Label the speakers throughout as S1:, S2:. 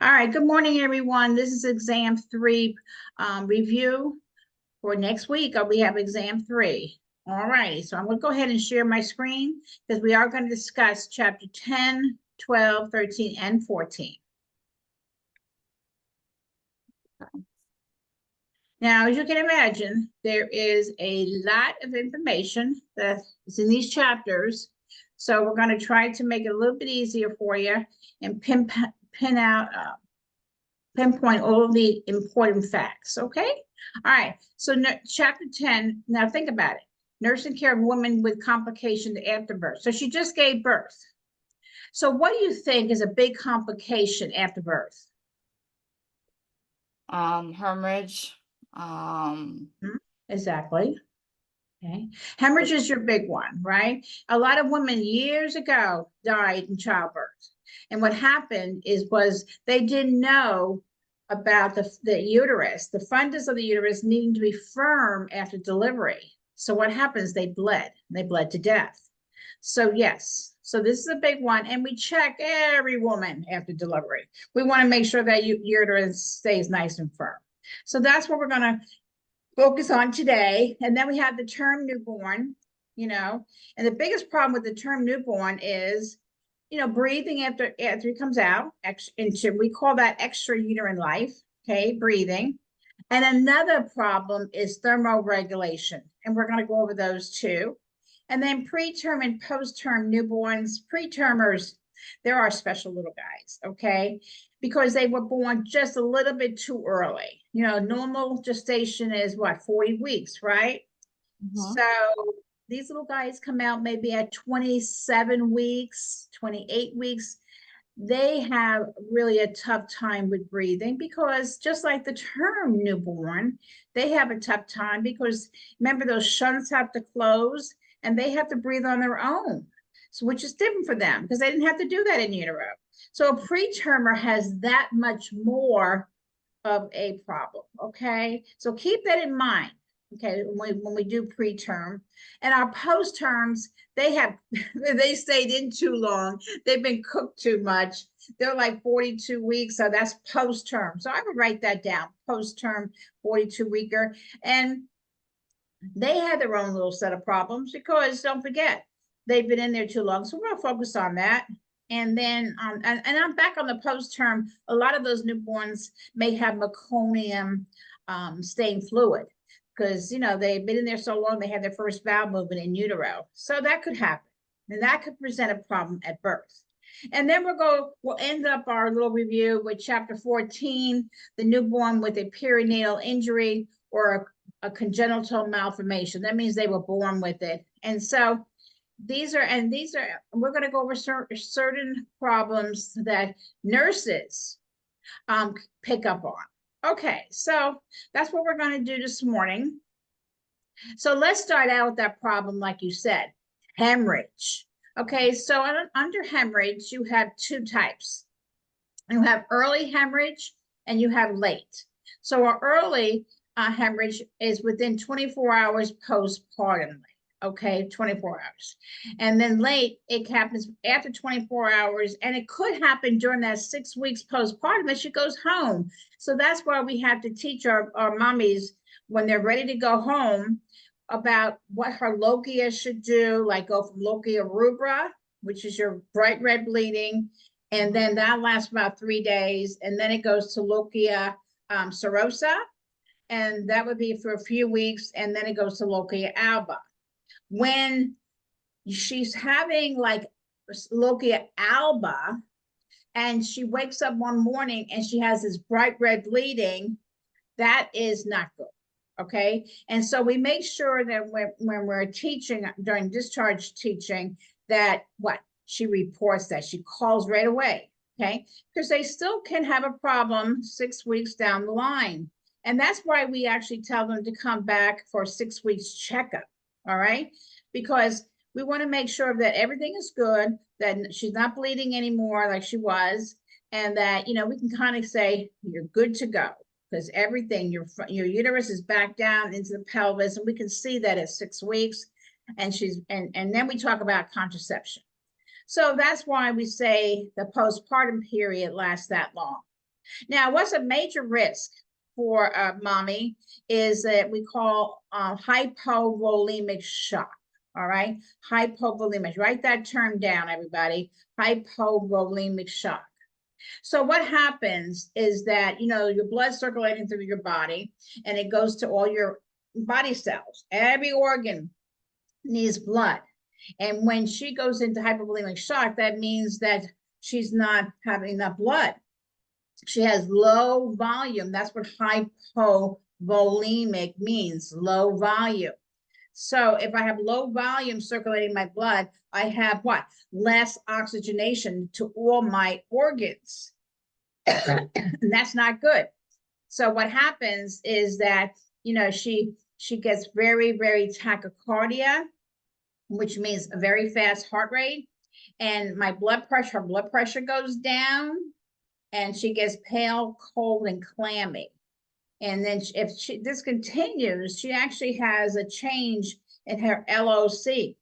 S1: All right, good morning, everyone. This is exam three review for next week. We have exam three. All righty, so I'm going to go ahead and share my screen because we are going to discuss chapter 10, 12, 13, and 14. Now, as you can imagine, there is a lot of information that is in these chapters. So we're going to try to make it a little bit easier for you and pinpoint all of the important facts, okay? All right, so chapter 10, now think about it. Nursing care of women with complications after birth. So she just gave birth. So what do you think is a big complication after birth?
S2: Hemorrhage.
S1: Exactly. Okay. Hemorrhage is your big one, right? A lot of women years ago died in childbirth. And what happened was they didn't know about the uterus, the fundus of the uterus needing to be firm after delivery. So what happens? They bled to death. So yes, so this is a big one. And we check every woman after delivery. We want to make sure that uterus stays nice and firm. So that's what we're going to focus on today. And then we have the term newborn, and the biggest problem with the term newborn is, breathing after it comes out, we call that extrauterine life, okay, breathing. And another problem is thermoregulation. And we're going to go over those two. And then preterm and post-term newborns, pretermers, there are special little guys, okay? Because they were born just a little bit too early. Normal gestation is what, 40 weeks, right? So these little guys come out maybe at 27 weeks, 28 weeks. They have really a tough time with breathing because just like the term newborn, they have a tough time because remember those shunts have to close and they have to breathe on their own. So which is different for them because they didn't have to do that in utero. So a pretermer has that much more of a problem. Okay. So keep that in mind. Okay. When we do preterm and our post terms, they stayed in too long. They've been cooked too much. They're like 42 weeks. So that's post term. So I would write that down, post term, 42 weeker. And they had their own little set of problems because don't forget, they've been in there too long. So we're going to focus on that. And then, and I'm back on the post term. A lot of those newborns may have meconium staying fluid because, they've been in there so long, they had their first bowel movement in utero. So that could happen. And that could present a problem at birth. And then we'll end up our little review with chapter 14, the newborn with a perinatal injury or a congenital malformation. That means they were born with it. And so we're going to go over certain problems that nurses pick up on. Okay, so that's what we're going to do this morning. So let's start out with that problem, like you said, hemorrhage. Okay, so under hemorrhage, you have two types. You have early hemorrhage and you have late. So our early hemorrhage is within 24 hours postpartum. Okay, 24 hours. And then late, it happens after 24 hours, and it could happen during that 6 weeks postpartum as she goes home. So that's why we have to teach our mommies when they're ready to go home about what her lochia should do, like go from lochia rubra, which is your bright red bleeding, and then that lasts about 3 days, and then it goes to lochia serosa, and that would be for a few weeks, and then it goes to lochia alba. When she's having like lochia alba and she wakes up one morning and she has this bright red bleeding, that is not good. Okay. And so we make sure that when we're teaching during discharge teaching that she reports, that she calls right away. Okay. Because they still can have a problem 6 weeks down the line. And that's why we actually tell them to come back for 6 weeks checkup. All right. Because we want to make sure that everything is good, that she's not bleeding anymore like she was, and that, we can kind of say you're good to go because everything, your uterus is back down into the pelvis, and we can see that at 6 weeks. And then we talk about contraception. So that's why we say the postpartum period lasts that long. Now, what's a major risk for mommy is that we call hypovolemic shock. All right, hypovolemic. Write that term down, everybody. Hypovolemic shock. So what happens is that, you know, your blood circulating through your body and it goes to all your body cells. Every organ needs blood. And when she goes into hypovolemic shock, that means that she's not having enough blood. She has low volume. That's what hypovolemic means, low volume. So if I have low volume circulating my blood, I have what? Less oxygenation to all my organs. And that's not good. So what happens is that, you know, she gets very, very tachycardia, which means a very fast heart rate. And my blood pressure, her blood pressure goes down, and she gets pale, cold, and clammy. And then if this continues, she actually has a change in her LOC.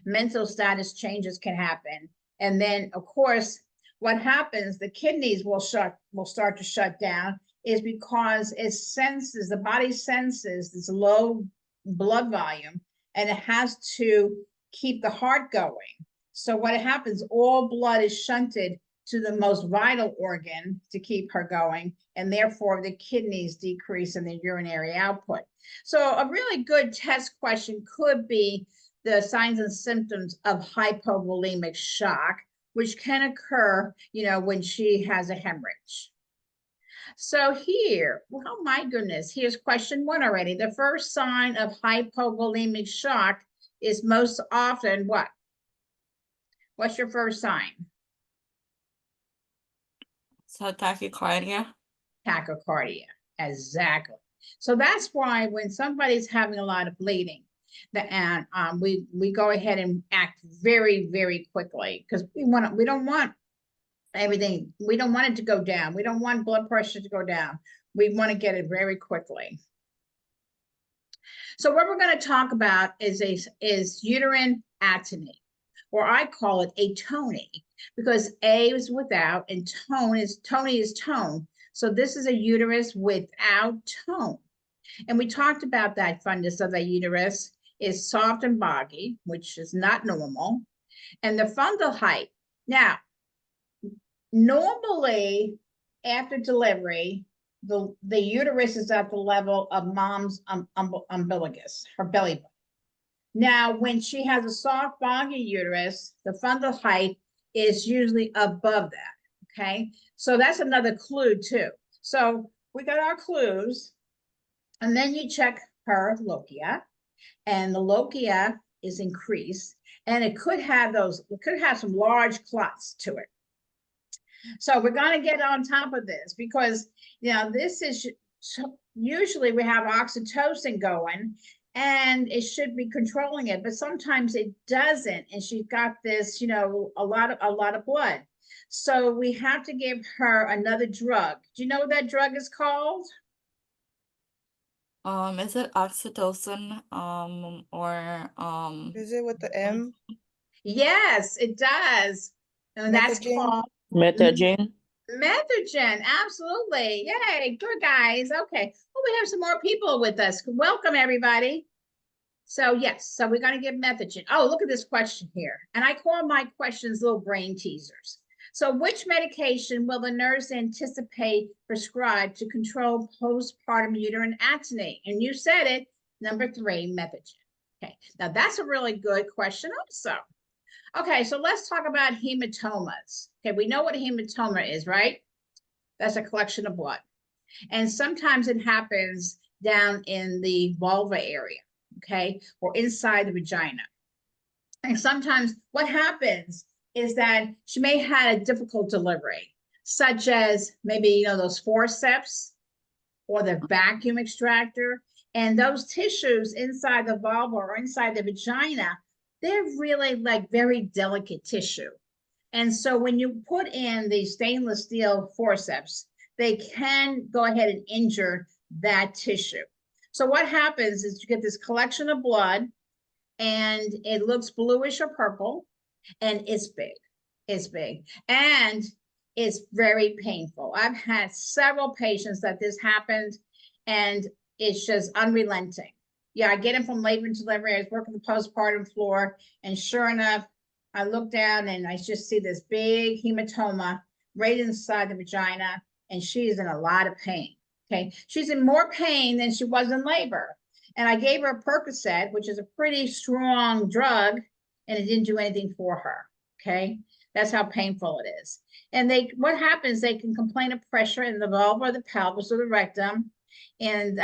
S1: Mental status changes can happen. And then, of course, what happens, the kidneys will start to shut down, is because the body senses this low blood volume, and it has to keep the heart going. So what happens, all blood is shunted to the most vital organ to keep her going, and therefore the kidneys decrease in the urinary output. So a really good test question could be the signs and symptoms of hypovolemic shock, which can occur, you know, when she has a hemorrhage. So here, oh my goodness, here's question 1 already. The first sign of hypovolemic shock is most often what? What's your first sign?
S2: So tachycardia.
S1: Tachycardia, exactly. So that's why when somebody's having a lot of bleeding, and we go ahead and act very, very quickly, because we don't want everything, we don't want it to go down. We don't want blood pressure to go down. We want to get it very quickly. So what we're going to talk about is uterine atony, or I call it atony, because A is without and tony is tone. So this is a uterus without tone. And we talked about that fundus of the uterus is soft and boggy, which is not normal. And the fundal height. Now, normally after delivery, the uterus is at the level of mom's umbilicus, her belly button. Now, when she has a soft, boggy uterus, the fundal height is usually above that, okay? So that's another clue too. So we got our clues, and then you check her lochia, and the lochia is increased, and it could have some large clots to it. So we're going to get on top of this, because, you know, this is usually we have oxytocin going, and it should be controlling it, but sometimes it doesn't. And she's got this, you know, a lot of blood. So we have to give her another drug. Do you know what that drug is called?
S2: Is it oxytocin?
S3: Is it with the M?
S1: Yes, it does. And that's
S3: Methogen?
S1: called
S4: Methogen.
S1: Methogen. Absolutely. Yay. Good, guys. Okay. Well, we have some more people with us. Welcome, everybody. So yes, so we're going to give Methogen. Oh, look at this question here. And I call my questions little brain teasers. So which medication will the nurse anticipate prescribe to control postpartum uterine atony? And you said it, number 3, Methogen. Okay, now that's a really good question also. Okay, so let's talk about hematomas. Okay, we know what a hematoma is, right? That's a collection of blood. And sometimes it happens down in the vulva area, okay, or inside the vagina. And sometimes what happens is that she may have had a difficult delivery, such as maybe, you know, those forceps or the vacuum extractor, and those tissues inside the vulva or inside the vagina, they're really like very delicate tissue. And so when you put in the stainless steel forceps, they can go ahead and injure that tissue. So what happens is you get this collection of blood, and it looks bluish or purple, and it's big. It's big. And is very painful. I've had several patients that this happened, and it's just unrelenting. Yeah, I get in from labor and delivery. I was working the postpartum floor, and sure enough, I look down and I just see this big hematoma right inside the vagina, and she is in a lot of pain. Okay, she's in more pain than she was in labor. And I gave her a Percocet, which is a pretty strong drug, and it didn't do anything for her. Okay, that's how painful it is. And what happens, they can complain of pressure in the vulva or the pelvis or the rectum. And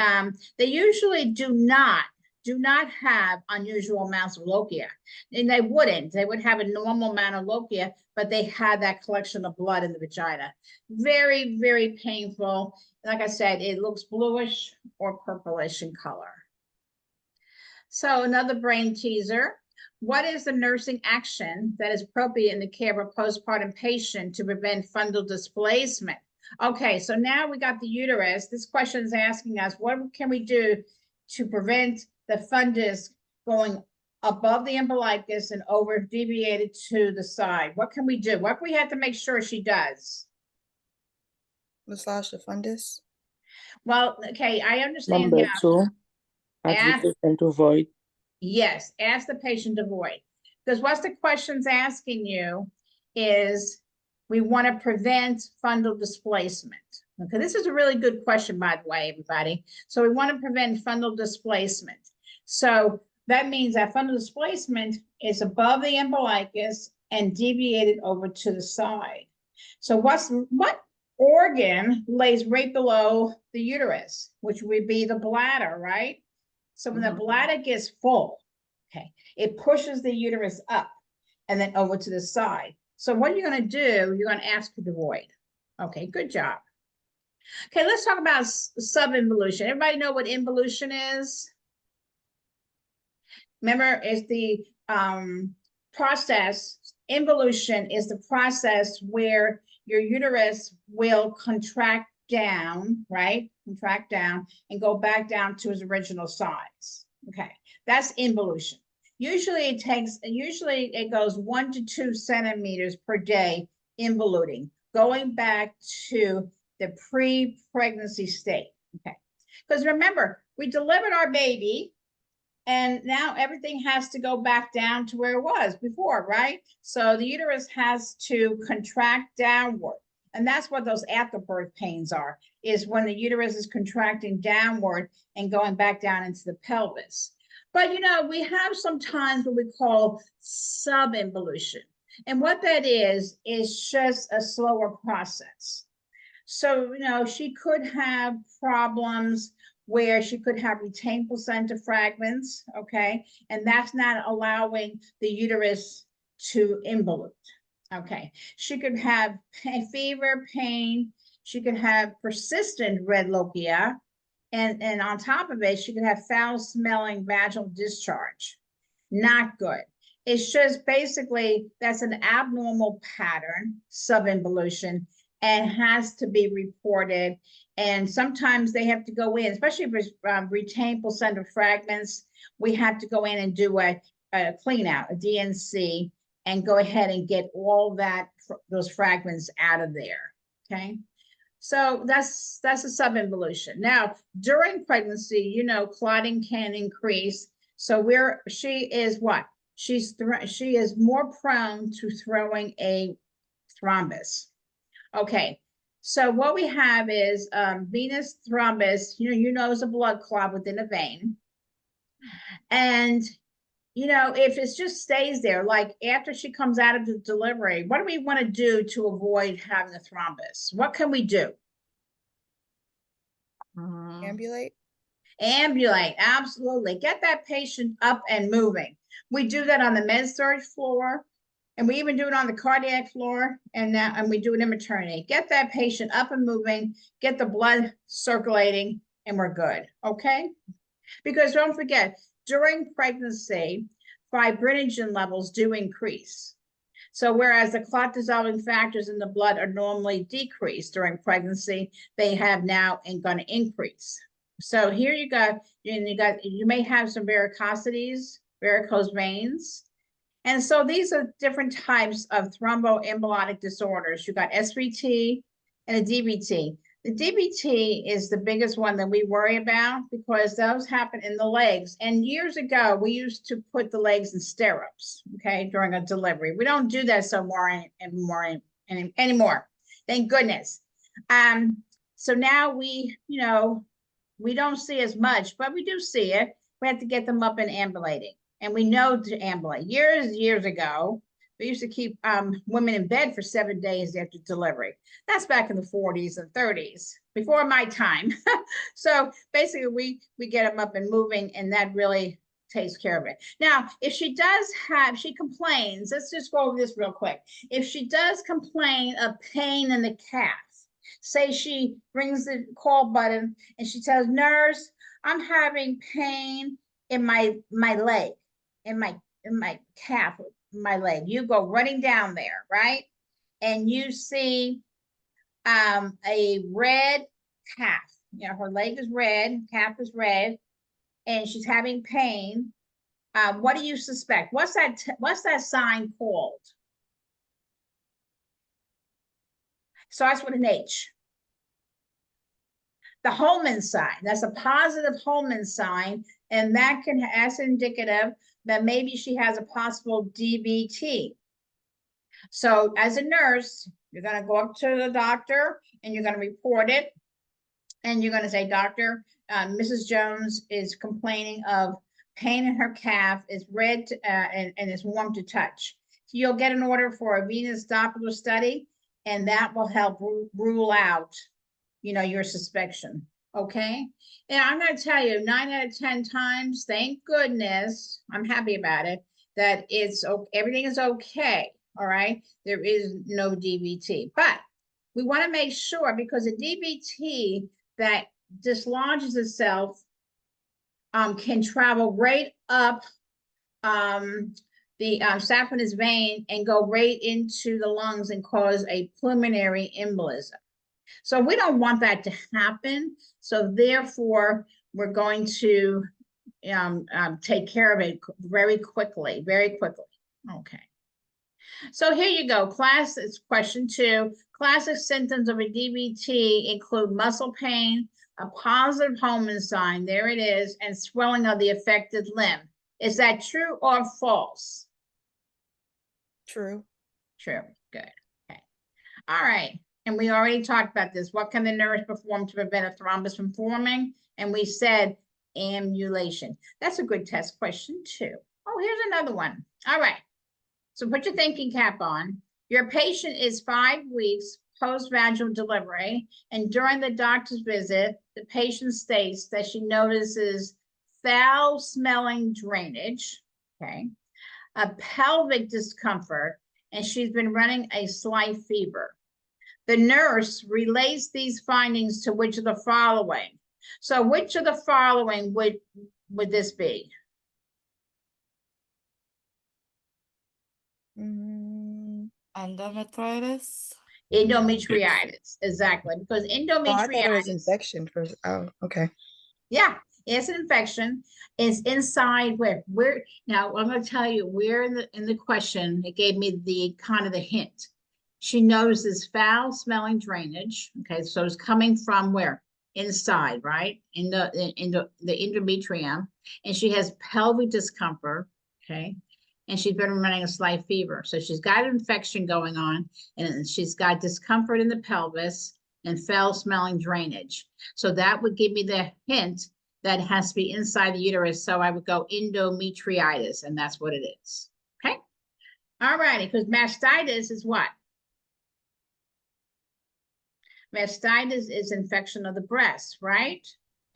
S1: they usually do not have unusual amounts of lochia. And they would have a normal amount of lochia, but they had that collection of blood in the vagina. Very, very painful. Like I said, it looks bluish or purplish in color. So another brain teaser. What is the nursing action that is appropriate in the care of a postpartum patient to prevent fundal displacement? Okay, so now we got the uterus. This question is asking us, what can we do to prevent the fundus going above the umbilicus and over deviated to the side? What can we do? What we have to make sure she does?
S3: Massage the fundus.
S1: Well, okay, I understand
S4: Number
S1: now.
S4: 2, ask the patient to avoid.
S1: Yes, ask the patient to avoid. Because what the question's asking you is, we want to prevent fundal displacement. Okay, this is a really good question, by the way, everybody. So we want to prevent fundal displacement. So that means that fundal displacement is above the umbilicus and deviated over to the side. So what organ lays right below the uterus, which would be the bladder, right? So when the bladder gets full, okay, it pushes the uterus up and then over to the side. So what you're going to do, you're going to ask her to void. Okay, good job. Okay, let's talk about subinvolution. Everybody know what involution is? Remember, it's the process. Involution is the process where your uterus will contract down, right? Contract down and go back down to its original size. Okay, that's involution. Usually it goes 1 to 2 centimeters per day involuting, going back to the pre-pregnancy state. Okay, because remember, we delivered our baby, and now everything has to go back down to where it was before, right? So the uterus has to contract downward. And that's what those afterbirth pains are, is when the uterus is contracting downward and going back down into the pelvis. But, we have some times what we call subinvolution. And what that is just a slower process. So, she could have problems where she could have retained placenta fragments, okay? And that's not allowing the uterus to involute, okay? She could have fever, pain. She could have persistent red lochia. And on top of it, she could have foul-smelling vaginal discharge. Not good. It's just basically, that's an abnormal pattern, subinvolution, and has to be reported. And sometimes they have to go in, especially if it's retained placenta fragments, we have to go in and do a clean out, a DNC, and go ahead and get all those fragments out of there, okay? So that's a subinvolution. Now, during pregnancy, clotting can increase. So she is what? She is more prone to throwing a thrombus. Okay, so what we have is venous thrombus, is a blood clot within a vein. And, if it just stays there, like after she comes out of the delivery, what do we want to do to avoid having a thrombus? What can we do?
S3: Ambulate.
S1: Ambulate, absolutely. Get that patient up and moving. We do that on the med-surg floor. And we even do it on the cardiac floor, and we do it in maternity. Get that patient up and moving, get the blood circulating, and we're good, okay? Because don't forget, during pregnancy, fibrinogen levels do increase. So whereas the clot dissolving factors in the blood are normally decreased during pregnancy, they have now going to increase. So here you may have some varicosities, varicose veins. And so these are different types of thromboembolic disorders. You got SVT and a DVT. The DVT is the biggest one that we worry about because those happen in the legs. And years ago, we used to put the legs in stirrups, okay, during a delivery. We don't do that anymore. Thank goodness. So now we don't see as much, but we do see it. We have to get them up and ambulating. And we know to ambulate. Years ago, we used to keep women in bed for 7 days after delivery. That's back in the 40s and 30s, before my time. So basically, we get them up and moving, and that really takes care of it. Now, if she complains, let's just go over this real quick. If she does complain of pain in the calf, say she rings the call button and she tells nurse, I'm having pain in my leg, in my calf, my leg. You go running down there, right? And you see a red calf. Her leg is red, calf is red, and she's having pain. What do you suspect? What's that sign called? Starts with an H. The Holman sign. That's a positive Holman sign, and that's indicative that maybe she has a possible DVT. So as a nurse, you're going to go up to the doctor and you're going to report it. And you're going to say, Doctor, Mrs. Jones is complaining of pain in her calf, is red and is warm to touch. So you'll get an order for a venous Doppler study, and that will help rule out, your suspicion. Okay. And I'm going to tell you 9 out of 10 times, thank goodness, I'm happy about it, that everything is okay. All right. There is no DVT, but we want to make sure, because a DVT that dislodges itself can travel right up the saphenous vein and go right into the lungs and cause a pulmonary embolism. So we don't want that to happen. So therefore, we're going to take care of it very quickly, Okay. So here you go. It's question 2. Classic symptoms of a DVT include muscle pain, a positive Holman sign, there it is, and swelling of the affected limb. Is that true or false?
S3: True.
S1: True. Good. Okay. All right. And we already talked about this. What can the nurse perform to prevent a thrombus from forming? And we said ambulation. That's a good test question too. Oh, here's another one. All right. So put your thinking cap on. Your patient is 5 weeks post-vaginal delivery, and during the doctor's visit, the patient states that she notices foul-smelling drainage, okay, a pelvic discomfort, and she's been running a slight fever. The nurse relates these findings to which of the following? So which of the following would this be?
S2: Endometritis.
S1: Endometritis, exactly, because
S3: Oh, I thought it was
S1: endometritis,
S3: infection first. Oh, okay.
S1: yeah, it's an infection. It's inside where now I'm going to tell you where in the question it gave me the kind of the hint. She notices foul smelling drainage. Okay, so it's coming from where? Inside, right? In the endometrium, and she has pelvic discomfort. Okay. And she's been running a slight fever. So she's got an infection going on, and she's got discomfort in the pelvis and foul smelling drainage. So that would give me the hint that it has to be inside the uterus. So I would go endometritis, and that's what it is. Okay. All righty, because mastitis is what? Mastitis is infection of the breast, right?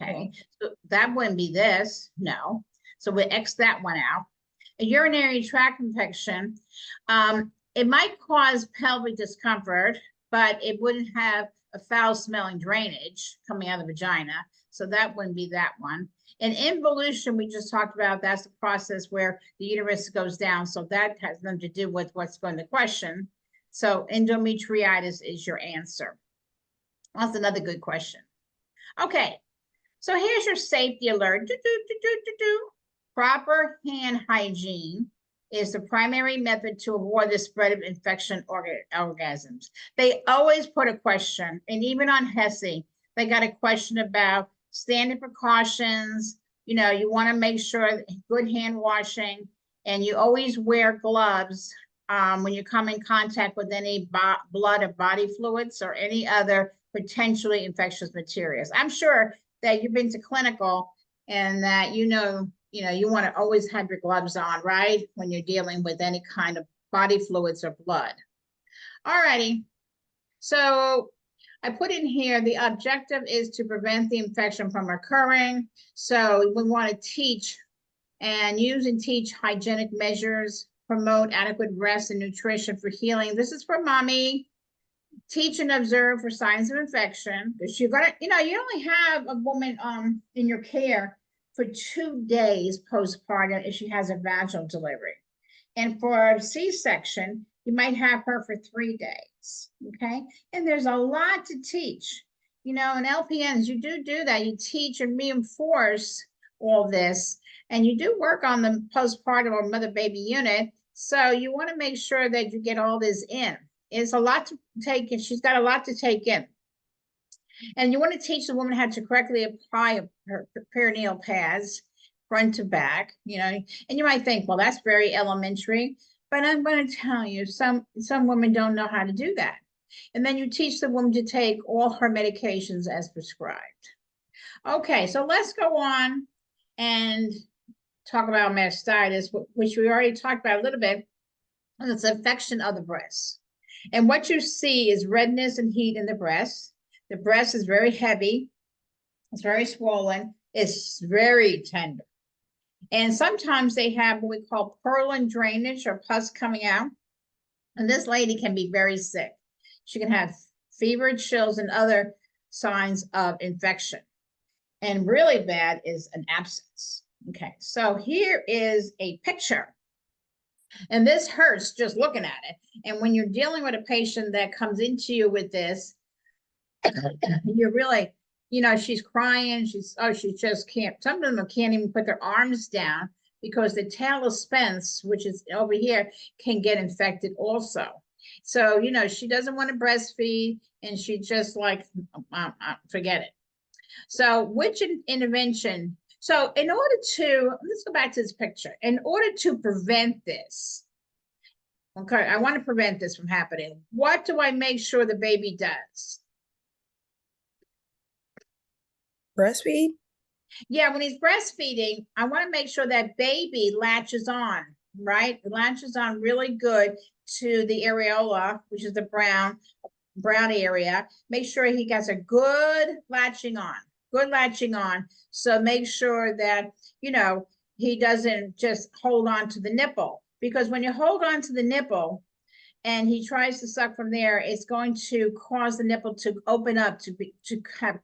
S1: Okay. So that wouldn't be this. No. So we X that one out. A urinary tract infection, it might cause pelvic discomfort, but it wouldn't have a foul smelling drainage coming out of the vagina. So that wouldn't be that one. And involution, we just talked about, that's the process where the uterus goes down. So that has nothing to do with what's going to question. So endometritis is your answer. That's another good question. Okay, so here's your safety alert. Proper hand hygiene, is the primary method to avoid the spread of infection organisms. They always put a question, and even on HESI, they got a question about standard precautions. You know, you want to make sure good hand washing, and you always wear gloves when you come in contact with any blood or body fluids or any other potentially infectious materials. I'm sure that you've been to clinical and that you know, you want to always have your gloves on, right? When you're dealing with any kind of body fluids or blood. All righty. So I put in here, the objective is to prevent the infection from occurring. So we want to teach and use and teach hygienic measures, promote adequate rest and nutrition for healing. This is for mommy. Teach and observe for signs of infection, because you're gonna, you only have a woman in your care for 2 days postpartum if she has a vaginal delivery. And for a C-section, you might have her for 3 days, okay? And there's a lot to teach. You know, in LPNs, you do that. You teach and reinforce all this, and you do work on the postpartum or mother-baby unit. So you want to make sure that you get all this in. It's a lot to take in. She's got a lot to take in. And you want to teach the woman how to correctly apply her perineal pads, front to back, and you might think, well, that's very elementary, but I'm going to tell you, some women don't know how to do that. And then you teach the woman to take all her medications as prescribed. Okay, so let's go on and talk about mastitis, which we already talked about a little bit. And it's infection of the breast. And what you see is redness and heat in the breast. The breast is very heavy. It's very swollen. It's very tender. And sometimes they have what we call purulent drainage or pus coming out. And this lady can be very sick. She can have fever, chills, and other signs of infection. And really bad is an abscess. Okay, so here is a picture. And this hurts just looking at it. And when you're dealing with a patient that comes into you with this, you're really, she's crying. She just can't. Some of them can't even put their arms down because the talus spence, which is over here, can get infected also. So, she doesn't want to breastfeed, and she just like, forget it. So which intervention? So in order to, let's go back to this picture. In order to prevent this, okay, I want to prevent this from happening. What do I make sure the baby does?
S3: Breastfeed?
S1: Yeah, when he's breastfeeding, I want to make sure that baby latches on, right? It latches on really good to the areola, which is the brown area. Make sure he gets a good latching on. So make sure that, he doesn't just hold on to the nipple, because when you hold on to the nipple and he tries to suck from there, it's going to cause the nipple to open up to crack.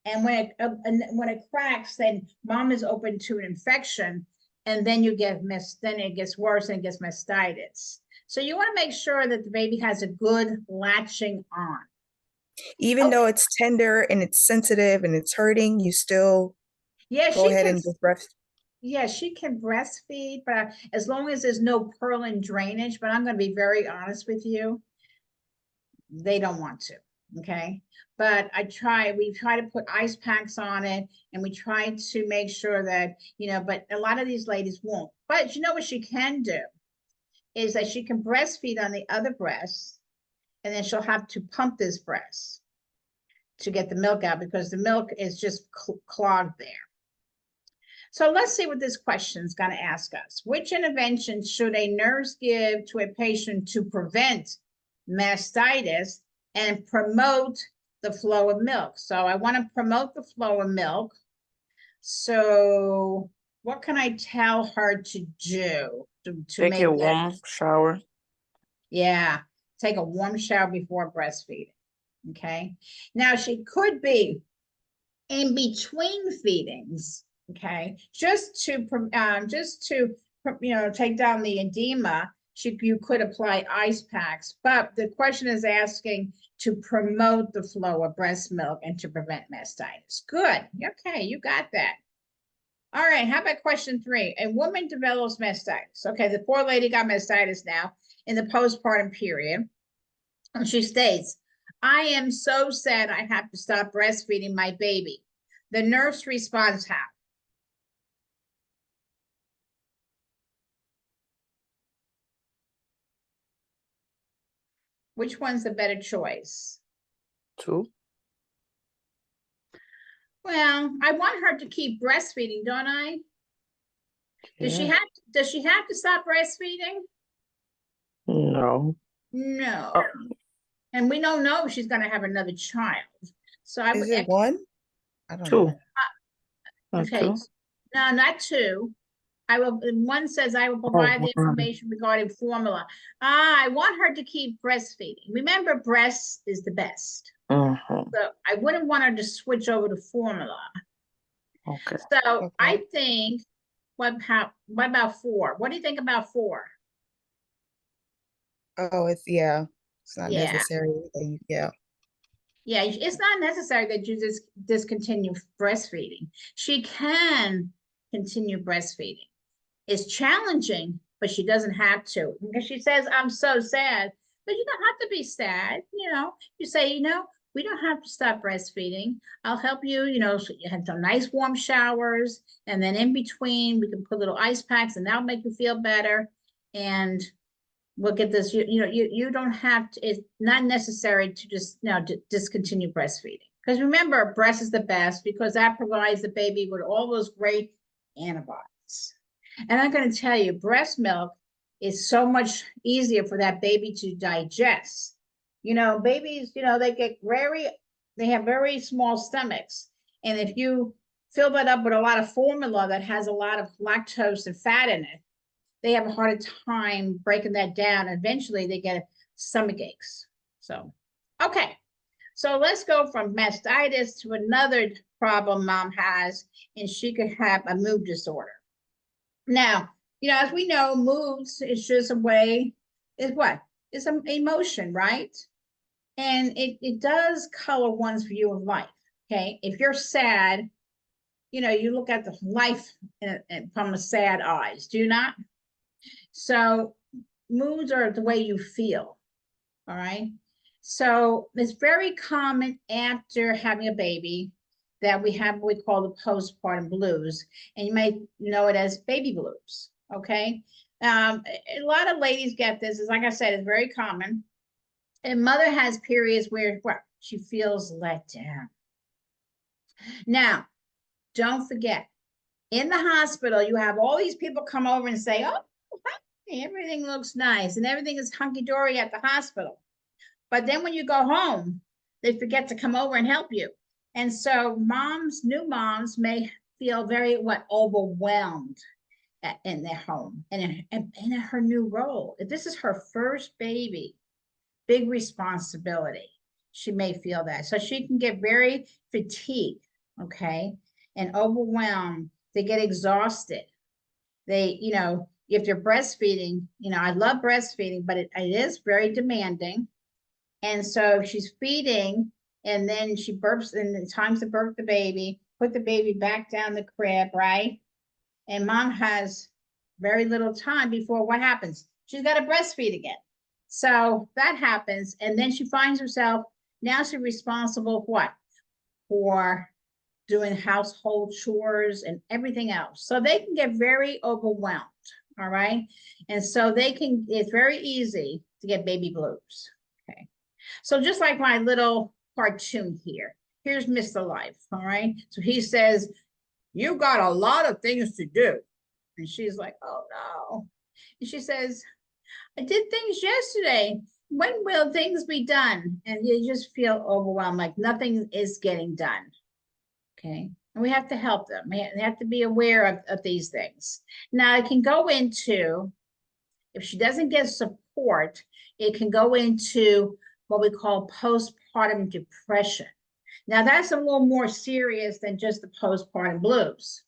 S1: And when it cracks, then mom is open to an infection, and then it gets worse and it gets mastitis. So you want to make sure that the baby has a good latching on.
S3: Even though it's tender and it's sensitive and it's hurting, you still go ahead and just breastfeed.
S1: Yeah, she can breastfeed, but as long as there's no purulent drainage, but I'm going to be very honest with you, they don't want to, okay? But we try to put ice packs on it, and we try to make sure that, but a lot of these ladies won't. But you know what she can do is that she can breastfeed on the other breast, and then she'll have to pump this breast to get the milk out, because the milk is just clogged there. So let's see what this question is going to ask us. Which intervention should a nurse give to a patient to prevent mastitis and promote the flow of milk? So I want to promote the flow of milk. So what can I tell her to do to
S2: Take
S1: make
S2: a
S1: that?
S2: warm shower.
S1: Yeah, take a warm shower before breastfeeding. Okay. Now she could be in between feedings. Okay, just to take down the edema. You could apply ice packs, but the question is asking to promote the flow of breast milk and to prevent mastitis. Good. Okay, you got that. All right, how about question 3? A woman develops mastitis. Okay, the poor lady got mastitis now in the postpartum period. And she states, I am so sad I have to stop breastfeeding my baby. The nurse responds how? Which one's the better choice?
S4: 2.
S1: Well, I want her to keep breastfeeding, don't I? Does she
S4: Yeah.
S1: have to stop breastfeeding?
S4: No.
S1: No.
S4: Oh.
S1: And we don't know if she's going to have another child. So I
S3: Is
S1: would,
S3: it 1? I don't
S4: 2.
S3: know.
S1: okay.
S4: 2.
S1: No, not 2. I will, 1 says I will provide the information regarding formula. I want her to keep breastfeeding. Remember, breast is the best.
S4: Mhm.
S1: So I wouldn't want her to switch over to formula.
S4: Okay.
S1: So I
S3: Okay.
S1: think, what about 4? What do you think about 4?
S3: Oh, it's not
S1: Yeah.
S3: necessary. Yeah.
S1: Yeah, it's not necessary that you just discontinue breastfeeding. She can continue breastfeeding. It's challenging, but she doesn't have to. Because she says, I'm so sad, but you don't have to be sad. You say, we don't have to stop breastfeeding. I'll help you, so you have some nice warm showers. And then in between, we can put little ice packs and that'll make you feel better. And we'll get this, you don't have to, it's not necessary to just discontinue breastfeeding. Because remember, breast is the best because that provides the baby with all those great antibodies. And I'm going to tell you, breast milk is so much easier for that baby to digest. Babies, they have very small stomachs. And if you fill that up with a lot of formula that has a lot of lactose and fat in it, they have a harder time breaking that down. Eventually they get stomach aches. So, okay. So let's go from mastitis to another problem mom has, and she could have a mood disorder. Now, as we know, moods is just a way, is what? It's an emotion, right? And it does color one's view of life. Okay. If you're sad, you look at the life from a sad eyes, do you not? So moods are the way you feel. All right. So it's very common after having a baby that we have what we call the postpartum blues, and you may know it as baby blues. Okay. A lot of ladies get this. Like I said, it's very common. And mother has periods where she feels let down. Now, don't forget, in the hospital, you have all these people come over and say, oh, everything looks nice and everything is hunky-dory at the hospital. But then when you go home, they forget to come over and help you. And so new moms may feel very overwhelmed in their home and in her new role. If this is her first baby, big responsibility, she may feel that. So she can get very fatigued, okay, and overwhelmed. They get exhausted. If you're breastfeeding, I love breastfeeding, but it is very demanding. And so she's feeding, and then she burps, and it's time to burp the baby, put the baby back down the crib, right? And mom has very little time before what happens? She's got to breastfeed again. So that happens, and then she finds herself, now she's responsible for what? For doing household chores and everything else. So they can get very overwhelmed, all right? And so it's very easy to get baby blues, okay? So just like my little cartoon here, here's Mr. Life, all right? So he says, you got a lot of things to do. And she's like, oh no. And she says, I did things yesterday. When will things be done? And you just feel overwhelmed, like nothing is getting done. Okay. And we have to help them. They have to be aware of these things. Now, it can go into, if she doesn't get support, it can go into what we call postpartum depression. Now, that's a little more serious than just the postpartum blues.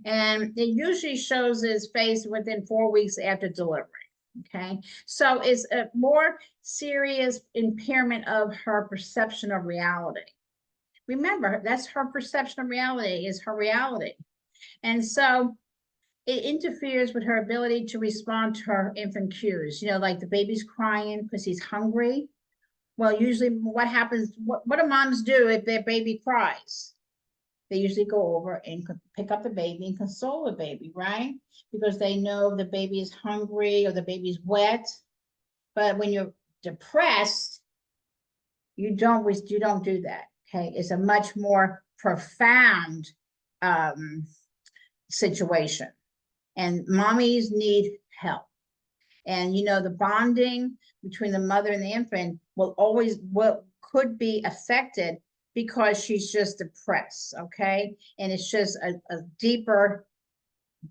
S1: And it usually shows its face within 4 weeks after delivery. Okay. So it's a more serious impairment of her perception of reality. Remember, that's her perception of reality, is her reality. And so it interferes with her ability to respond to her infant cues, like the baby's crying because he's hungry. Well, usually what happens, what do moms do if their baby cries? They usually go over and pick up the baby and console the baby, right? Because they know the baby is hungry or the baby's wet. But when you're depressed, you don't do that. Okay, it's a much more profound situation, and mommies need help. And the bonding between the mother and the infant could be affected because she's just depressed. Okay, and it's just a deeper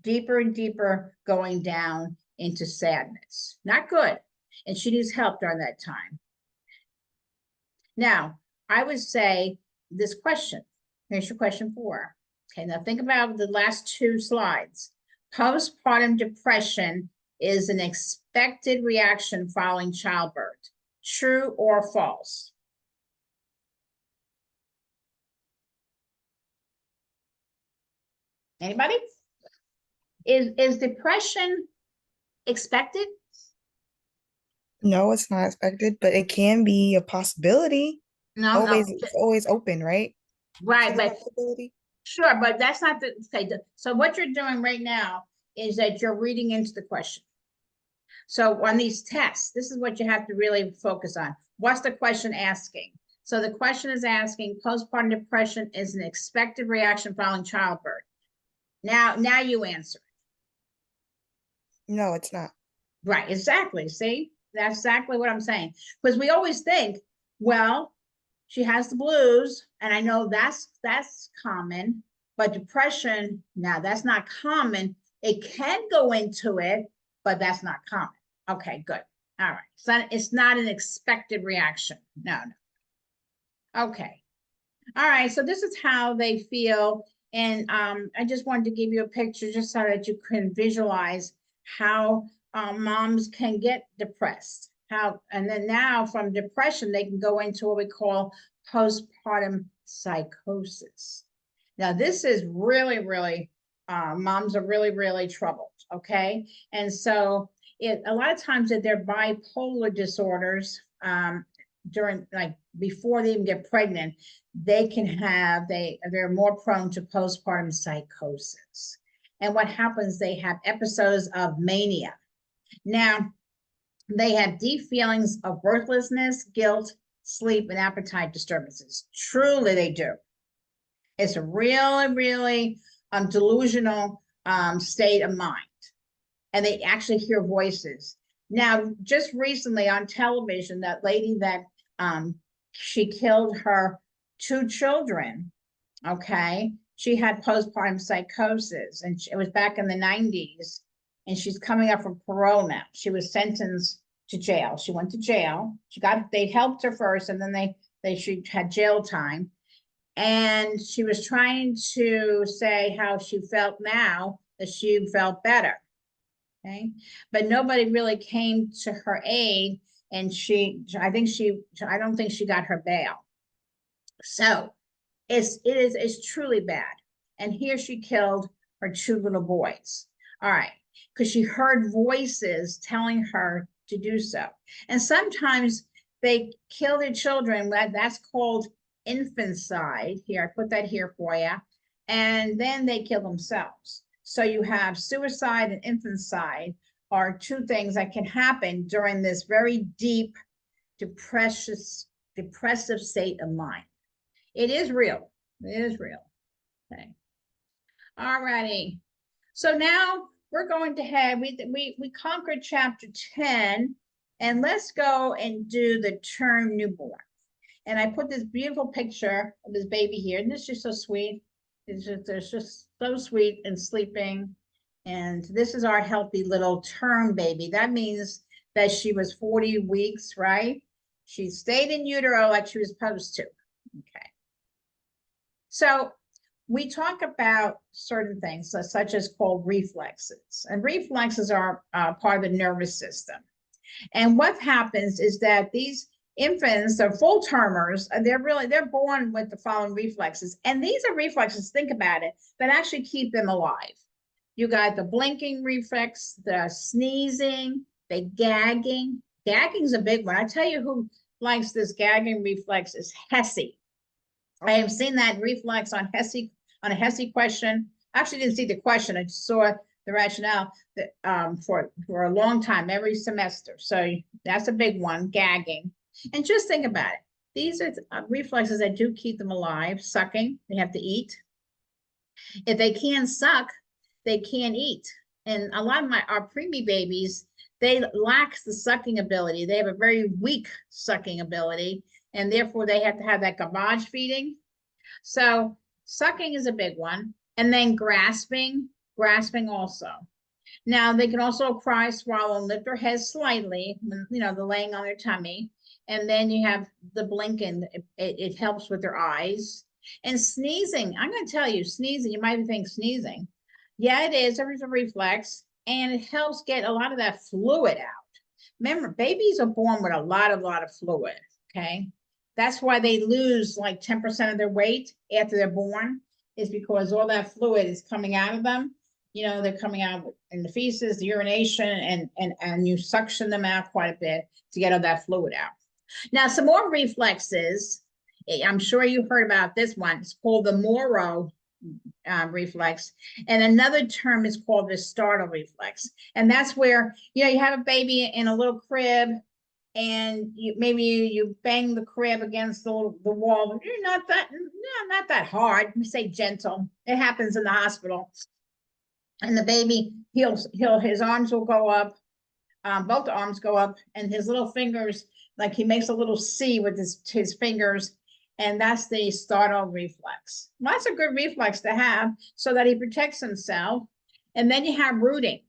S1: and deeper going down into sadness. Not good, and she needs help during that time. Now, I would say this question. Here's your question 4. Okay, now think about the last 2 slides. Postpartum depression is an expected reaction following childbirth. True or false? Anybody? Is depression expected?
S3: No, it's not expected, but it can be a possibility.
S1: No,
S3: It's always open, right?
S1: Right,
S3: To the
S1: but
S3: possibility.
S1: sure, but that's not the okay. So what you're doing right now is that you're reading into the question. So on these tests, this is what you have to really focus on. What's the question asking? So the question is asking, postpartum depression is an expected reaction following childbirth. Now you answer.
S3: No, it's not.
S1: Right, exactly. See, that's exactly what I'm saying. Because we always think, well, she has the blues, and I know that's common, but depression, now that's not common. It can go into it, but that's not common. Okay, good. All right. So it's not an expected reaction. No. Okay. All right. So this is how they feel. And I just wanted to give you a picture just so that you can visualize how moms can get depressed. And then now from depression, they can go into what we call postpartum psychosis. Now, this is really, really, moms are really, really troubled. Okay. And so a lot of times that they're bipolar disorders, during, like, before they even get pregnant, they can have, they're more prone to postpartum psychosis. And what happens, they have episodes of mania. Now, they have deep feelings of worthlessness, guilt, sleep, and appetite disturbances. Truly, they do. It's a really, really delusional state of mind. And they actually hear voices. Now, just recently on television, that lady that she killed her 2 children, okay? She had postpartum psychosis, and it was back in the 90s, and she's coming up from parole now. She was sentenced to jail. She went to jail. They helped her first, and then she had jail time. And she was trying to say how she felt now that she felt better. Okay, but nobody really came to her aid, and I don't think she got her bail. So it's truly bad. And here she killed her 2 little boys. All right, because she heard voices telling her to do so. And sometimes they kill their children. That's called infanticide. Here, I put that here for you. And then they kill themselves. So you have suicide and infanticide are 2 things that can happen during this very deep, depressive state of mind. It is real. It is real. Okay. All righty. So now we're going to have, we conquered chapter 10, and let's go and do the term newborn. And I put this beautiful picture of this baby here, and this is just so sweet. It's just so sweet and sleeping. And this is our healthy little term baby. That means that she was 40 weeks, right? She stayed in utero like she was supposed to. Okay. So we talk about certain things such as called reflexes. And reflexes are part of the nervous system. And what happens is that these infants or full termers, they're born with the following reflexes. And these are reflexes, think about it, that actually keep them alive. You got the blinking reflex, the sneezing, the gagging. Gagging's a big one. I tell you who likes this gagging reflex is Hesse. I have seen that reflex on a Hesse question. I actually didn't see the question. I just saw the rationale that, for a long time, every semester. So that's a big one, gagging. And just think about it. These are reflexes that do keep them alive. Sucking, they have to eat. If they can't suck, they can't eat. And a lot of our preemie babies, they lack the sucking ability. They have a very weak sucking ability, and therefore they have to have that garbage feeding. So sucking is a big one. And then grasping also. Now they can also cry, swallow, and lift their heads slightly, they're laying on their tummy. And then you have the blinking, it helps with their eyes. And sneezing, I'm going to tell you, sneezing, you might think sneezing. Yeah, it is. There's a reflex, and it helps get a lot of that fluid out. Remember, babies are born with a lot of fluid, okay? That's why they lose like 10% of their weight after they're born, is because all that fluid is coming out of them. They're coming out in the feces, the urination, and you suction them out quite a bit to get all that fluid out. Now, some more reflexes. I'm sure you heard about this one. It's called the Moro reflex. And another term is called the startle reflex. And that's where, you have a baby in a little crib, and maybe you bang the crib against the wall. Not that hard. We say gentle. It happens in the hospital. And the baby, his arms will go up, both arms go up, and his little fingers, like he makes a little C with his fingers, and that's the startle reflex. Well, that's a good reflex to have so that he protects himself. And then you have rooting.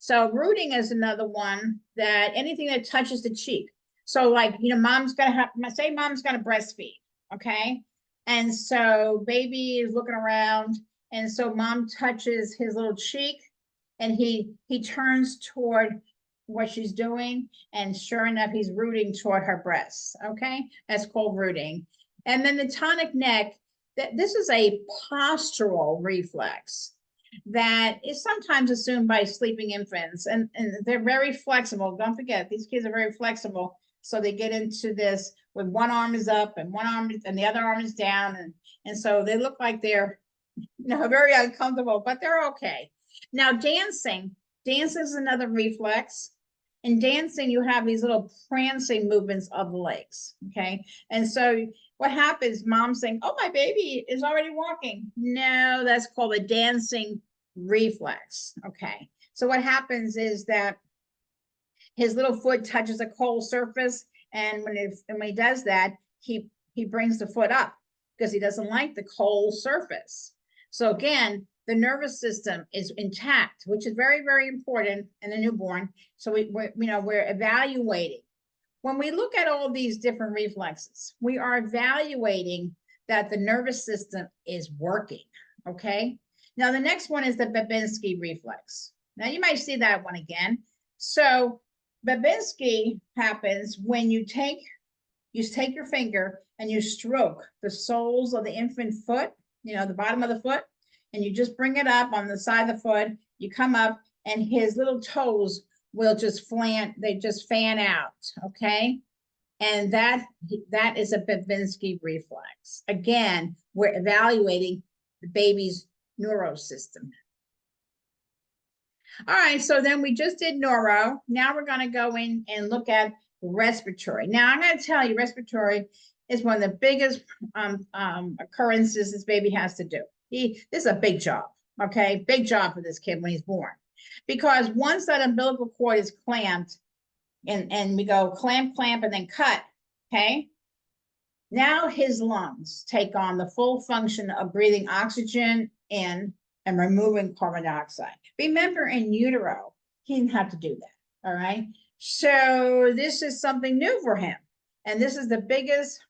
S1: So rooting is another one, that anything that touches the cheek. So like, mom's gonna breastfeed, okay? And so baby is looking around, and so mom touches his little cheek, and he turns toward what she's doing, and sure enough, he's rooting toward her breasts, okay? That's called rooting. And then the tonic neck, this is a postural reflex that is sometimes assumed by sleeping infants, and they're very flexible. Don't forget, these kids are very flexible. So they get into this with one arm is up and one arm and the other arm is down. And so they look like they're very uncomfortable, but they're okay. Now dancing is another reflex. In dancing, you have these little prancing movements of the legs, okay? And so what happens, mom's saying, oh, my baby is already walking. No, that's called a dancing reflex, okay? So what happens is that his little foot touches a cold surface, and when he does that, he brings the foot up because he doesn't like the cold surface. So again, the nervous system is intact, which is very, very important in the newborn. So we're evaluating. When we look at all these different reflexes, we are evaluating that the nervous system is working, okay? Now, the next one is the Babinski reflex. Now, you might see that one again. So Babinski happens when you take your finger and you stroke the soles of the infant foot, the bottom of the foot, and you just bring it up on the side of the foot, you come up, and his little toes will just fan out, okay? And that is a Babinski reflex. Again, we're evaluating the baby's neurosystem. All right, so then we just did neuro. Now we're going to go in and look at respiratory. Now I'm going to tell you, respiratory is one of the biggest occurrences this baby has to do. This is a big job, okay? Big job for this kid when he's born. Because once that umbilical cord is clamped, and we go clamp, and then cut, okay? Now his lungs take on the full function of breathing oxygen in and removing carbon dioxide. Remember, in utero, he didn't have to do that, all right? So this is something new for him. And this is the biggest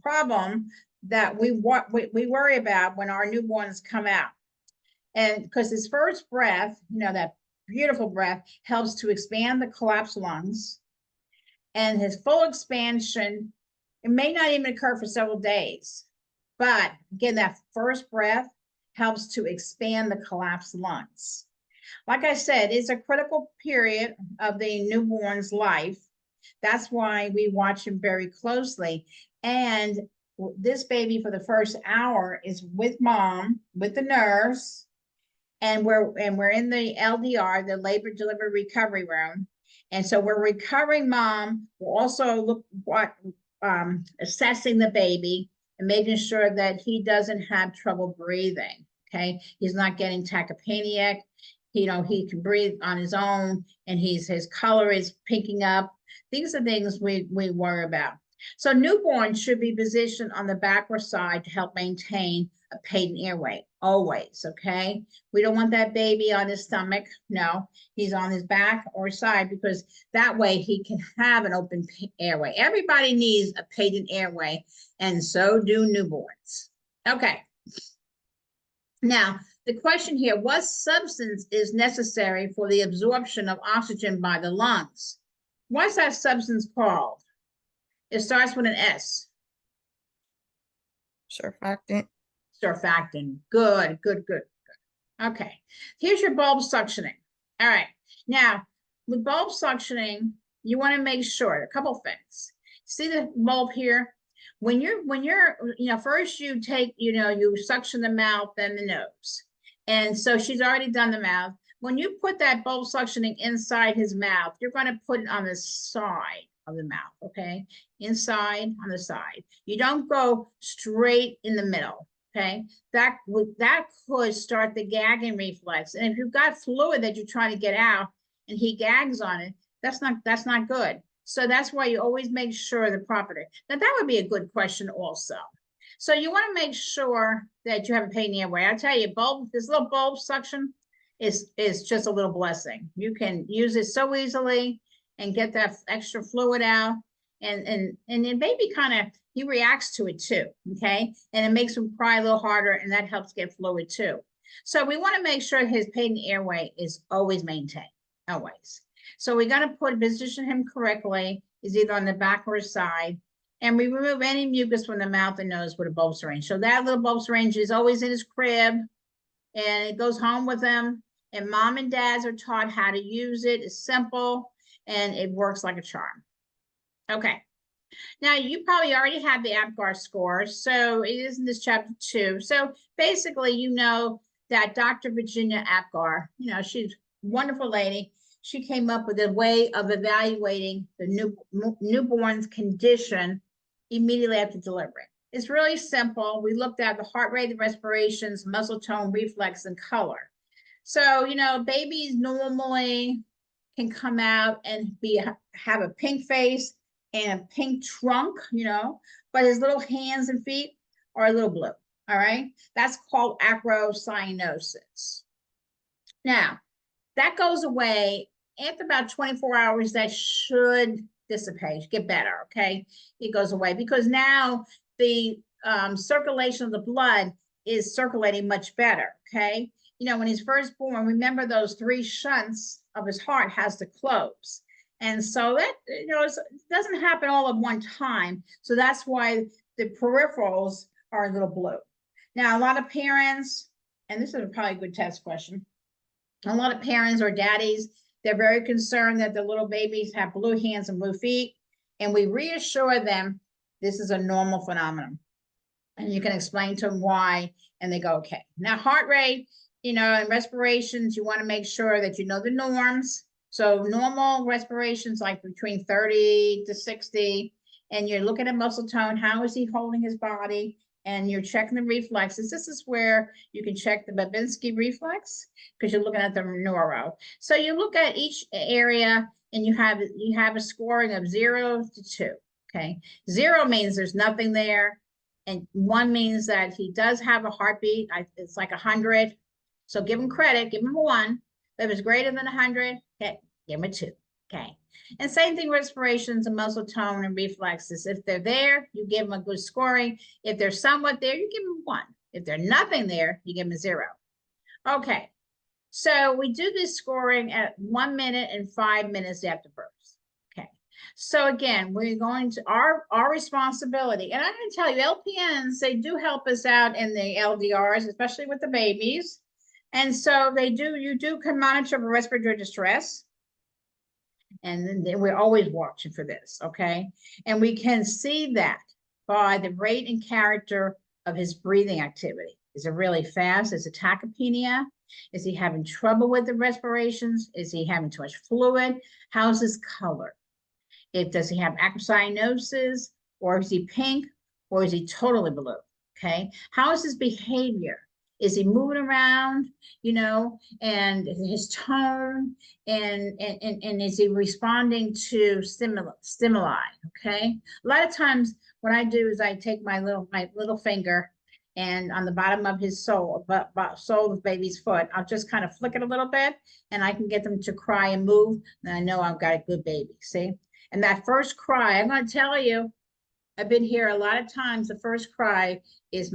S1: problem that we worry about when our newborns come out. And because his first breath, that beautiful breath, helps to expand the collapsed lungs. and his full expansion, it may not even occur for several days. But again, that first breath helps to expand the collapsed lungs. Like I said, it's a critical period of the newborn's life. That's why we watch him very closely. And this baby for the first hour is with mom, with the nurse, and we're in the LDR, the labor delivery recovery room. And so we're recovering mom. We'll also assessing the baby and making sure that he doesn't have trouble breathing. Okay, he's not getting tachypneic. He can breathe on his own, and his color is pinking up. These are things we worry about. So newborns should be positioned on the backward side to help maintain a patent airway, always, okay? We don't want that baby on his stomach. No, he's on his back or side, because that way he can have an open airway. Everybody needs a patent airway, and so do newborns. Okay. Now, the question here, what substance is necessary for the absorption of oxygen by the lungs? What's that substance called? It starts with an S.
S3: Surfactant.
S1: Surfactant. Good. Okay. Here's your bulb suctioning. All right. Now, with bulb suctioning, you want to make sure a couple things. See the bulb here? When you're, first you take, you suction the mouth, then the nose. And so she's already done the mouth. When you put that bulb suctioning inside his mouth, you're going to put it on the side of the mouth, okay? Inside on the side. You don't go straight in the middle, okay? That could start the gagging reflex. And if you've got fluid that you're trying to get out and he gags on it, that's not good. So that's why you always make sure the property. Now that would be a good question also. So you want to make sure that you have a patent airway. I tell you, this little bulb suction is just a little blessing. You can use it so easily and get that extra fluid out. And the baby he reacts to it too, okay? And it makes him cry a little harder, and that helps get fluid too. So we want to make sure his patent airway is always maintained, always. So we got to position him correctly. He's either on the back or side. And we remove any mucus from the mouth and nose with a bulb syringe. So that little bulb syringe is always in his crib, and it goes home with him. And mom and dads are taught how to use it. It's simple, and it works like a charm. Okay. Now, you probably already have the APGAR score. So it is in this chapter 2. So basically, that Dr. Virginia APGAR, she's a wonderful lady. She came up with a way of evaluating the newborn's condition immediately after delivery. It's really simple. We looked at the heart rate, the respirations, muscle tone, reflex, and color. So, babies normally can come out and have a pink face and a pink trunk, but his little hands and feet are a little blue. All right. That's called acrocyanosis. Now, that goes away after about 24 hours. That should dissipate, get better. Okay. It goes away because now the circulation of the blood is circulating much better. Okay. When he's first born, remember those 3 shunts of his heart has to close. And so that, it doesn't happen all at one time. So that's why the peripherals are a little blue. Now, a lot of parents, and this is probably a good test question, a lot of parents or daddies, they're very concerned that the little babies have blue hands and blue feet. And we reassure them this is a normal phenomenon. And you can explain to them why, and they go, okay. Now, heart rate, and respirations, you want to make sure that you know the norms. So normal respirations, like between 30 to 60, and you're looking at muscle tone. How is he holding his body? And you're checking the reflexes. This is where you can check the Babinski reflex because you're looking at the neuro. So you look at each area and you have a scoring of 0 to 2. Okay. 0 means there's nothing there. And 1 means that he does have a heartbeat. It's like 100. So give him credit, give him a 1. If it's greater than 100, okay, give him a 2. Okay. And same thing, respirations and muscle tone and reflexes. If they're there, you give them a good scoring. If they're somewhat there, you give them 1. If they're nothing there, you give them a 0. Okay. So we do this scoring at 1 minute and 5 minutes after birth. Okay. So again, we're going to our responsibility, and I'm going to tell you, LPNs, they do help us out in the LDRs, especially with the babies. And so you do can monitor for respiratory distress. And then we're always watching for this, okay? And we can see that by the rate and character of his breathing activity. Is it really fast? Is it tachypnea? Is he having trouble with the respirations? Is he having too much fluid? How's his color? Does he have aquacyanosis, or is he pink, or is he totally blue? Okay. How is his behavior? Is he moving around, and his tone, and is he responding to stimuli? Okay. A lot of times what I do is I take my little finger, and on the bottom of his sole of baby's foot, I'll just kind of flick it a little bit, and I can get them to cry and move, and I know I've got a good baby. See? And that first cry, I'm going to tell you, I've been here a lot of times. The first cry is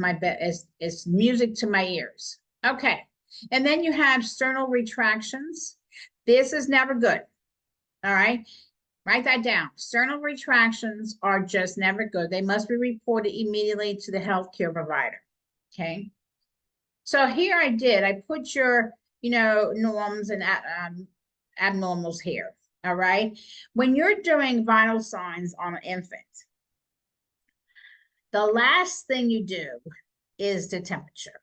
S1: is music to my ears. Okay. And then you have sternal retractions. This is never good. All right. Write that down. Sternal retractions are just never good. They must be reported immediately to the healthcare provider. Okay. So here I put your, norms and abnormals here. All right. When you're doing vital signs on an infant, the last thing you do is the temperature.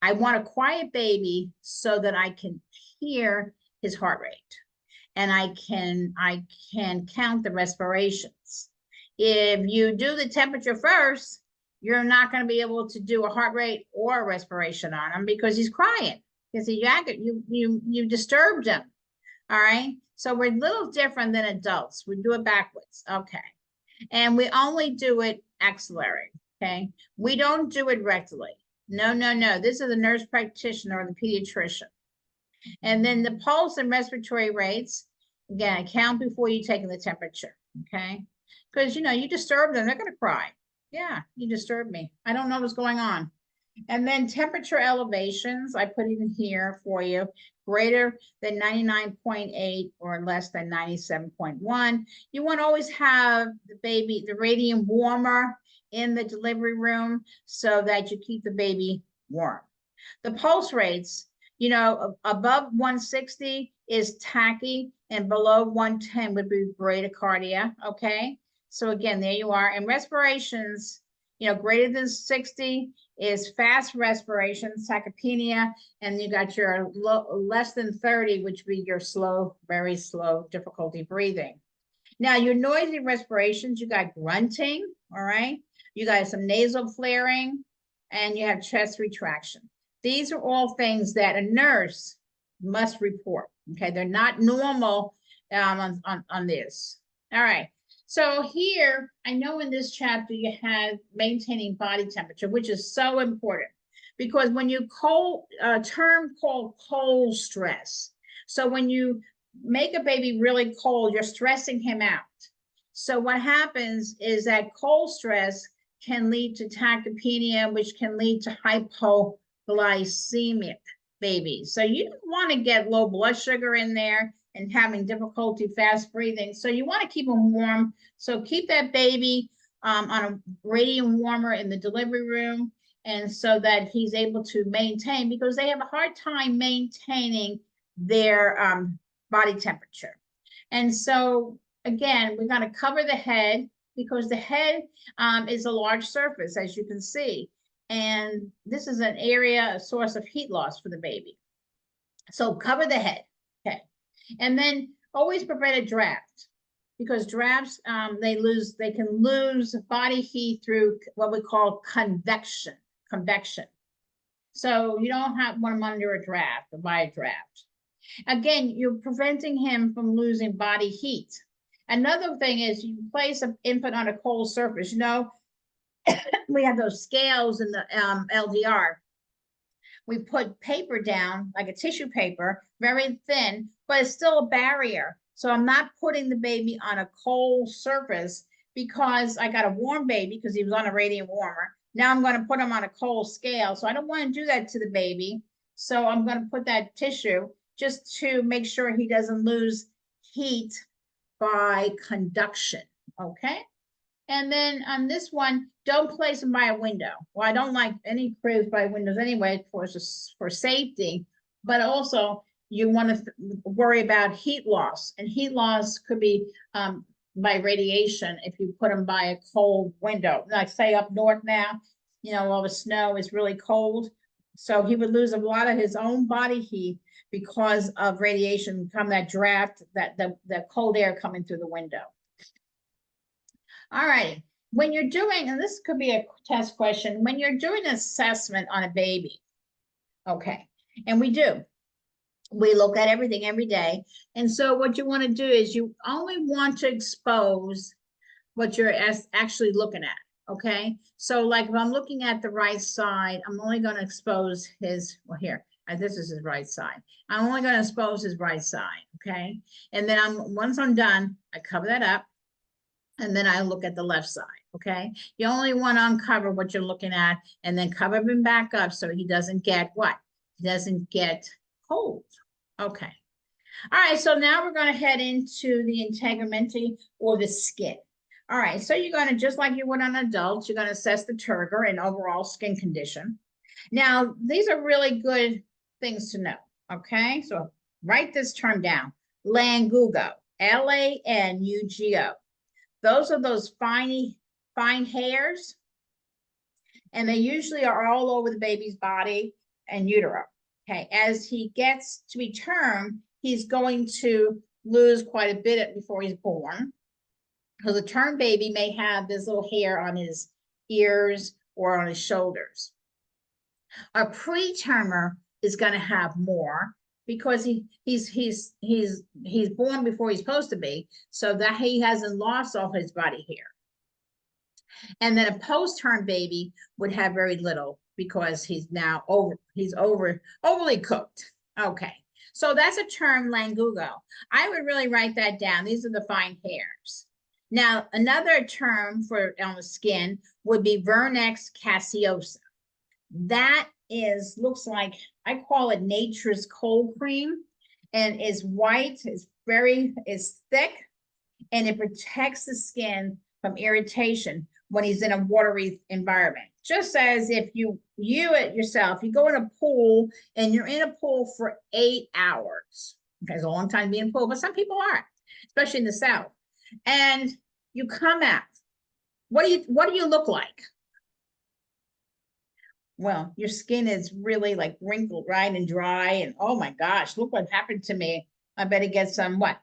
S1: I want a quiet baby so that I can hear his heart rate, and I can count the respirations. If you do the temperature first, you're not going to be able to do a heart rate or a respiration on him because he's crying, because you disturbed him. All right. So we're a little different than adults. We do it backwards. Okay. And we only do it axillary. Okay. We don't do it rectally. No. This is the nurse practitioner or the pediatrician. And then the pulse and respiratory rates, again, count before you take the temperature. Okay. Because, you disturb them, they're going to cry. Yeah, you disturbed me. I don't know what's going on. And then temperature elevations, I put it in here for you, greater than 99.8 or less than 97.1. You want to always have the radiant warmer in the delivery room so that you keep the baby warm. The pulse rates, above 160 is tachy, and below 110 would be bradycardia. Okay. So again, there you are. And respirations, greater than 60 is fast respiration, tachypnea, and you got your less than 30, which would be your slow, very slow difficulty breathing. Now, your noisy respirations, you got grunting, all right? You got some nasal flaring, and you have chest retraction. These are all things that a nurse must report, okay? They're not normal on this. All right. So here, I know in this chapter you have maintaining body temperature, which is so important because when you term called cold stress. So when you make a baby really cold, you're stressing him out. So what happens is that cold stress can lead to tachypnea, which can lead to hypoglycemic babies. So you don't want to get low blood sugar in there and having difficulty fast breathing. So you want to keep them warm. So keep that baby on a radiant warmer in the delivery room, and so that he's able to maintain, because they have a hard time maintaining their body temperature. And so again, we're going to cover the head because the head is a large surface, as you can see. And this is an area, a source of heat loss for the baby. So cover the head. Okay. And then always prevent a draft, because drafts, they can lose body heat through what we call convection. So you don't want them under a draft or by a draft. Again, you're preventing him from losing body heat. Another thing is you place an infant on a cold surface. We have those scales in the LDR. We put paper down, like a tissue paper, very thin, but it's still a barrier. So I'm not putting the baby on a cold surface because I got a warm baby because he was on a radiant warmer. Now I'm going to put him on a cold scale. So I don't want to do that to the baby. So I'm going to put that tissue just to make sure he doesn't lose heat by conduction, okay? And then on this one, don't place them by a window. Well, I don't like any cribs by windows anyway for safety, but also you want to worry about heat loss, and heat loss could be by radiation if you put them by a cold window. Like say up north now, you know, all the snow is really cold. So he would lose a lot of his own body heat because of radiation from that draft, the cold air coming through the window. All right, when you're doing, and this could be a test question, when you're doing an assessment on a baby, okay, and we look at everything every day. And so what you want to do is you only want to expose what you're actually looking at. Okay, so like if I'm looking at the right side, I'm only going to expose his, well here, this is his right side. I'm only going to expose his right side, okay? And then once I'm done, I cover that up, and then I look at the left side, okay? You only want to uncover what you're looking at, and then cover him back up so he doesn't get what? He doesn't get cold, okay? All right, so now we're going to head into the integumentary or the skin. All right, so you're going to, just like you would on adults, you're going to assess the turgor and overall skin condition. Now, these are really good things to know, okay? So write this term down, Langugo, L-A-N-U-G-O. Those are those fine hairs, and they usually are all over the baby's body and utero, okay? As he gets to be term, he's going to lose quite a bit before he's born. Because a term baby may have this little hair on his ears or on his shoulders. A pretermer is going to have more because he's born before he's supposed to be, so that he hasn't lost all his body hair. And then a post-term baby would have very little because he's now overly cooked. Okay, so that's a term, Langugo. I would really write that down. These are the fine hairs. Now, another term for on the skin would be Vernix caseosa. That looks like, I call it nature's cold cream, and is white, is thick, and it protects the skin from irritation when he's in a watery environment. Just as if you yourself, you go in a pool and you're in a pool for 8 hours. Okay, it's a long time to be in a pool, but some people aren't, especially in the South. And you come out. What do you look like? Well, your skin is really like wrinkled, right, and dry, and oh my gosh, look what happened to me. I better get some what?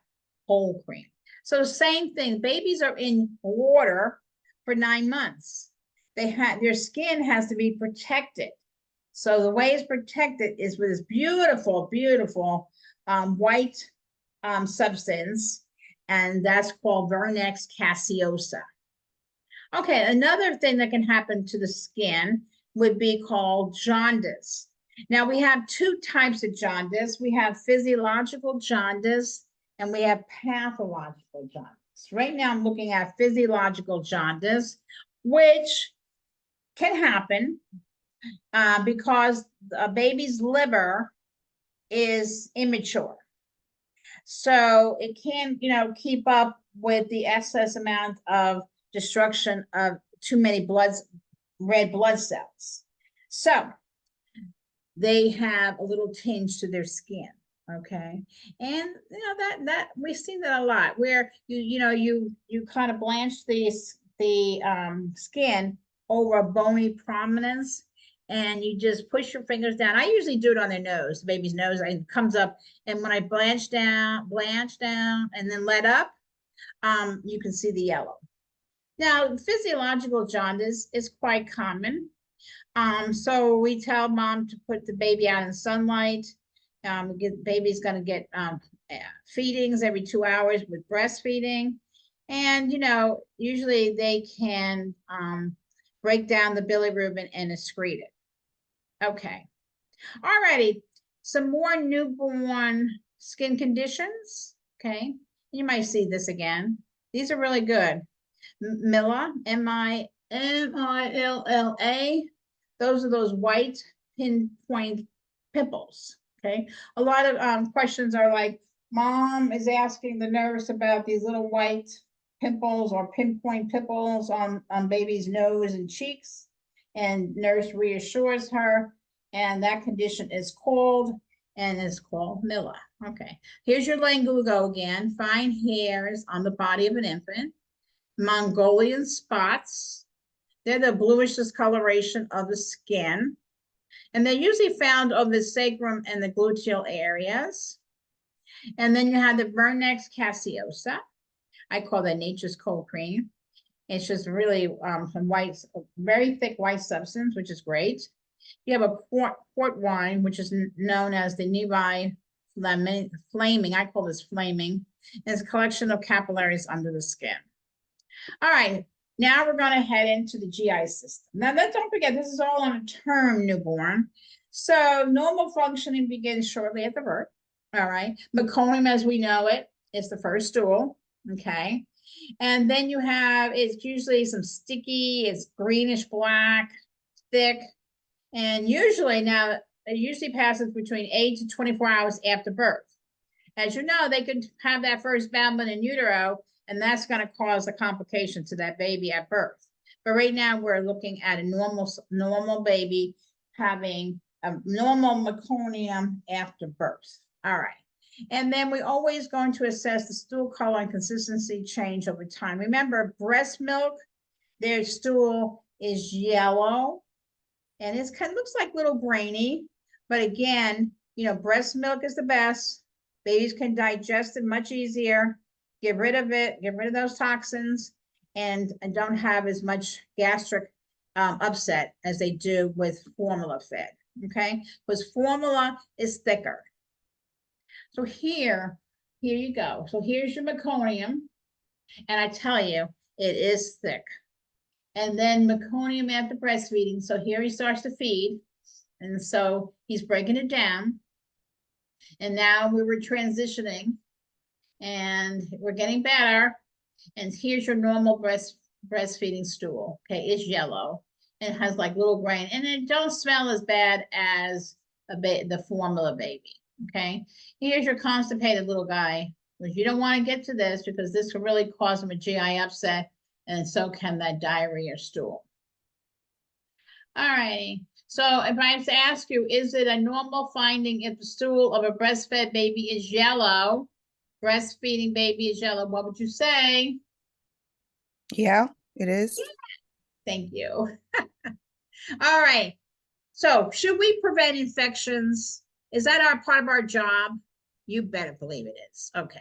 S1: Cold cream. So same thing. Babies are in water for 9 months. Their skin has to be protected. So the way it's protected is with this beautiful, beautiful white substance, and that's called Vernix caseosa. Okay, another thing that can happen to the skin would be called jaundice. Now we have 2 types of jaundice. We have physiological jaundice and we have pathological jaundice. Right now I'm looking at physiological jaundice, which can happen because a baby's liver is immature. So it can, keep up with the excess amount of destruction of too many red blood cells. So they have a little tinge to their skin, okay? And that we've seen that a lot, where you kind of blanch the skin over a bony prominence, and you just push your fingers down. I usually do it on their nose, the baby's nose, and it comes up. And when I blanch down, and then let up, you can see the yellow. Now, physiological jaundice is quite common. So we tell mom to put the baby out in sunlight. Baby's going to get feedings every 2 hours with breastfeeding. And, usually they can break down the bilirubin and excrete it. Okay. All righty. Some more newborn skin conditions. Okay. You might see this again. These are really good. Milla, M-I-L-L-A. Those are those white pinpoint pimples. Okay. A lot of questions are like, Mom is asking the nurse about these little white pimples or pinpoint pimples on baby's nose and cheeks. And nurse reassures her, and that condition is called Mila. Okay, here's your langugo again. Fine hairs on the body of an infant. Mongolian spots. They're the bluish discoloration of the skin. And they're usually found on the sacrum and the gluteal areas. And then you have the Vernex caseosa. I call that nature's cold cream. It's just really some white, very thick white substance, which is great. You have a port wine, which is known as the Nevi flaming. I call this flaming. It's a collection of capillaries under the skin. All right, now we're going to head into the GI system. Now, don't forget, this is all on a term newborn. So normal functioning begins shortly at the birth. All right, meconium as we know it is the first stool. Okay, and then you have, it's usually some sticky, it's greenish black, thick, and usually now it usually passes between 8 to 24 hours after birth. As you know, they could have that first babbling in utero, and that's going to cause a complication to that baby at birth. But right now we're looking at a normal baby having a normal meconium after birth. All right. And then we're always going to assess the stool color and consistency change over time. Remember, breast milk, their stool is yellow, and it kind of looks like little grainy. But again, you know, breast milk is the best. Babies can digest it much easier. Get rid of it, get rid of those toxins, and don't have as much gastric upset as they do with formula fed, okay? Because formula is thicker. So here you go. So here's your meconium, and I tell you, it is thick. And then meconium after breastfeeding. So here he starts to feed, and so he's breaking it down. And now we were transitioning, and we're getting better. And here's your normal breastfeeding stool. Okay, it's yellow and it has like little grain, and it don't smell as bad as the formula baby. Okay, here's your constipated little guy, which you don't want to get to this because this could really cause him a GI upset, and so can that diarrhea stool. All right. So if I have to ask you, is it a normal finding if the stool of a breastfed baby is yellow, breastfeeding baby is yellow, what would you say?
S3: Yeah, it is.
S1: Thank you. All right. So should we prevent infections? Is that our part of our job? You better believe it is. Okay.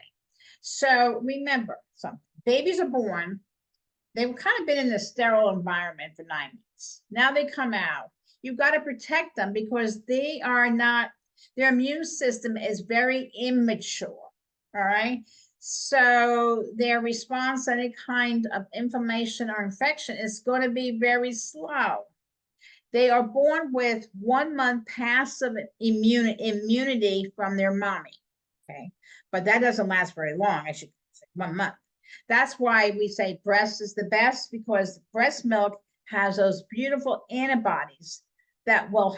S1: So remember something. Babies are born. They've kind of been in a sterile environment for 9 months. Now they come out. You've got to protect them because they are not, their immune system is very immature. All right. So their response to any kind of inflammation or infection is going to be very slow. They are born with 1 month passive immunity from their mommy. Okay. But that doesn't last very long. I should say 1 month. That's why we say breast is the best, because breast milk has those beautiful antibodies that will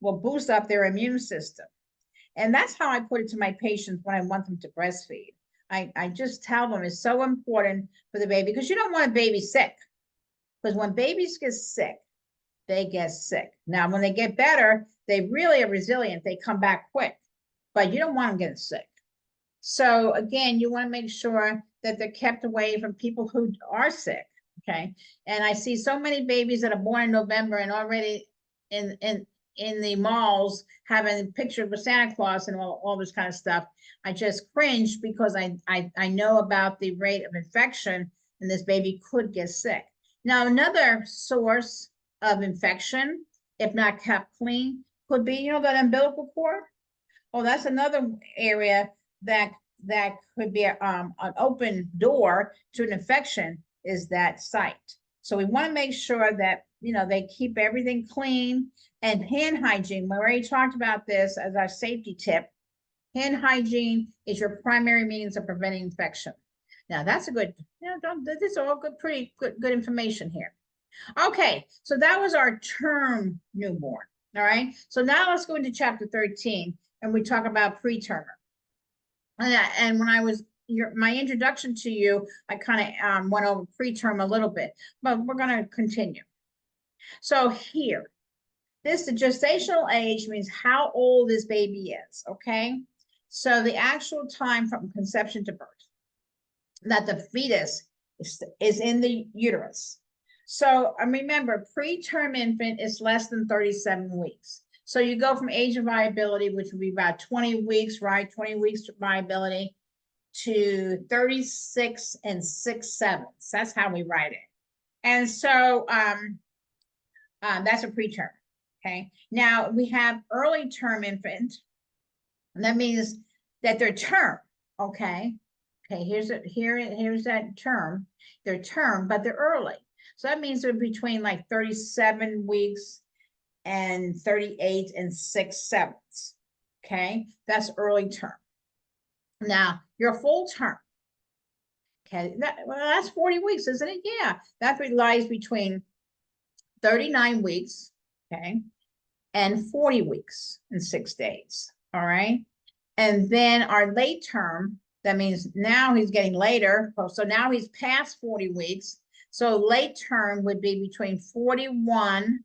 S1: boost up their immune system. And that's how I put it to my patients when I want them to breastfeed. I just tell them it's so important for the baby, because you don't want a baby sick. Because when babies get sick, they get sick. Now, when they get better, they really are resilient. They come back quick, but you don't want them getting sick. So again, you want to make sure that they're kept away from people who are sick, okay? And I see so many babies that are born in November and already in the malls having pictures with Santa Claus and all this kind of stuff. I just cringe because I know about the rate of infection, and this baby could get sick. Now, another source of infection, if not kept clean, could be, you know, that umbilical cord. Oh, that's another area that could be an open door to an infection, is that site. So we want to make sure that, you know, they keep everything clean. And hand hygiene, we already talked about this as our safety tip. Hand hygiene is your primary means of preventing infection. Now that's a good, you know, this is all good, pretty good information here. Okay, so that was our term newborn. All right, so now let's go into chapter 13 and we talk about pretermer. And when I was my introduction to you, I kind of went over preterm a little bit, but we're going to continue. So here, the gestational age means how old this baby is, okay? So the actual time from conception to birth that the fetus is in the uterus. So remember, preterm infant is less than 37 weeks. So you go from age of viability, which would be about 20 weeks, right? 20 weeks to viability to 36 and 6/7. That's how we write it. And so that's a preterm. Okay. Now we have early term infant, and that means that they're term. Okay. Okay. Here's that term. They're term, but they're early. So that means they're between like 37 weeks and 38 and 6/7. Okay. That's early term. Now your full term. Okay. That's 40 weeks, isn't it? Yeah. That lies between 39 weeks. Okay. And 40 weeks and 6 days. All right. And then our late term, that means now he's getting later. So now he's past 40 weeks. So late term would be between 41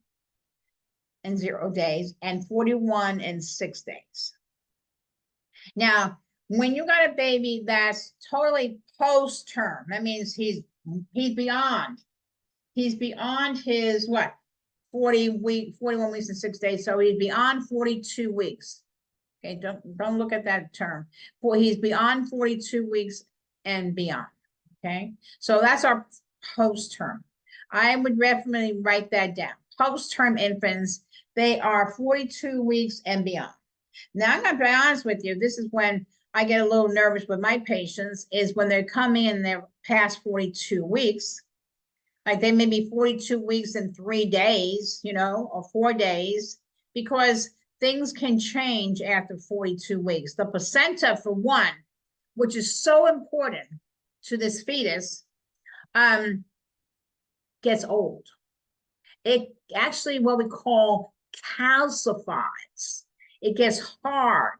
S1: and 0 days and 41 and 6 days. Now, when you got a baby that's totally post-term, that means he's beyond his what? 41 weeks and 6 days. So he's beyond 42 weeks. Okay, don't look at that term. Well, he's beyond 42 weeks and beyond. Okay, so that's our post-term. I would definitely write that down. Post-term infants, they are 42 weeks and beyond. Now, I'm going to be honest with you. This is when I get a little nervous with my patients, is when they're coming in, they're past 42 weeks. Like they may be 42 weeks and 3 days, or 4 days, because things can change after 42 weeks. The placenta, for one, which is so important to this fetus, gets old. It actually what we call calcifies. It gets hard.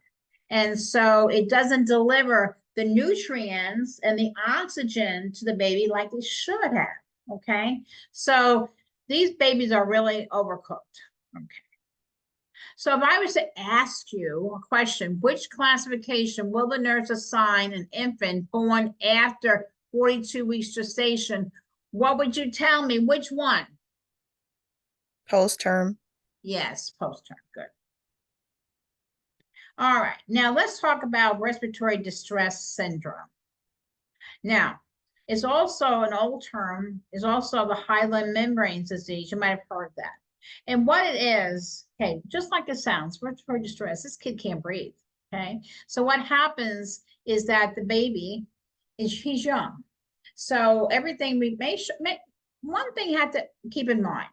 S1: And so it doesn't deliver the nutrients and the oxygen to the baby like it should have. Okay. So these babies are really overcooked. Okay. So if I was to ask you a question, which classification will the nurse assign an infant born after 42 weeks gestation? What would you tell me? Which one?
S3: Post-term.
S1: Yes, post-term. Good. All right. Now let's talk about respiratory distress syndrome. Now, it's also an old term, is also the hyaline membrane disease. You might have heard that. And what it is, okay, just like it sounds, respiratory distress, this kid can't breathe, okay? So what happens is that the baby, he's young. So everything one thing you have to keep in mind,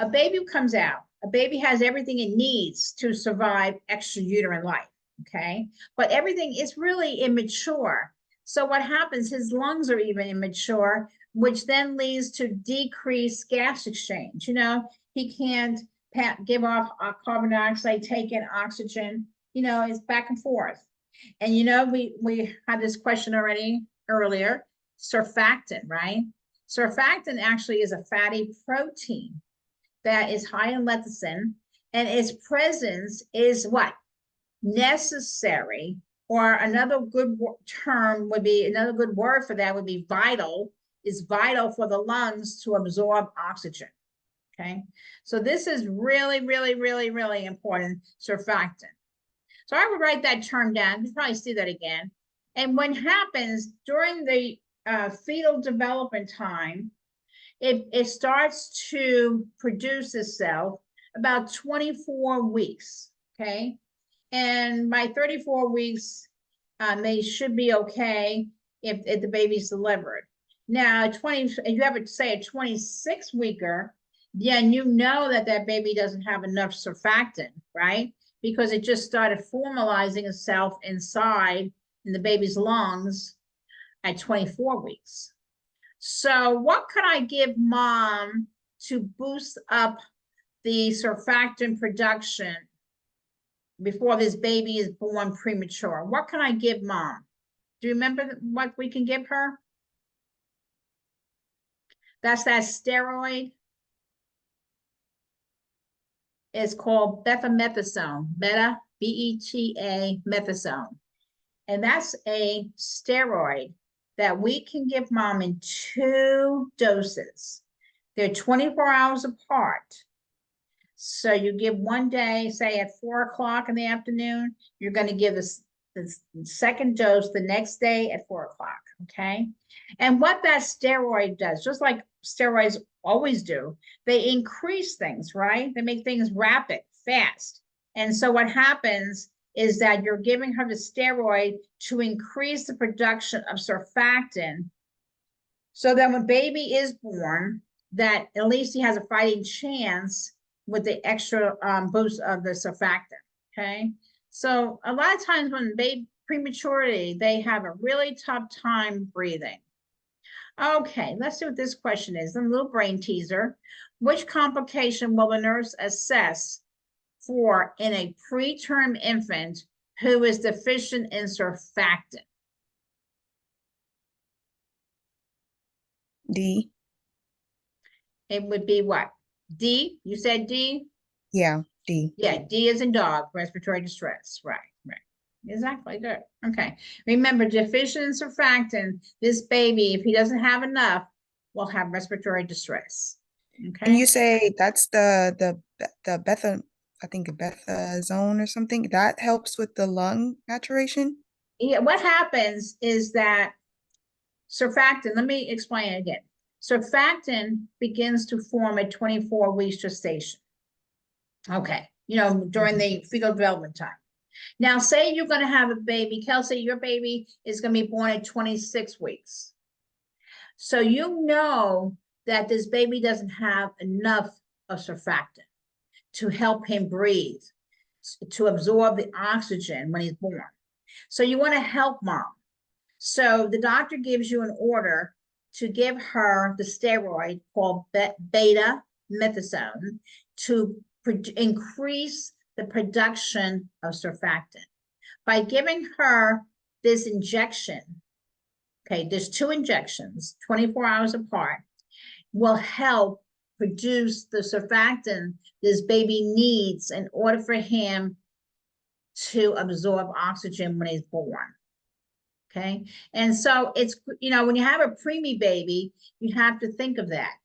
S1: a baby comes out, a baby has everything it needs to survive extrauterine life, okay? But everything is really immature. So what happens, his lungs are even immature, which then leads to decreased gas exchange. He can't give off carbon dioxide, take in oxygen, it's back and forth. And we had this question already earlier, surfactant, right? Surfactant actually is a fatty protein that is high in lecithin, and its presence is what? Necessary, or another good term would be, another good word for that would be vital, is vital for the lungs to absorb oxygen. Okay, so this is really, really, really, really important, surfactant. So I would write that term down. You'll probably see that again. And what happens during the fetal development time, it starts to produce itself about 24 weeks, okay? And by 34 weeks, they should be okay if the baby's delivered. Now, if you ever say a 26-weeker, then you know that baby doesn't have enough surfactant, right? Because it just started formalizing itself inside in the baby's lungs at 24 weeks. So what could I give mom to boost up the surfactant production before this baby is born premature? What can I give mom? Do you remember what we can give her? That's that steroid. It's called betamethasone, methasone. And that's a steroid that we can give mom in 2 doses. They're 24 hours apart. So you give one day, say at 4 o'clock in the afternoon, you're going to give the second dose the next day at 4 o'clock, okay? And what that steroid does, just like steroids always do, they increase things, right? They make things rapid, fast. And so what happens is that you're giving her the steroid to increase the production of surfactant, so that when baby is born, that at least he has a fighting chance with the extra boost of the surfactant, okay? So a lot of times when baby prematurity, they have a really tough time breathing. Okay, let's see what this question is. A little brain teaser. Which complication will the nurse assess for in a preterm infant who is deficient in surfactant?
S3: D.
S1: It would be what? D? You said D?
S3: Yeah, D.
S1: Yeah, D is in dog, respiratory distress. Right, right. Exactly, good. Okay. Remember, deficient in surfactant, this baby, if he doesn't have enough, will have respiratory distress. Okay.
S3: And you say that's the betha, I think bethazone or something that helps with the lung maturation?
S1: Yeah, what happens is that surfactant, let me explain it again. Surfactant begins to form at 24 weeks gestation. Okay, during the fetal development time. Now, say you're going to have a baby, Kelsey, your baby is going to be born at 26 weeks. So you know that this baby doesn't have enough of surfactant to help him breathe, to absorb the oxygen when he's born. So you want to help mom. So the doctor gives you an order to give her the steroid called betamethasone to increase the production of surfactant. By giving her this injection, okay, there's 2 injections, 24 hours apart, will help produce the surfactant this baby needs in order for him to absorb oxygen when he's born. Okay, and so it's, when you have a preemie baby, you have to think of that.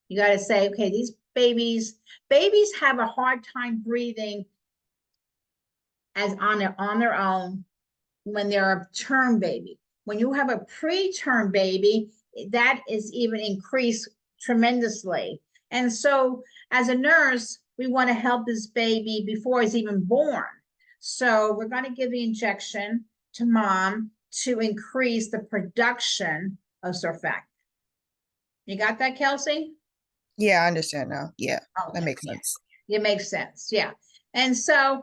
S1: You got to say, okay, these babies have a hard time breathing as on their own when they're a term baby. When you have a preterm baby, that is even increased tremendously. And so as a nurse, we want to help this baby before he's even born. So we're going to give the injection to mom to increase the production of surfactant. You got that, Kelsey?
S3: Yeah, I understand now. Yeah,
S1: Okay,
S3: that makes sense.
S1: It makes sense. Yeah. And so,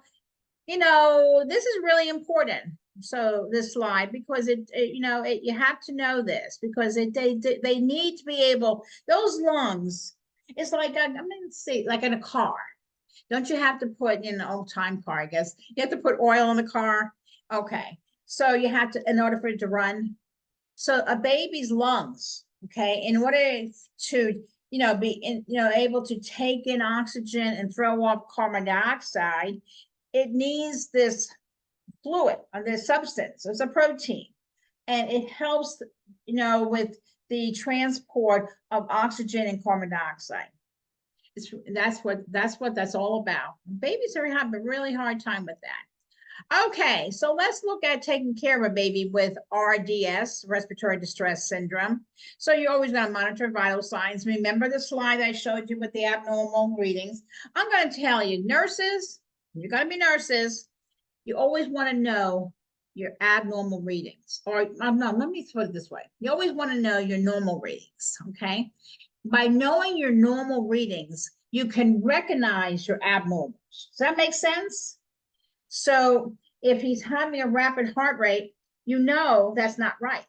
S1: this is really important. So this slide, because you have to know this, because they need to be able, those lungs, it's like, I'm going to say, like in a car. Don't you have to put, in an old time car, I guess, you have to put oil in the car? Okay. So you have to, in order for it to run. So a baby's lungs, okay, in order to, be able to take in oxygen and throw off carbon dioxide, it needs this fluid or this substance. It's a protein, and it helps, with the transport of oxygen and carbon dioxide. That's what that's all about. Babies are having a really hard time with that. Okay, so let's look at taking care of a baby with RDS, respiratory distress syndrome. So you're always going to monitor vital signs. Remember the slide I showed you with the abnormal readings? I'm going to tell you, nurses, you're going to be nurses, you always want to know your abnormal readings. Or no, let me put it this way. You always want to know your normal readings, okay? By knowing your normal readings, you can recognize your abnormals. Does that make sense? So if he's having a rapid heart rate, that's not right.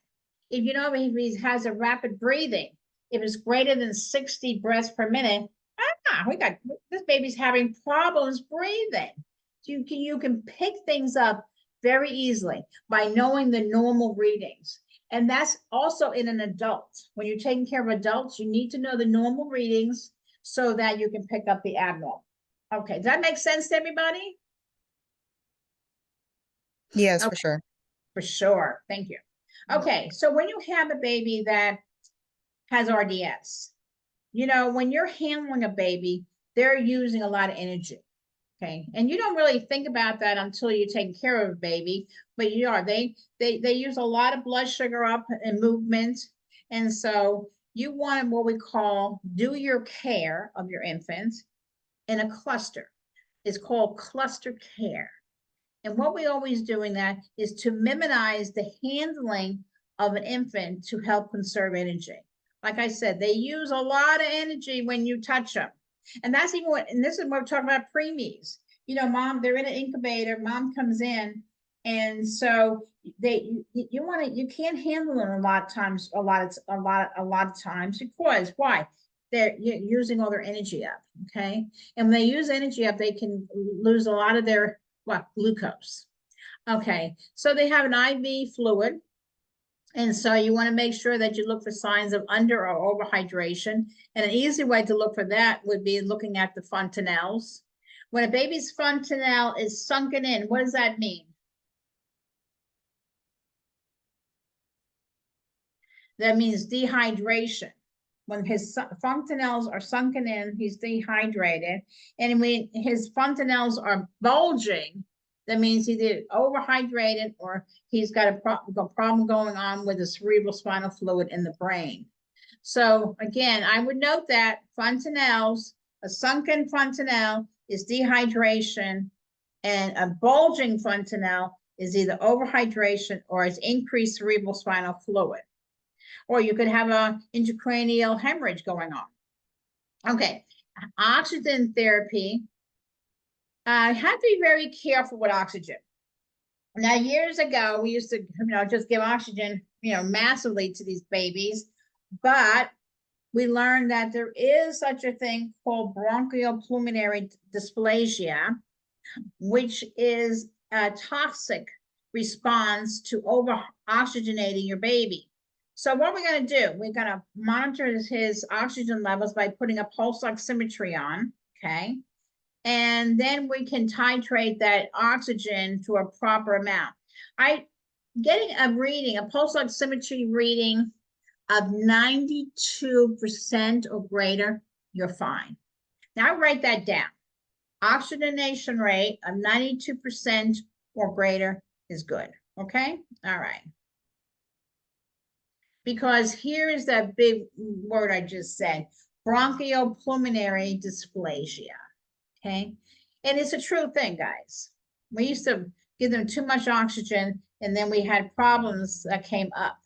S1: If he has a rapid breathing, if it's greater than 60 breaths per minute, this baby's having problems breathing. you can pick things up very easily by knowing the normal readings. And that's also in an adult. When you're taking care of adults, you need to know the normal readings so that you can pick up the abnormal. Okay, does that make sense to everybody?
S3: Yes, for
S1: Okay.
S3: sure.
S1: For sure, thank you. Okay, so when you have a baby that has RDS, you know, when you're handling a baby, they're using a lot of energy. Okay, and you don't really think about that until you're taking care of a baby, but you are. They use a lot of blood sugar up and movement, and so you want what we call do your care of your infant in a cluster. It's called cluster care. And what we always do in that is to minimize the handling of an infant to help conserve energy. Like I said, they use a lot of energy when you touch them. And that's even what, and this is what we're talking about preemies. You know, mom, they're in an incubator, mom comes in, and so you can't handle them a lot of times, a lot of times because why? They're using all their energy up, okay? And when they use energy up, they can lose a lot of their glucose. Okay, so they have an IV fluid. And so you want to make sure that you look for signs of under or overhydration. And an easy way to look for that would be looking at the fontanelles. When a baby's fontanelle is sunken in, what does that mean? That means dehydration. When his fontanelles are sunken in, he's dehydrated. And when his fontanelles are bulging, that means either overhydrated or he's got a problem going on with the cerebral spinal fluid in the brain. So again, I would note that fontanelles, a sunken fontanelle is dehydration, and a bulging fontanelle is either overhydration or it's increased cerebral spinal fluid. Or you could have a intracranial hemorrhage going on. Okay, oxygen therapy. Have to be very careful with oxygen. Now, years ago, we used to, just give oxygen, massively to these babies, but we learned that there is such a thing called bronchopulmonary dysplasia, which is a toxic response to over oxygenating your baby. So what we're going to do, we're going to monitor his oxygen levels by putting a pulse oximetry on, okay? And then we can titrate that oxygen to a proper amount. Getting a reading, a pulse oximetry reading of 92% or greater, you're fine. Now write that down. Oxygenation rate of 92% or greater is good, okay? All right. Because here is that big word I just said, bronchopulmonary dysplasia, okay? And it's a true thing, guys. We used to give them too much oxygen, and then we had problems that came up.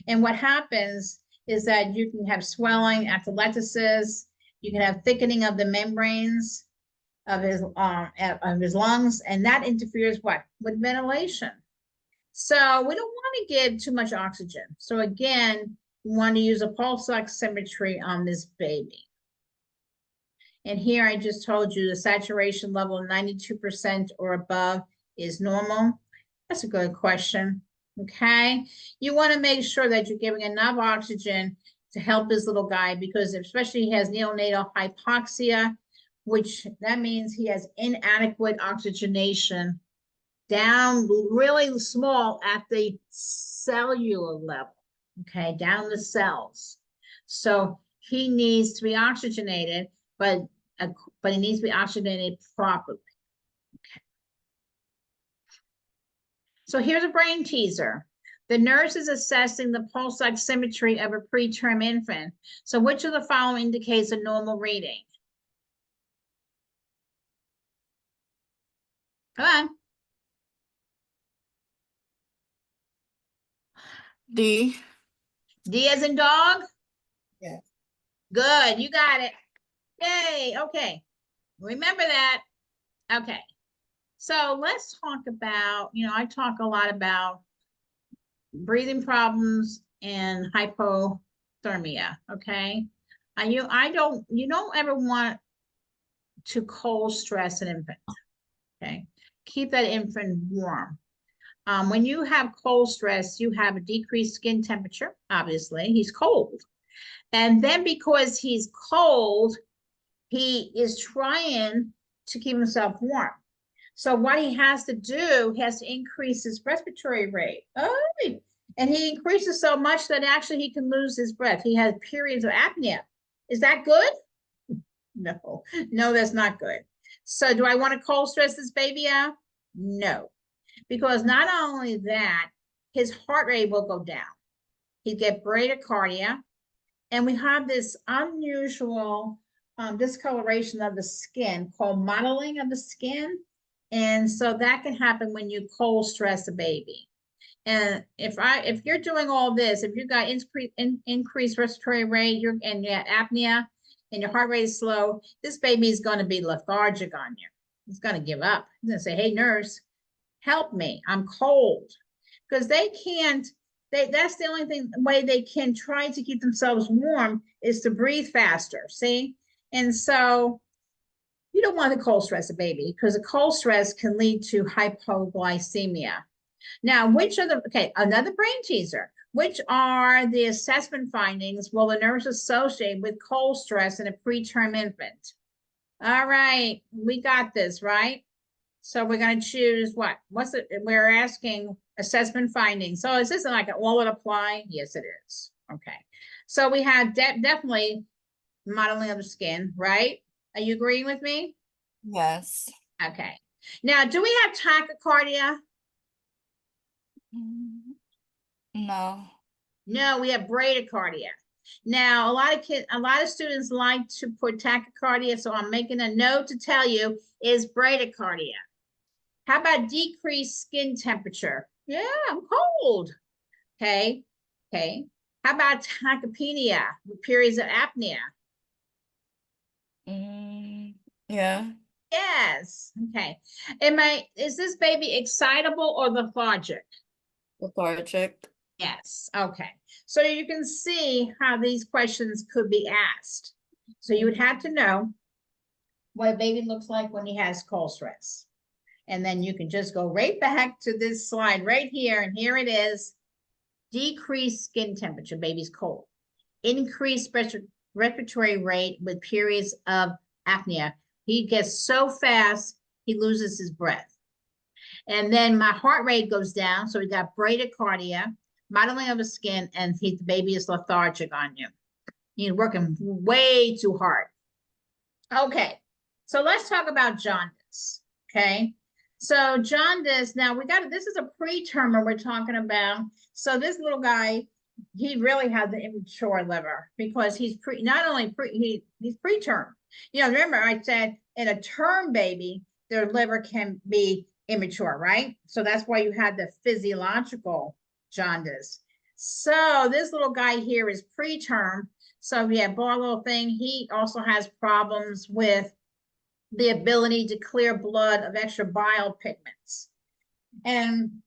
S1: And what happens is that you can have swelling, atelectasis, you can have thickening of the membranes of his lungs, and that interferes what? With ventilation. So we don't want to give too much oxygen. So again, we want to use a pulse oximetry on this baby. And here I just told you the saturation level of 92% or above is normal. That's a good question, okay? You want to make sure that you're giving enough oxygen to help this little guy because especially he has neonatal hypoxia, which that means he has inadequate oxygenation down really small at the cellular level, okay, down the cells. So he needs to be oxygenated, but he needs to be oxygenated properly. Okay. So here's a brain teaser. The nurse is assessing the pulse oximetry of a preterm infant. So which of the following indicates a normal reading? Come on.
S2: D.
S1: D as in dog?
S3: Yeah.
S1: Good, you got it. Yay, okay. Remember that. Okay. So let's talk about, I talk a lot about breathing problems and hypothermia, okay? You don't ever want to cold stress an infant, okay? keep that infant warm. When you have cold stress, you have a decreased skin temperature, obviously, he's cold. And then because he's cold, he is trying to keep himself warm. So what he has to do, he has to increase his respiratory rate. Oh, and he increases so much that actually he can lose his breath. He has periods of apnea. Is that good? No, no, that's not good. So do I want to cold stress this baby out? No, because not only that, his heart rate will go down. He'd get bradycardia, and we have this unusual discoloration of the skin called mottling of the skin. And so that can happen when you cold stress a baby. And if you're doing all this, if you got increased respiratory rate, and you have apnea, and your heart rate is slow, this baby is going to be lethargic on you. He's going to give up. He's going to say, "Hey, nurse, help me. I'm cold." Because they can't. That's the only way they can try to keep themselves warm is to breathe faster. See, and so you don't want to cold stress a baby because a cold stress can lead to hypoglycemia. Now, another brain teaser. Which are the assessment findings will the nurse associate with cold stress in a preterm infant? All right, we got this, right? So we're going to choose what? We're asking assessment findings. So is this like an all would apply? Yes, it is. Okay. So we have definitely modeling of the skin, right? Are you agreeing with me?
S2: Yes.
S1: Okay. Now, do we have tachycardia?
S2: No.
S1: No, we have bradycardia. Now, a lot of students like to put tachycardia, so I'm making a note to tell you is bradycardia. How about decreased skin temperature? Yeah, I'm cold. Okay. How about tachypnea with periods of apnea?
S2: Yeah.
S1: Yes. Okay. Is this baby excitable or lethargic?
S2: Lethargic.
S1: Yes. Okay. So you can see how these questions could be asked. So you would have to know what a baby looks like when he has cold stress. And then you can just go right back to this slide right here. And here it is. Decreased skin temperature, baby's cold. Increased respiratory rate with periods of apnea. He gets so fast, he loses his breath. And then my heart rate goes down. So we got bradycardia, modeling of the skin, and the baby is lethargic on you. You're working way too hard. Okay, so let's talk about jaundice. Okay, so jaundice, now this is a pretermer we're talking about. So this little guy, he really has an immature liver because he's he's preterm. Remember I said in a term baby, their liver can be immature, right? So that's why you had the physiological jaundice. So this little guy here is preterm. So yeah, little thing, he also has problems with the ability to clear blood of extra bile pigments. And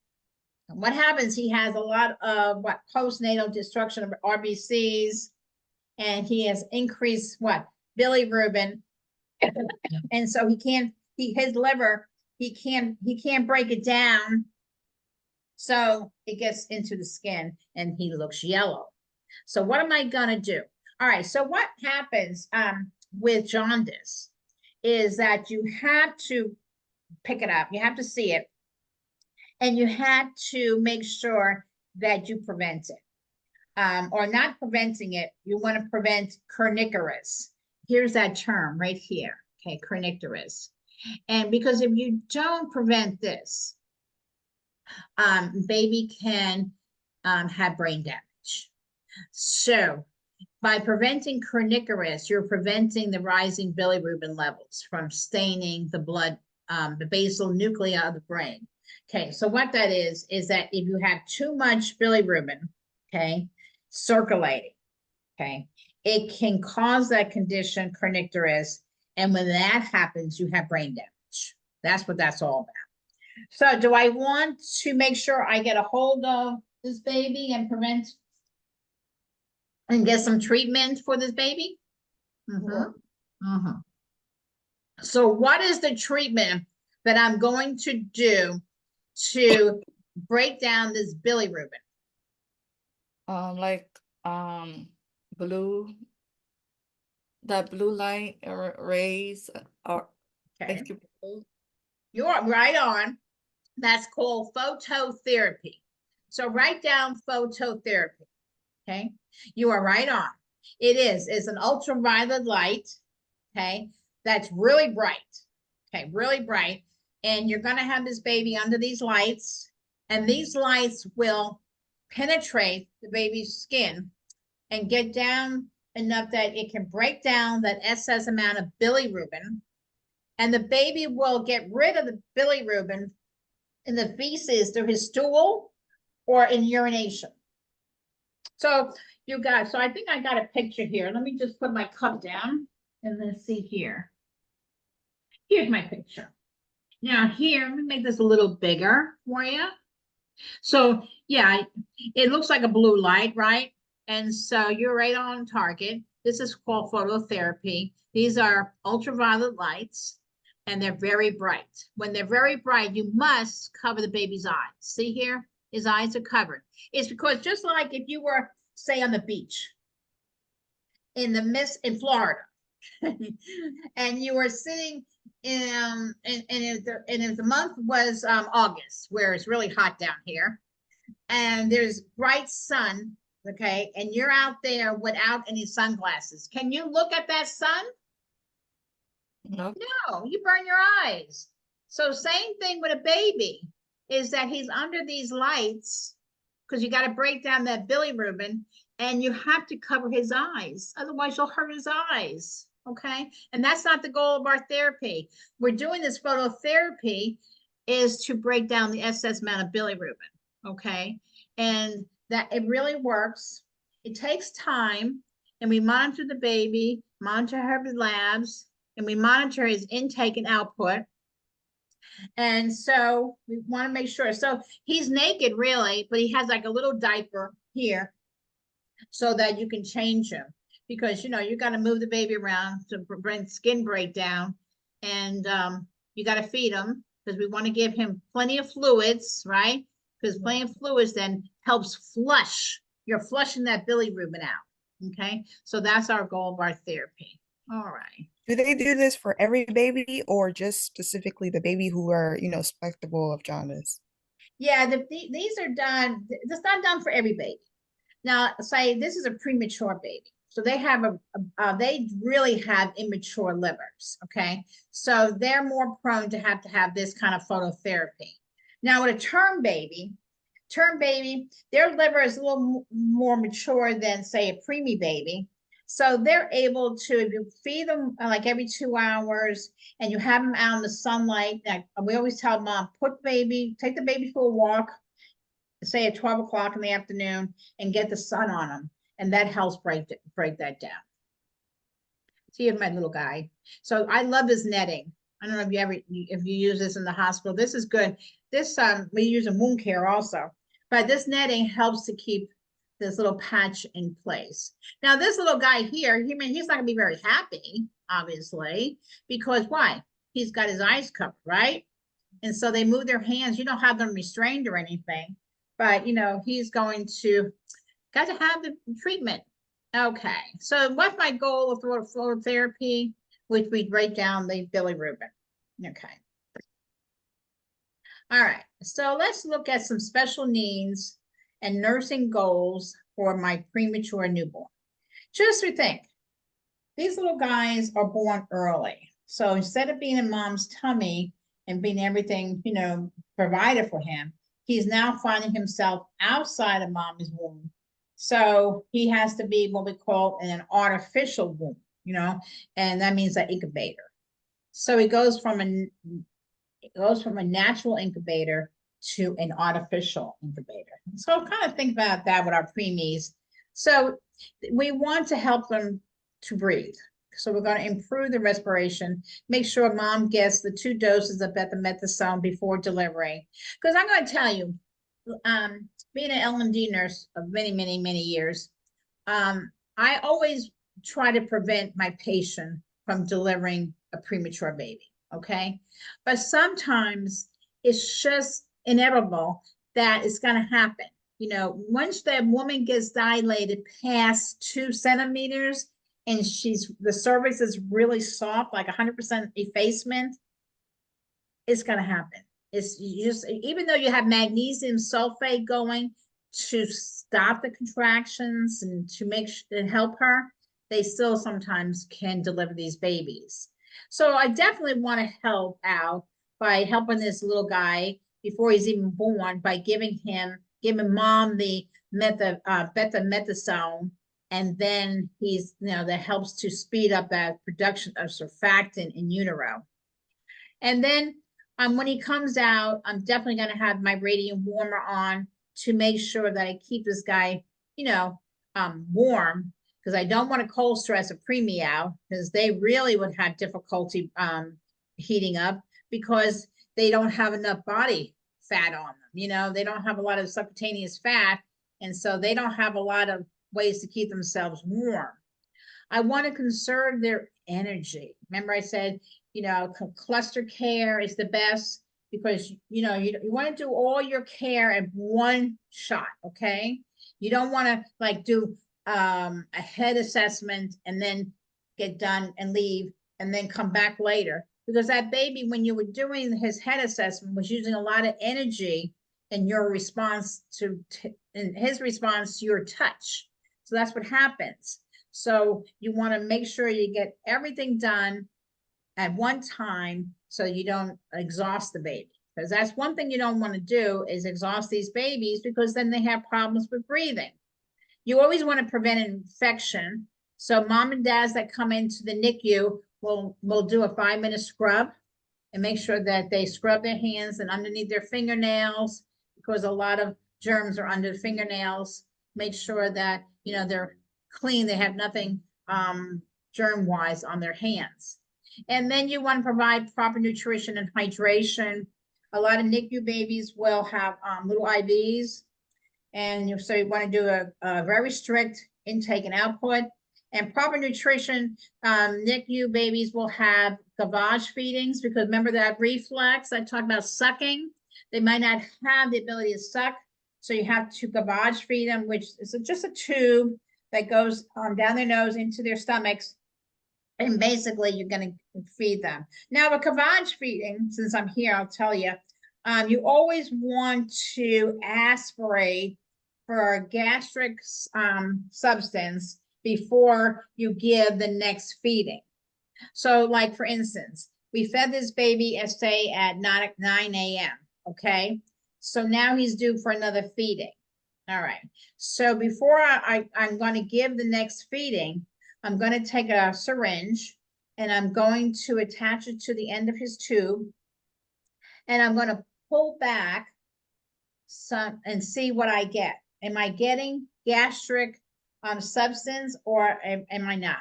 S1: what happens, he has a lot of postnatal destruction of RBCs, and he has increased bilirubin. And so his liver, he can't break it down. So it gets into the skin and he looks yellow. So what am I gonna do? All right, so what happens with jaundice is that you have to pick it up, you have to see it, and you have to make sure that you prevent it. Or not preventing it, you want to prevent kernicterus. Here's that term right here, okay, kernicterus. And because if you don't prevent this, baby can have brain damage. So by preventing kernicterus, you're preventing the rising bilirubin levels from staining the blood, the basal nuclei of the brain. Okay, so what that is that if you have too much bilirubin, okay, circulating, okay, it can cause that condition, kernicterus, and when that happens, you have brain damage. That's what that's all about. So do I want to make sure I get a hold of this baby and prevent and get some treatment for this baby? So what is the treatment that I'm going to do to break down this bilirubin?
S2: Like blue, that blue light or rays or
S1: Okay,
S2: makes people blue.
S1: you're right on. That's called phototherapy. So write down phototherapy. Okay, you are right on. It is. It's an ultraviolet light. Okay, that's really bright. Okay, really bright. And you're going to have this baby under these lights, and these lights will penetrate the baby's skin and get down enough that it can break down that excess amount of bilirubin, and the baby will get rid of the bilirubin in the feces through his stool or in urination. So so I think I got a picture here. Let me just put my cup down and then see here. Here's my picture. Now here, let me make this a little bigger for you. So yeah, it looks like a blue light, right? And so you're right on target. This is called phototherapy. These are ultraviolet lights and they're very bright. When they're very bright, you must cover the baby's eyes. See here, his eyes are covered. It's because just like if you were, say, on the beach in Florida, and you were sitting and if the month was August, where it's really hot down here, and there's bright sun, okay, and you're out there without any sunglasses, can you look at that sun?
S2: Nope.
S1: No, you burn your eyes. So same thing with a baby, is that he's under these lights because you got to break down that bilirubin, and you have to cover his eyes, otherwise you'll hurt his eyes. Okay, and that's not the goal of our therapy. We're doing this phototherapy is to break down the excess amount of bilirubin. Okay, and that it really works. It takes time, and we monitor the baby, monitor her labs, and we monitor his intake and output. And so we want to make sure. So he's naked really, but he has like a little diaper here so that you can change him, because you got to move the baby around to prevent skin breakdown, and you got to feed him because we want to give him plenty of fluids, right? Because plenty of fluids then helps flush. You're flushing that bilirubin out. Okay, so that's our goal of our therapy. All right.
S3: Do they do this for every baby or just specifically the baby who are, susceptible of jaundice?
S1: Yeah, these are done. It's not done for every baby. Now, say this is a premature baby, so they have they really have immature livers. Okay, so they're more prone to have this kind of phototherapy. Now, with a term baby, their liver is a little more mature than say a preemie baby. So they're able to, if you feed them like every 2 hours and you have them out in the sunlight, like we always tell mom, take the baby for a walk, say at 12 o'clock in the afternoon, and get the sun on them. And that helps break that down. See, my little guy. So I love this netting. I don't know if you use this in the hospital. This is good. This we use in wound care also, but this netting helps to keep this little patch in place. Now this little guy here, he's not gonna be very happy, obviously, because why? He's got his eyes covered, right? And so they move their hands. You don't have them restrained or anything, but he's got to have the treatment. Okay, so what's my goal of phototherapy, which we break down the bilirubin. Okay. All right, so let's look at some special needs and nursing goals for my premature newborn. Just to think, these little guys are born early. So instead of being in mom's tummy and being everything, provided for him, he's now finding himself outside of mom's womb. So he has to be what we call an artificial womb, and that means an incubator. So he goes from a natural incubator to an artificial incubator. So kind of think about that with our preemies. So we want to help them to breathe. So we're going to improve the respiration, make sure mom gets the 2 doses of betamethasone before delivery. Because I'm going to tell you, being an LMD nurse of many, many, many years, I always try to prevent my patient from delivering a premature baby. okay? But sometimes it's just inevitable that it's going to happen. You know, once that woman gets dilated past 2 centimeters and the cervix is really soft, like 100% effacement, it's going to happen. It's just, even though you have magnesium sulfate going to stop the contractions and to and help her, they still sometimes can deliver these babies. So I definitely want to help out by helping this little guy before he's even born by giving mom the betamethasone, and then that helps to speed up that production of surfactant in utero. And then when he comes out, I'm definitely going to have my radiant warmer on to make sure that I keep this guy, warm, because I don't want to cold stress a preemie out, because they really would have difficulty heating up because they don't have enough body fat on them. They don't have a lot of subcutaneous fat, and so they don't have a lot of ways to keep themselves warm. I want to conserve their energy. Remember I said, cluster care is the best, because, you want to do all your care at one shot, okay? You don't want to like do a head assessment and then get done and leave and then come back later, because that baby, when you were doing his head assessment, was using a lot of energy in your response in his response to your touch. So that's what happens. So you want to make sure you get everything done at one time so you don't exhaust the baby, because that's one thing you don't want to do, is exhaust these babies, because then they have problems with breathing. You always want to prevent an infection. So mom and dads that come into the NICU will do a 5-minute scrub and make sure that they scrub their hands and underneath their fingernails, because a lot of germs are under the fingernails. Make sure that, they're clean. They have nothing germ-wise on their hands. And then you want to provide proper nutrition and hydration. A lot of NICU babies will have little IVs. And so you want to do a very strict intake and output. And proper nutrition, NICU babies will have gavage feedings, because remember that reflex I talked about, sucking? They might not have the ability to suck. So you have to gavage feed them, which is just a tube that goes down their nose into their stomachs. And basically you're going to feed them. Now with gavage feeding, since I'm here, I'll tell you, you always want to aspirate for a gastric substance before you give the next feeding. So like, for instance, we fed this baby say at 9 a.m. Okay. So now he's due for another feeding. All right. So before I'm going to give the next feeding, I'm going to take a syringe and I'm going to attach it to the end of his tube. And I'm going to pull back some and see what I get. Am I getting gastric substance, or am I not?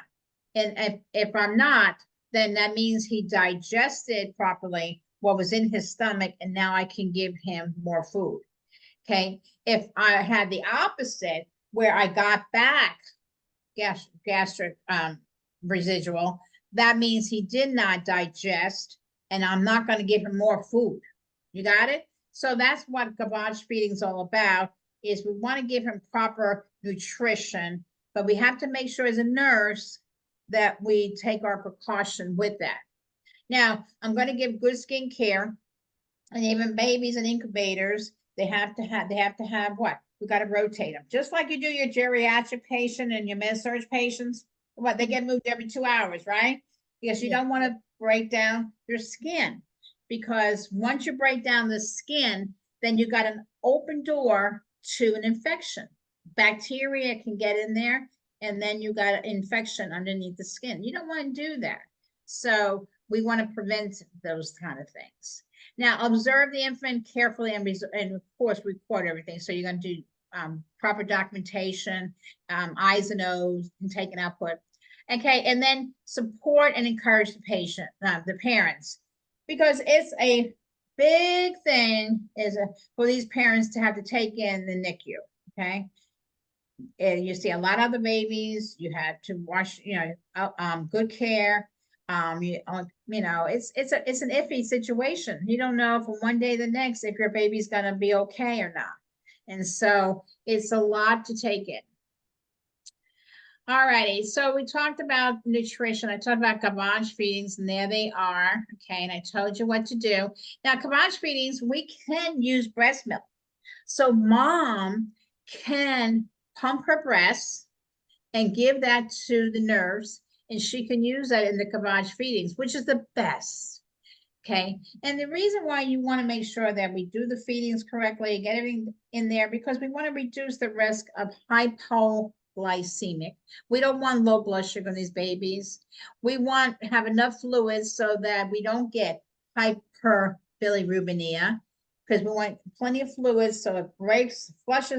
S1: And if I'm not, then that means he digested properly what was in his stomach, and now I can give him more food. Okay. If I had the opposite, where I got back gastric residual, that means he did not digest, and I'm not going to give him more food. You got it? So that's what gavage feeding is all about, is we want to give him proper nutrition, but we have to make sure as a nurse that we take our precaution with that. Now, I'm going to give good skin care, and even babies and incubators, they have to have what? We got to rotate them. Just like you do your geriatric patient and your med-surg patients, what, they get moved every 2 hours, right? Because you don't want to break down your skin, because once you break down the skin, then you got an open door to an infection. Bacteria can get in there, and then you got an infection underneath the skin. You don't want to do that. So we want to prevent those kind of things. Now, observe the infant carefully, and of course, record everything. So you're going to do proper documentation, eyes and nose, intake and output. Okay, and then support and encourage the patient, the parents, because it's a big thing for these parents to have to take in the NICU, okay? And you see a lot of the babies, you have to watch, good care. You know, it's an iffy situation. You don't know from one day to the next if your baby's gonna be okay or not. And so it's a lot to take in. All righty, so we talked about nutrition. I talked about gavage feedings, and there they are. Okay, and I told you what to do. Now, gavage feedings, we can use breast milk. So mom can pump her breasts and give that to the nurse, and she can use that in the gavage feedings, which is the best. Okay, and the reason why you want to make sure that we do the feedings correctly, get everything in there, because we want to reduce the risk of hypoglycemic. We don't want low blood sugar in these babies. We want to have enough fluids so that we don't get hyperbilirubinemia, because we want plenty of fluids so it flushes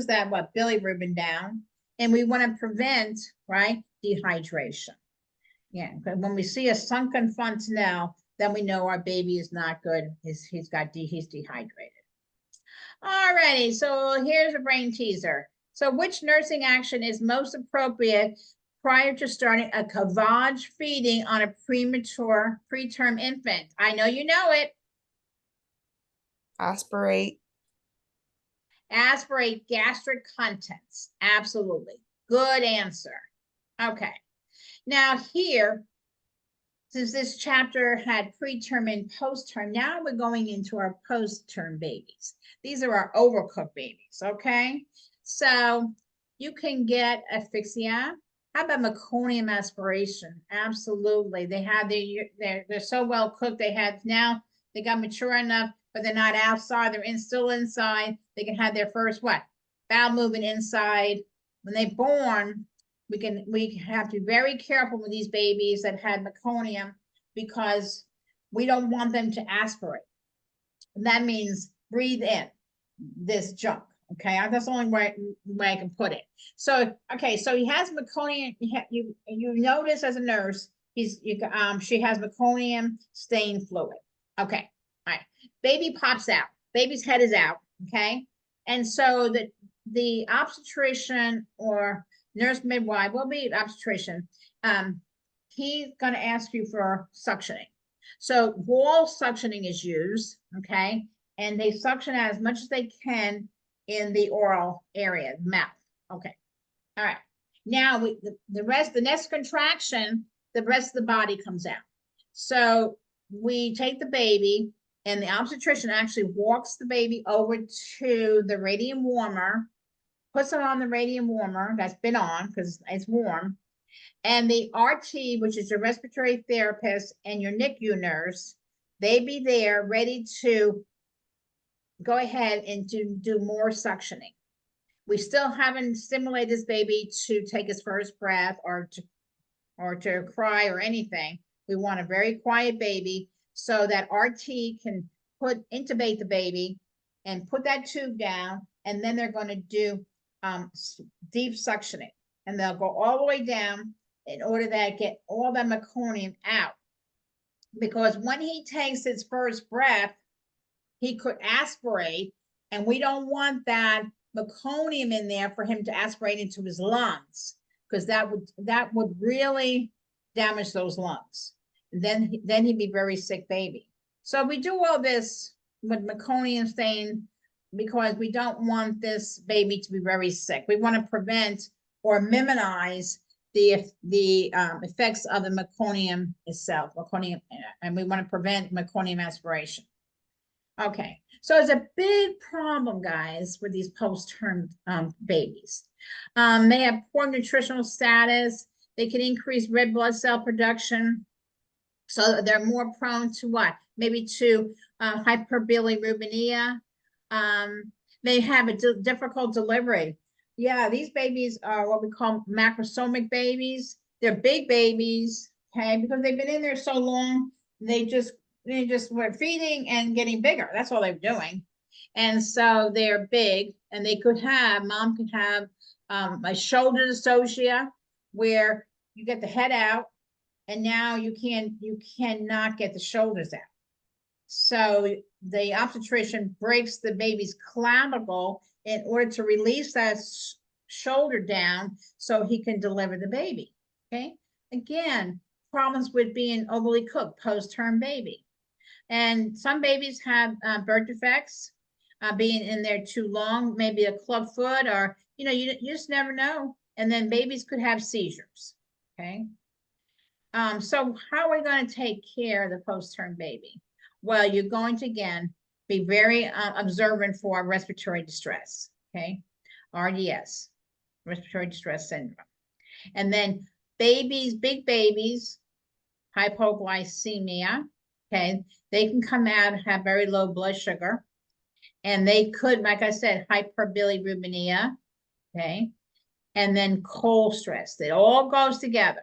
S1: that bilirubin down, and we want to prevent, right, dehydration. Yeah, but when we see a sunken fontanelle, then we know our baby is not good. He's dehydrated. Alrighty, so here's a brain teaser. So which nursing action is most appropriate prior to starting a gavage feeding on a preterm infant? I know you know it.
S3: Aspirate.
S1: Aspirate gastric contents. Absolutely. Good answer. Okay. Now here, since this chapter had preterm and postterm, now we're going into our postterm babies. These are our overcooked babies, okay? So you can get asphyxia. How about meconium aspiration? Absolutely. They're so well cooked. They got mature enough, but they're not outside. They're still inside. They can have their first bowel movement inside. When they're born, we have to be very careful with these babies that had meconium, because we don't want them to aspirate. And that means breathe in this junk. Okay, that's the only way I can put it. So okay, so he has meconium. You notice as a nurse, she has meconium stained fluid. Okay, all right. Baby pops out. Baby's head is out. Okay, and so the obstetrician or nurse midwife will be obstetrician. He's going to ask you for suctioning. So wall suctioning is used, okay? And they suction out as much as they can in the oral area, mouth. Okay. All right. Now the next contraction, the rest of the body comes out. So we take the baby, and the obstetrician actually walks the baby over to the radium warmer, puts it on the radium warmer that's been on because it's warm. And the RT, which is your respiratory therapist, and your NICU nurse, they be there ready to go ahead and do more suctioning. We still haven't stimulated this baby to take his first breath or to cry or anything. We want a very quiet baby so that RT can intubate the baby and put that tube down, and then they're going to do deep suctioning, and they'll go all the way down in order to get all that meconium out. Because when he takes his first breath, he could aspirate, and we don't want that meconium in there for him to aspirate into his lungs, because that would really damage those lungs. Then he'd be a very sick baby. So we do all this with meconium stain because we don't want this baby to be very sick. We want to prevent or minimize the effects of the meconium itself, and we want to prevent meconium aspiration. Okay, so it's a big problem, guys, with these post-term babies. They have poor nutritional status. They can increase red blood cell production. So they're more prone to what? Maybe to hyperbilirubinemia. They have a difficult delivery. Yeah, these babies are what we call macrosomic babies. They're big babies, okay, because they've been in there so long. They just were feeding and getting bigger. That's all they're doing. And so they're big, and mom could have a shoulder dystocia, where you get the head out, and now you cannot get the shoulders out. So the obstetrician breaks the baby's clavicle in order to release that shoulder down so he can deliver the baby. Okay, again, problems with being overly cooked, post-term baby. And some babies have birth defects, being in there too long, maybe a club foot, or, you just never know. And then babies could have seizures, okay? So how are we going to take care of the post-term baby? Well, you're going to, again, be very observant for respiratory distress, okay? RDS, respiratory distress syndrome. And then babies, big babies, hypoglycemia, okay? They can come out and have very low blood sugar. And they could, like I said, hyperbilirubinemia, okay? And then cold stress. It all goes together.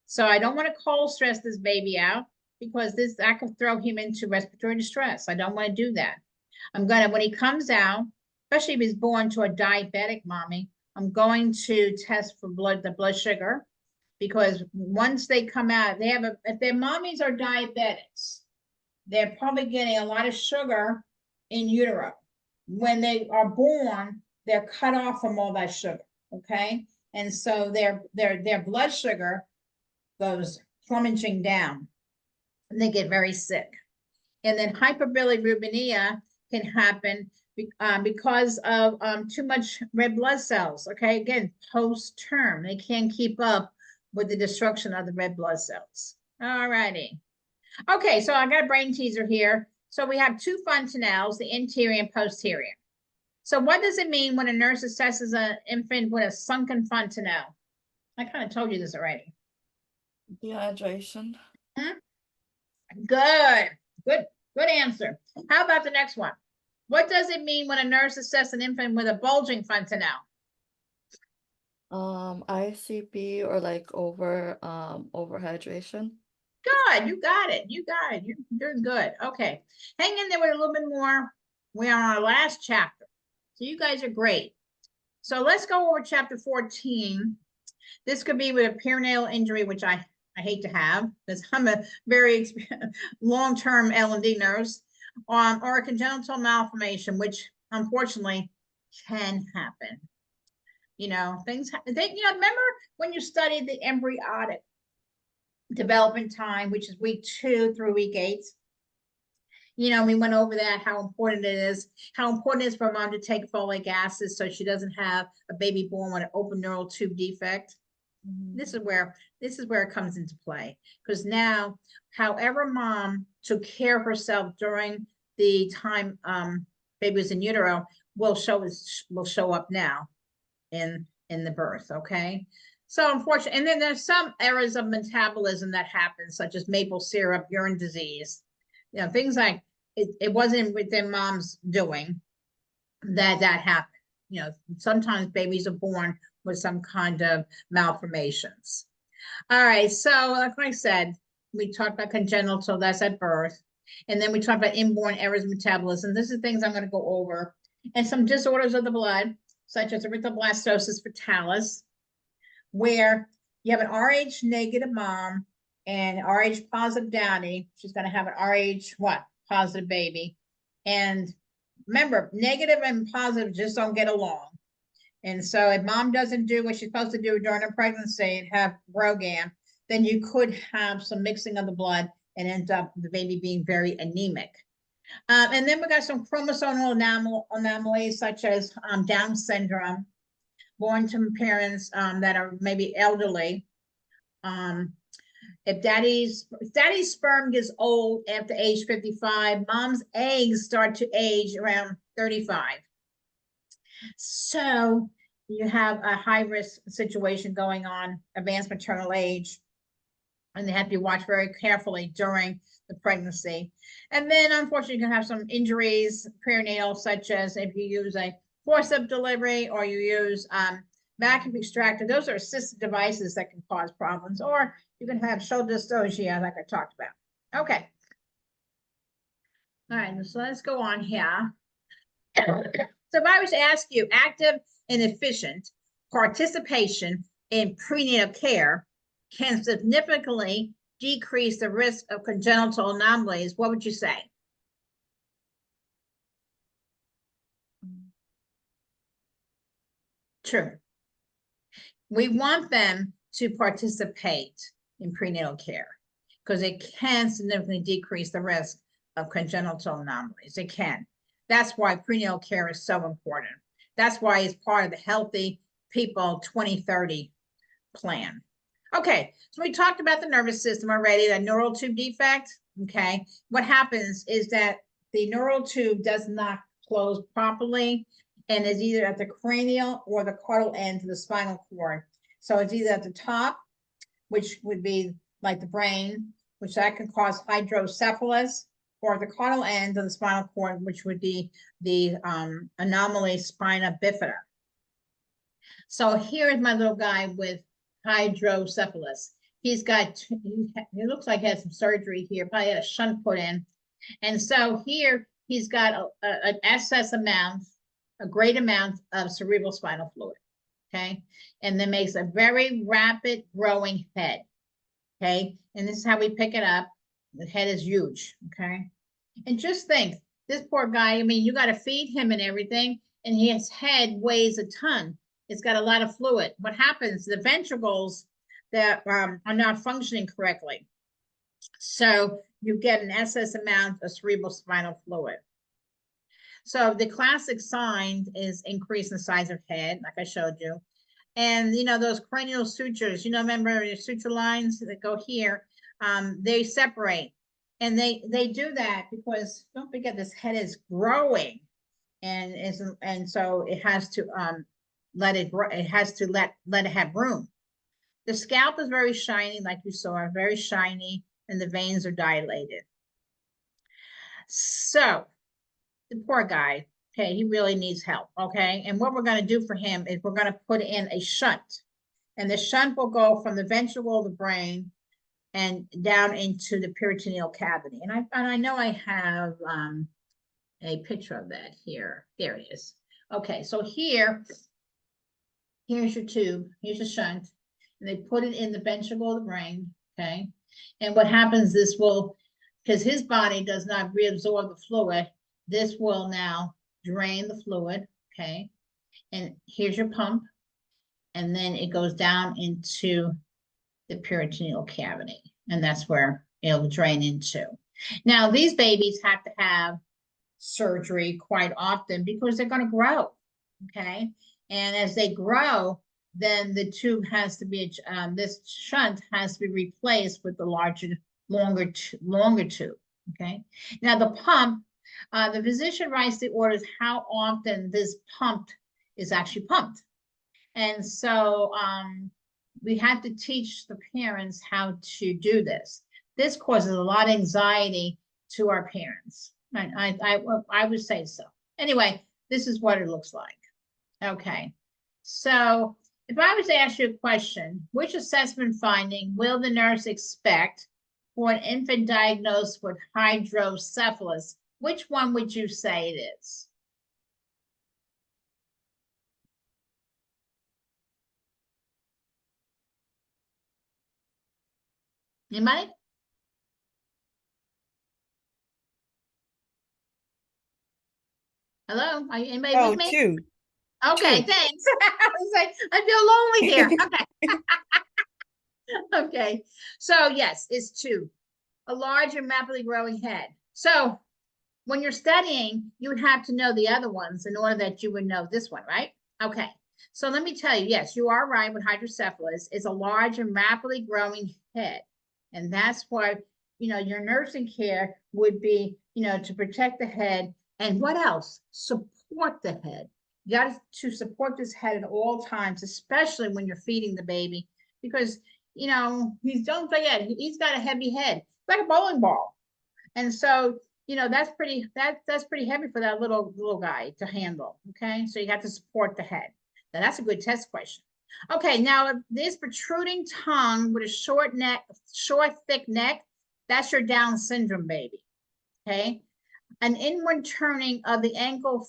S1: So I don't want to cold stress this baby out, because that could throw him into respiratory distress. I don't want to do that. I'm gonna, when he comes out, especially if he's born to a diabetic mommy, I'm going to test for the blood sugar, because once they come out, if their mommies are diabetics, they're probably getting a lot of sugar in utero. When they are born, they're cut off from all that sugar, okay? And so their blood sugar goes plummeting down, and they get very sick. And then hyperbilirubinemia can happen because of too much red blood cells, okay? Again, post-term, they can't keep up with the destruction of the red blood cells. All righty. Okay, so I got a brain teaser here. So we have two fontanelles, the anterior and posterior. So what does it mean when a nurse assesses an infant with a sunken fontanelle? I kind of told you this already.
S2: Dehydration.
S1: Good, good answer. How about the next one? What does it mean when a nurse assesses an infant with a bulging fontanelle?
S2: ICP, or like overhydration.
S1: Good, you got it. You got it. You're doing good. Okay, hang in there with a little bit more. We are on our last chapter, so you guys are great. So let's go over chapter 14. This could be with a perinatal injury, which I hate to have, because I'm a very long-term L&D nurse, or a congenital malformation, which unfortunately can happen. Things, remember when you studied the embryonic development time, which is week 2 through week 8? We went over that, how important it is for mom to take folic acid so she doesn't have a baby born with an open neural tube defect. This is where it comes into play, because now, however mom took care of herself during the time baby was in utero will show up now in the birth. Okay, so unfortunately, and then there's some errors of metabolism that happen, such as maple syrup, urine disease, things like it wasn't within mom's doing that happened. Sometimes babies are born with some kind of malformations. All right, so like I said, we talked about congenital, that's at birth. And then we talked about inborn errors of metabolism. This is things I'm going to go over. And some disorders of the blood, such as erythroblastosis fetalis, where you have an Rh negative mom and Rh positive daddy. She's going to have an Rh positive baby. And remember, negative and positive just don't get along. And so if mom doesn't do what she's supposed to do during her pregnancy and have ROGAM, then you could have some mixing of the blood and end up the baby being very anemic. And then we got some chromosomal anomalies, such as Down syndrome, born to parents that are maybe elderly. If daddy's sperm gets old after age 55, mom's eggs start to age around 35. So you have a high risk situation going on, advanced maternal age, and they have to be watched very carefully during the pregnancy. And then unfortunately you can have some injuries perinatal, such as if you use a forceps delivery or you use vacuum extractor. Those are assisted devices that can cause problems, or you can have shoulder dystocia like I talked about. Okay. All right, so let's go on here. So if I was to ask you, active and efficient participation in prenatal care can significantly decrease the risk of congenital anomalies, what would you say? True. We want them to participate. in prenatal care because it can significantly decrease the risk of congenital anomalies. It can. That's why prenatal care is so important. That's why it's part of the Healthy People 2030 plan. Okay, so we talked about the nervous system already, the neural tube defect. Okay, what happens is that the neural tube does not close properly and is either at the cranial or the caudal end of the spinal cord. So it's either at the top, which would be like the brain, which that can cause hydrocephalus, or the caudal end of the spinal cord, which would be the anomaly spina bifida. So here is my little guy with hydrocephalus. He's got, it looks like he had some surgery here, probably had a shunt put in. And so here he's got an excess amount, a great amount of cerebral spinal fluid, okay? And that makes a very rapid growing head, okay? And this is how we pick it up. The head is huge, okay? And just think, this poor guy, I mean, you got to feed him and everything, and his head weighs a ton. It's got a lot of fluid. What happens? The ventricles that are not functioning correctly. So you get an excess amount of cerebral spinal fluid. So the classic sign is increase in the size of head, like I showed you. And you know, those cranial sutures, you know, remember your suture lines that go here, they separate. And they do that because don't forget this head is growing and so it has to let it grow, it has to let it have room. The scalp is very shiny, like you saw, very shiny, and the veins are dilated. So the poor guy, okay, he really needs help, okay? And what we're going to do for him is we're going to put in a shunt. And the shunt will go from the ventricle of the brain and down into the peritoneal cavity. And I know I have a picture of that here. There it is. Okay, so here's your tube. Here's a shunt. And they put it in the ventricle of the brain, okay? And what happens, this will, because his body does not reabsorb the fluid, this will now drain the fluid, okay? And here's your pump. And then it goes down into the peritoneal cavity. And that's where it'll drain into. Now, these babies have to have surgery quite often because they're going to grow, okay? And as they grow, then the tube has to be, this shunt has to be replaced with the larger, longer tube, okay? Now the pump, the physician writes the orders how often this pump is actually pumped. And so we had to teach the parents how to do this. This causes a lot of anxiety to our parents. I would say so. Anyway, this is what it looks like. Okay, so if I was to ask you a question, which assessment finding will the nurse expect for an infant diagnosed with hydrocephalus? Which one would you say it is? Anybody? Hello, are you, anybody
S3: Oh,
S1: with me?
S3: two.
S1: Okay,
S3: Two.
S1: thanks. I was like, I feel lonely here. Okay. Okay, so yes, it's two. A large and rapidly growing head. So when you're studying, you would have to know the other ones in order that you would know this one, right? Okay, so let me tell you, yes, you are right with hydrocephalus. It's a large and rapidly growing head. And that's why, you know, your nursing care would be, you know, to protect the head. And what else? Support the head. You got to support this head at all times, especially when you're feeding the baby, because, you know, don't forget, he's got a heavy head, like a bowling ball. And so, you know, that's pretty heavy for that little guy to handle. Okay, so you have to support the head. Now that's a good test question. Okay, now if this protruding tongue with a short neck, short thick neck, that's your Down syndrome baby. Okay, an inward turning of the ankle and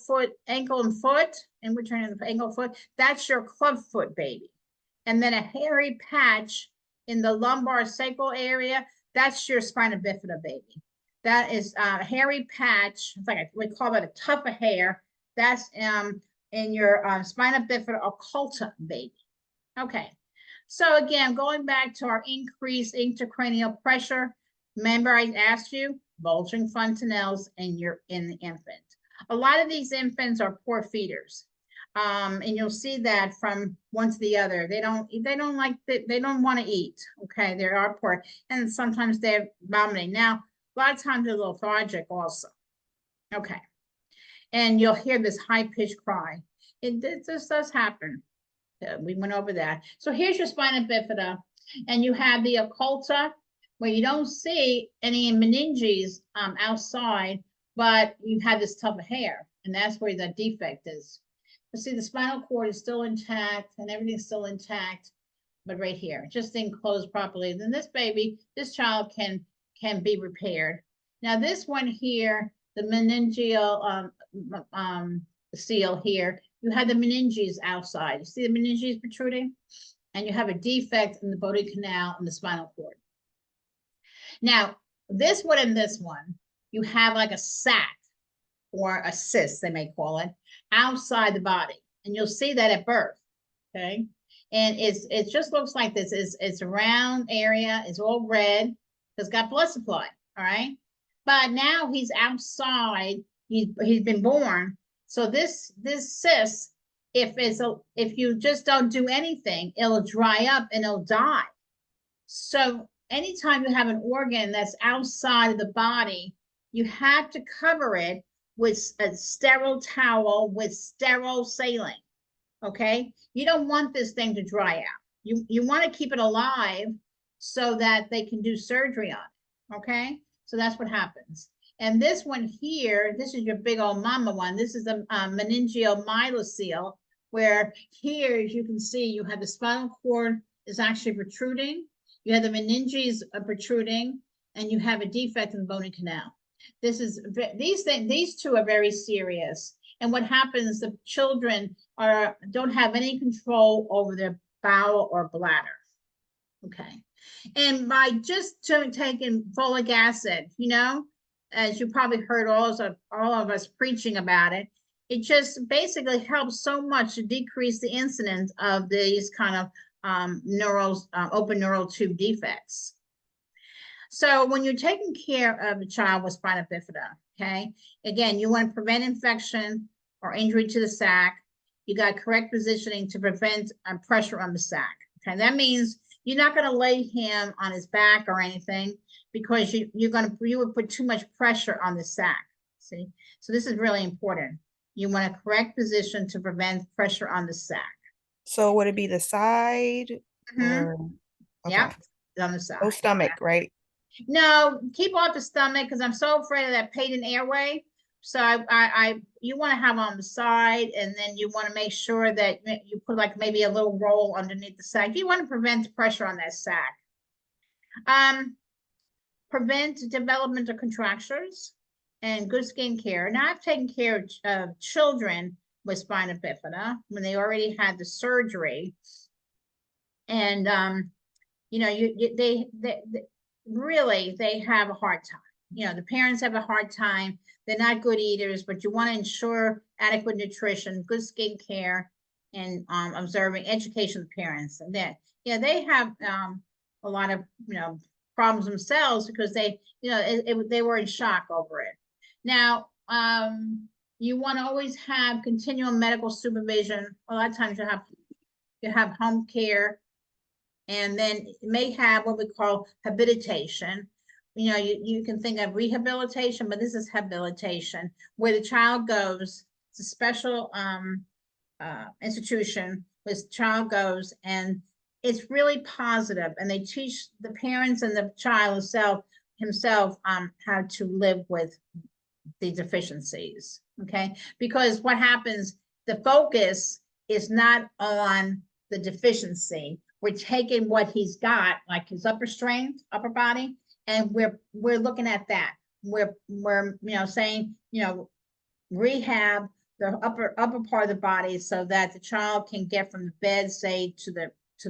S1: foot, inward turning of the ankle foot, that's your clubfoot baby. And then a hairy patch in the lumbar sacral area, that's your spina bifida baby. That is a hairy patch. It's like we call it a tuft of hair. That's in your spina bifida occulta baby. Okay, So again, going back to our increased intracranial pressure, remember I asked you, bulging fontanelles in the infant. A lot of these infants are poor feeders. And you'll see that from one to the other. They don't want to eat. Okay, they are poor. And sometimes they're vomiting. Now, a lot of times they're lethargic also. Okay. And you'll hear this high-pitched cry. This does happen. We went over that. So here's your spina bifida, and you have the occulta, where you don't see any meninges outside, but you have this tub of hair, and that's where the defect is. But see, the spinal cord is still intact, and everything's still intact, but right here, just didn't close properly. Then this child can be repaired. Now this one here, the meningeal seal here, you have the meninges outside. You see the meninges protruding? And you have a defect in the bony canal and the spinal cord. Now, this one and this one, you have like a sac or a cyst, they may call it, outside the body. And you'll see that at birth, okay? And it just looks like this. It's a round area. It's all red. It's got blood supply, all right? But now he's outside. He's been born. So this cyst, if you just don't do anything, it'll dry up and it'll die. So anytime you have an organ that's outside of the body, you have to cover it with a sterile towel with sterile saline. Okay, you don't want this thing to dry out. You want to keep it alive so that they can do surgery on it. Okay, so that's what happens. And this one here, this is your big old mama one. This is a meningeal myelocele, where here, as you can see, you have the spinal cord is actually protruding. You have the meninges protruding, and you have a defect in the bony canal. These two are very serious. And what happens, the children don't have any control over their bowel or bladder. Okay. And by just taking folic acid, as you probably heard all of us preaching about it, it just basically helps so much to decrease the incidence of these kind of open neural tube defects. So when you're taking care of a child with spina bifida, okay, again, you want to prevent infection or injury to the sac. You got correct positioning to prevent pressure on the sac. Okay, that means you're not going to lay him on his back or anything, because you would put too much pressure on the sac. See, so this is really important. You want a correct position to prevent pressure on the sac.
S3: So would it be the side or? Okay.
S1: Yep, on the side.
S3: No stomach, right?
S1: No, keep off the stomach, because I'm so afraid of that patent airway. So you want to have on the side, and then you want to make sure that you put like maybe a little roll underneath the sac. You want to prevent the pressure on that sac. Prevent development of contractures and good skin care. Now, I've taken care of children with spina bifida when they already had the surgery, and they really have a hard time. The parents have a hard time. They're not good eaters, but you want to ensure adequate nutrition, good skin care, and observing education of parents. And then, they have a lot of problems themselves, because they were in shock over it. Now, you want to always have continual medical supervision. A lot of times you have home care, and then you may have what we call habilitation. You can think of rehabilitation, but this is habilitation, where the child goes. It's a special institution where the child goes, and it's really positive, and they teach the parents and the child himself how to live with the deficiencies. Okay, because what happens, the focus is not on the deficiency. We're taking what he's got, like his upper strength, upper body, and we're looking at that. We're saying rehab the upper part of the body, so that the child can get from the bed, say, to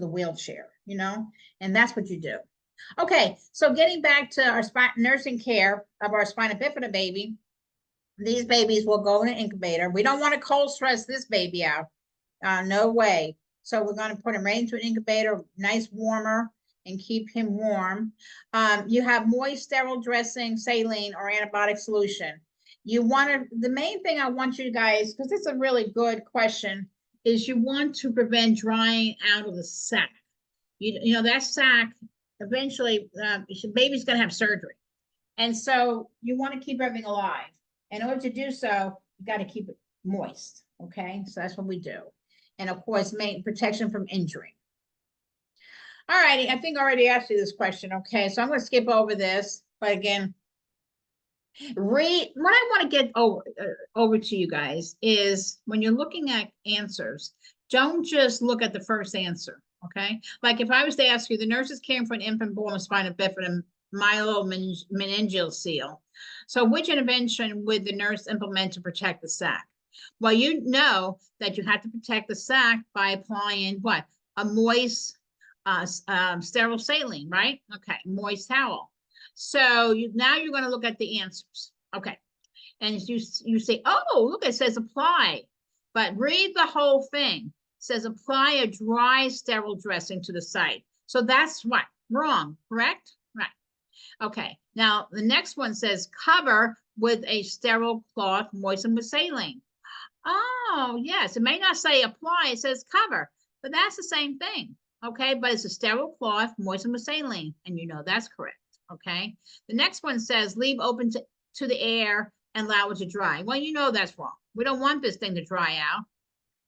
S1: the wheelchair, and that's what you do. Okay, so getting back to our nursing care of our spina bifida baby, these babies will go in an incubator. We don't want to cold stress this baby out. No way. So we're gonna put him right into an incubator, nice warmer, and keep him warm. You have moist sterile dressing, saline, or antibiotic solution. You want to, the main thing I want you guys, because it's a really good question, is you want to prevent drying out of the sac. You know, that sac, eventually, baby's gonna have surgery. And so you want to keep everything alive. In order to do so, you got to keep it moist, okay? So that's what we do. And of course, main protection from injury. All righty, I think I already asked you this question, okay? So I'm going to skip over this, but again, what I want to get over to you guys is when you're looking at answers, don't just look at the first answer, okay? Like if I was to ask you, the nurse is caring for an infant born with spina bifida, myelomeningeal seal. So which intervention would the nurse implement to protect the sac? Well, you know that you have to protect the sac by applying what? A moist sterile saline, right? Okay, moist towel. So now you're going to look at the answers. Okay, and you say, oh, look, it says apply, but read the whole thing. It says apply a dry sterile dressing to the site. So that's what? Wrong, correct? Right. Okay, now the next one says cover with a sterile cloth moistened with saline. Oh, yes, it may not say apply, it says cover, but that's the same thing. Okay, but it's a sterile cloth moistened with saline, and you know that's correct. Okay, the next one says leave open to the air and allow it to dry. Well, you know that's wrong. We don't want this thing to dry out.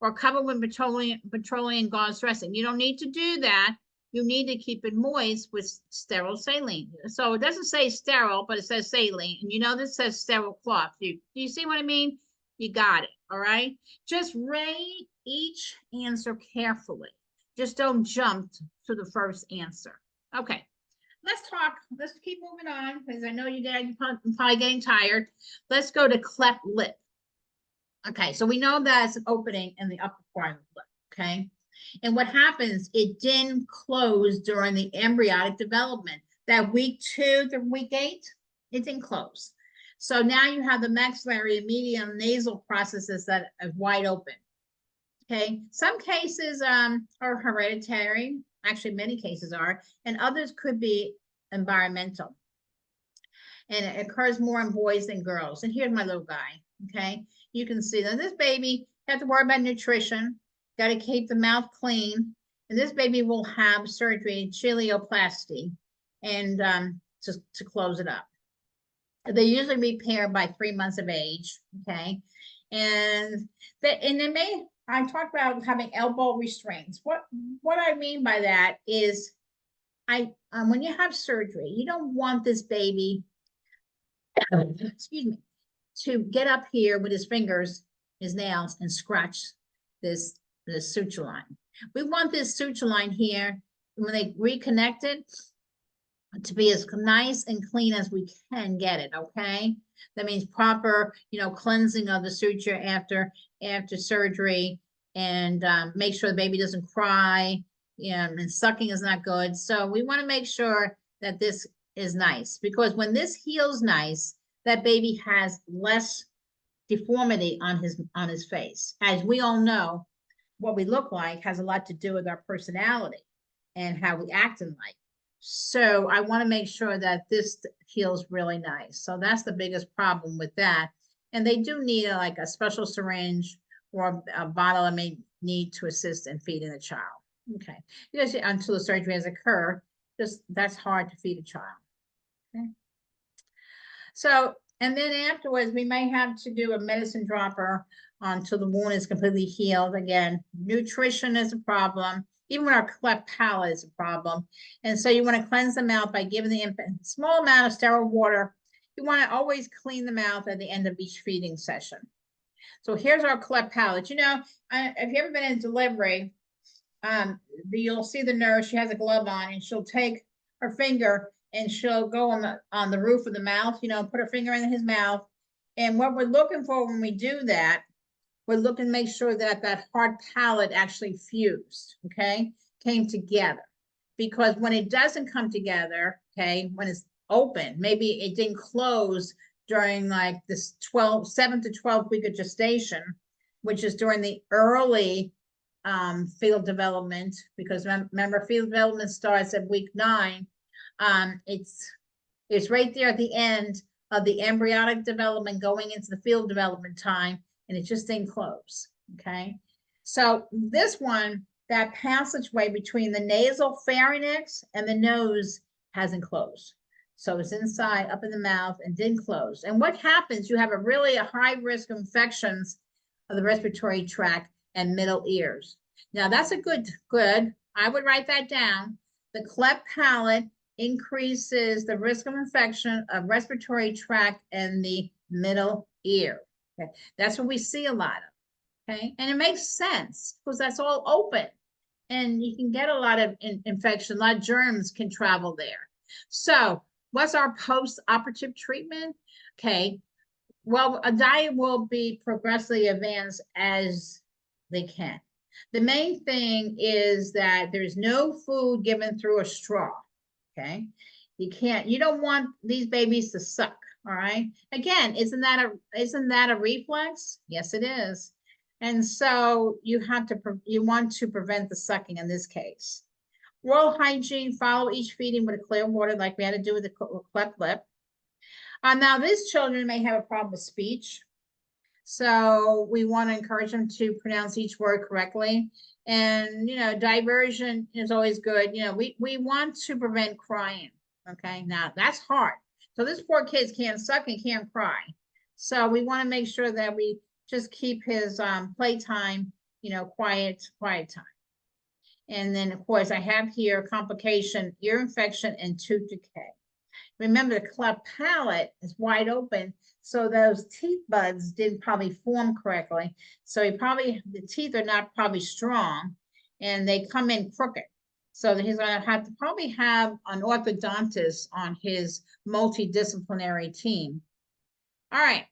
S1: Or cover with petroleum gauze dressing. You don't need to do that. You need to keep it moist with sterile saline. So it doesn't say sterile, but it says saline. And you know this says sterile cloth. Do you see what I mean? You got it, all right? Just rate each answer carefully. Just don't jump to the first answer. Okay, let's keep moving on because I know you're probably getting tired. Let's go to cleft lip. Okay, so we know that's an opening in the upper part of the lip, okay? And what happens, it didn't close during the embryonic development. That week 2 to week 8, it didn't close. So now you have the maxillary and medial nasal processes that are wide open. Okay, some cases are hereditary, actually many cases are, and others could be environmental. And it occurs more in boys than girls. And here's my little guy, okay? You can see that this baby, you have to worry about nutrition, got to keep the mouth clean, and this baby will have surgery, chilioplasty, and to close it up. They usually repair by 3 months of age, okay? And they may, I talked about having elbow restraints. What I mean by that is, when you have surgery, you don't want this baby, excuse me, to get up here with his fingers, his nails, and scratch this suture line. We want this suture line here, when they reconnect it, to be as nice and clean as we can get it, okay? That means proper, cleansing of the suture after surgery, and make sure the baby doesn't cry, and sucking is not good. So we want to make sure that this is nice, because when this heals nice, that baby has less deformity on his face. As we all know, what we look like has a lot to do with our personality and how we act in life. So I want to make sure that this heals really nice. So that's the biggest problem with that. And they do need a special syringe or a bottle that may need to assist in feeding the child. Okay, because until the surgery has occurred, that's hard to feed a child. Okay. So, and then afterwards, we may have to do a medicine dropper until the wound is completely healed. Again, nutrition is a problem. Even with our cleft palate is a problem. And so you want to cleanse the mouth by giving the infant a small amount of sterile water. You want to always clean the mouth at the end of each feeding session. So here's our cleft palate. If you ever been in delivery, you'll see the nurse, she has a glove on, and she'll take her finger and she'll go on the roof of the mouth, put her finger in his mouth. And what we're looking for when we do that, we're looking to make sure that that hard palate actually fused, okay, came together. Because when it doesn't come together, okay, when it's open, maybe it didn't close during this 7 to 12 week of gestation, which is during the early fetal development, because remember, fetal development starts at week 9. It's right there at the end of the embryonic development going into the fetal development time, and it just didn't close. Okay, so this one, that passageway between the nasal pharynx and the nose hasn't closed. So it's inside, up in the mouth, and didn't close. And what happens, you have a high risk of infections of the respiratory tract and middle ears. Now that's a good, I would write that down. The cleft palate increases the risk of infection of respiratory tract and the middle ear. Okay, that's what we see a lot of. Okay, and it makes sense because that's all open, and you can get a lot of infection, a lot of germs can travel there. So what's our post-operative treatment? Okay, well, a diet will be progressively advanced as they can. The main thing is that there's no food given through a straw. Okay, you don't want these babies to suck. All right, again, isn't that a reflex? Yes, it is. And so you want to prevent the sucking in this case. Oral hygiene, follow each feeding with a clear water, like we had to do with the cleft lip. Now these children may have a problem with speech, so we want to encourage them to pronounce each word correctly. And diversion is always good. We want to prevent crying. Okay, now that's hard. So this poor kid can't suck and can't cry. So we want to make sure that we just keep his playtime, quiet time. And then of course I have here complication, ear infection, and tooth decay. Remember, the cleft palate is wide open, so those teeth buds didn't probably form correctly. So the teeth are not probably strong, and they come in crooked. So he's going to have to probably have an orthodontist on his multidisciplinary team. All right.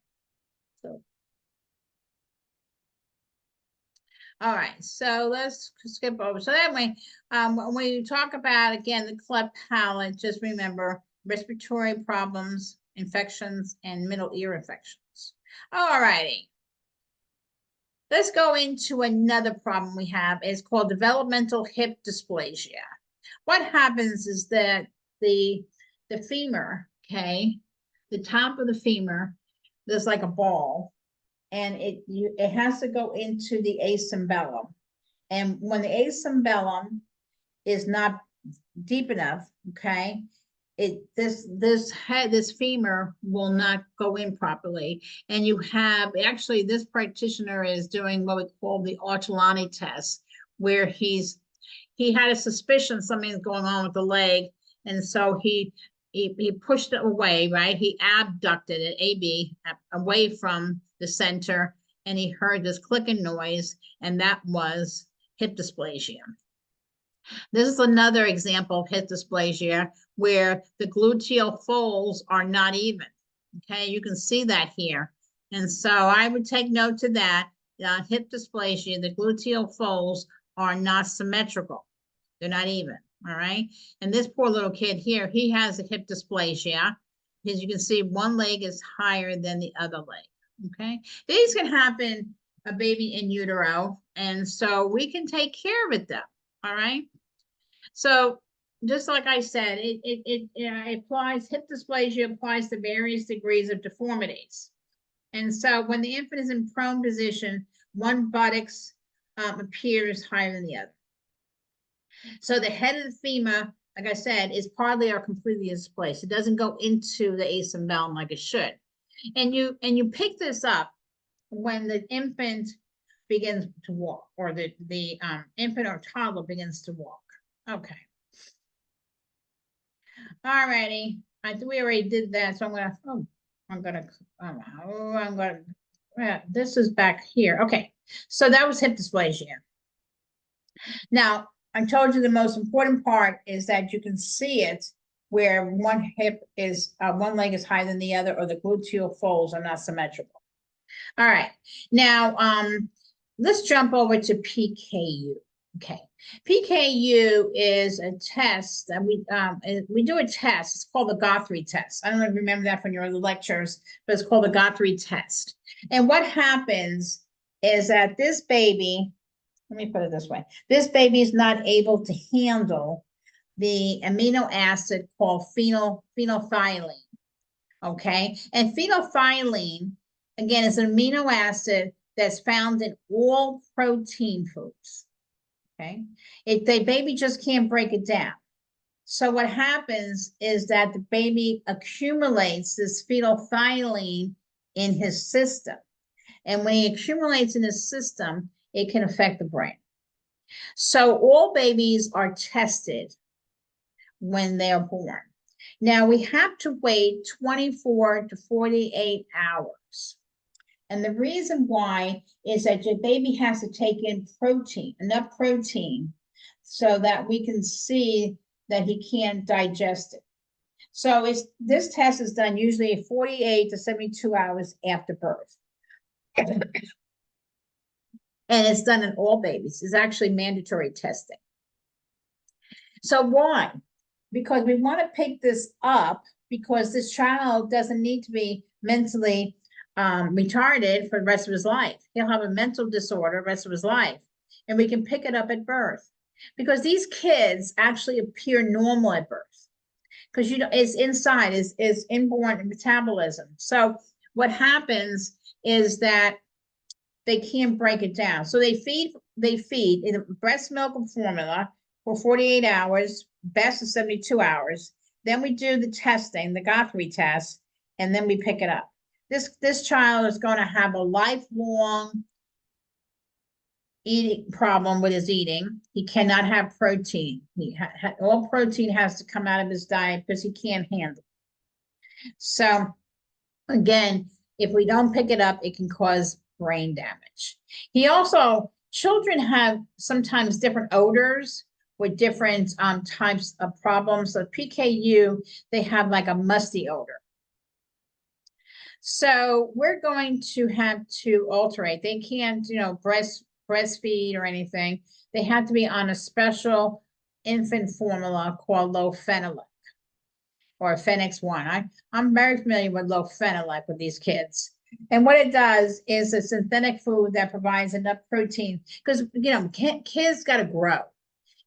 S1: All right, so let's skip over. So that way, when we talk about, again, the cleft palate, just remember respiratory problems, infections, and middle ear infections. All righty. Let's go into another problem we have. It's called developmental hip dysplasia. What happens is that the femur, okay, the top of the femur, there's like a ball, and it has to go into the acembellum. And when the acembellum is not deep enough, okay, this femur will not go in properly. And you have, actually, this practitioner is doing what we call the Ortolani test, where he had a suspicion something's going on with the leg, and so he pushed it away, right? He abducted it, AB, away from the center, and he heard this clicking noise, and that was hip dysplasia. This is another example of hip dysplasia where the gluteal folds are not even. Okay, you can see that here. And so I would take note to that. Hip dysplasia, the gluteal folds are not symmetrical. They're not even. All right. And this poor little kid here, he has a hip dysplasia. As you can see, one leg is higher than the other leg. Okay. These can happen, a baby in utero. And so we can take care of it though. All right. So just like I said, it applies, hip dysplasia applies to various degrees of deformities. And so when the infant is in prone position, one buttocks appears higher than the other. So the head of the femur, like I said, is partly or completely displaced. It doesn't go into the acembellum like it should. And you pick this up when the infant begins to walk, or the infant or toddler begins to walk. Okay. Alrighty. I think we already did that, so this is back here. Okay. So that was hip dysplasia. Now, I told you the most important part is that you can see it where one leg is higher than the other, or the gluteal folds are not symmetrical. All right. Now, let's jump over to PKU. Okay. PKU is a test that we do a test. It's called the Guthrie test. I don't know if you remember that from your other lectures, but it's called the Guthrie test. And what happens is that this baby let me put it this way. This baby is not able to handle the amino acid called phenolphthalein. Okay, and phenolphthalein, again, is an amino acid that's found in all protein foods. Okay, the baby just can't break it down. So what happens is that the baby accumulates this phenolphthalein in his system. And when he accumulates in his system, it can affect the brain. So all babies are tested when they are born. Now we have to wait 24 to 48 hours. And the reason why is that your baby has to take in protein, enough protein, so that we can see that he can't digest it. So this test is done usually 48 to 72 hours after birth. And it's done in all babies. It's actually mandatory testing. So why? Because we want to pick this up because this child doesn't need to be mentally retarded for the rest of his life. He'll have a mental disorder the rest of his life. And we can pick it up at birth. Because these kids actually appear normal at birth. Because it's inside, is inborn metabolism. So what happens is that they can't break it down. So they feed in breast milk and formula for 48 hours, best is 72 hours. Then we do the testing, the Guthrie test, and then we pick it up. This child is going to have a lifelong eating problem with his eating. He cannot have protein. All protein has to come out of his diet because he can't handle it. So again, if we don't pick it up, it can cause brain damage. Children have sometimes different odors with different types of problems. So PKU, they have like a musty odor. So we're going to have to alterate. They can't, breastfeed or anything. They have to be on a special infant formula called lofenilec or Phenix 1. I'm very familiar with lofenilec with these kids. And what it does is a synthetic food that provides enough protein because, kids got to grow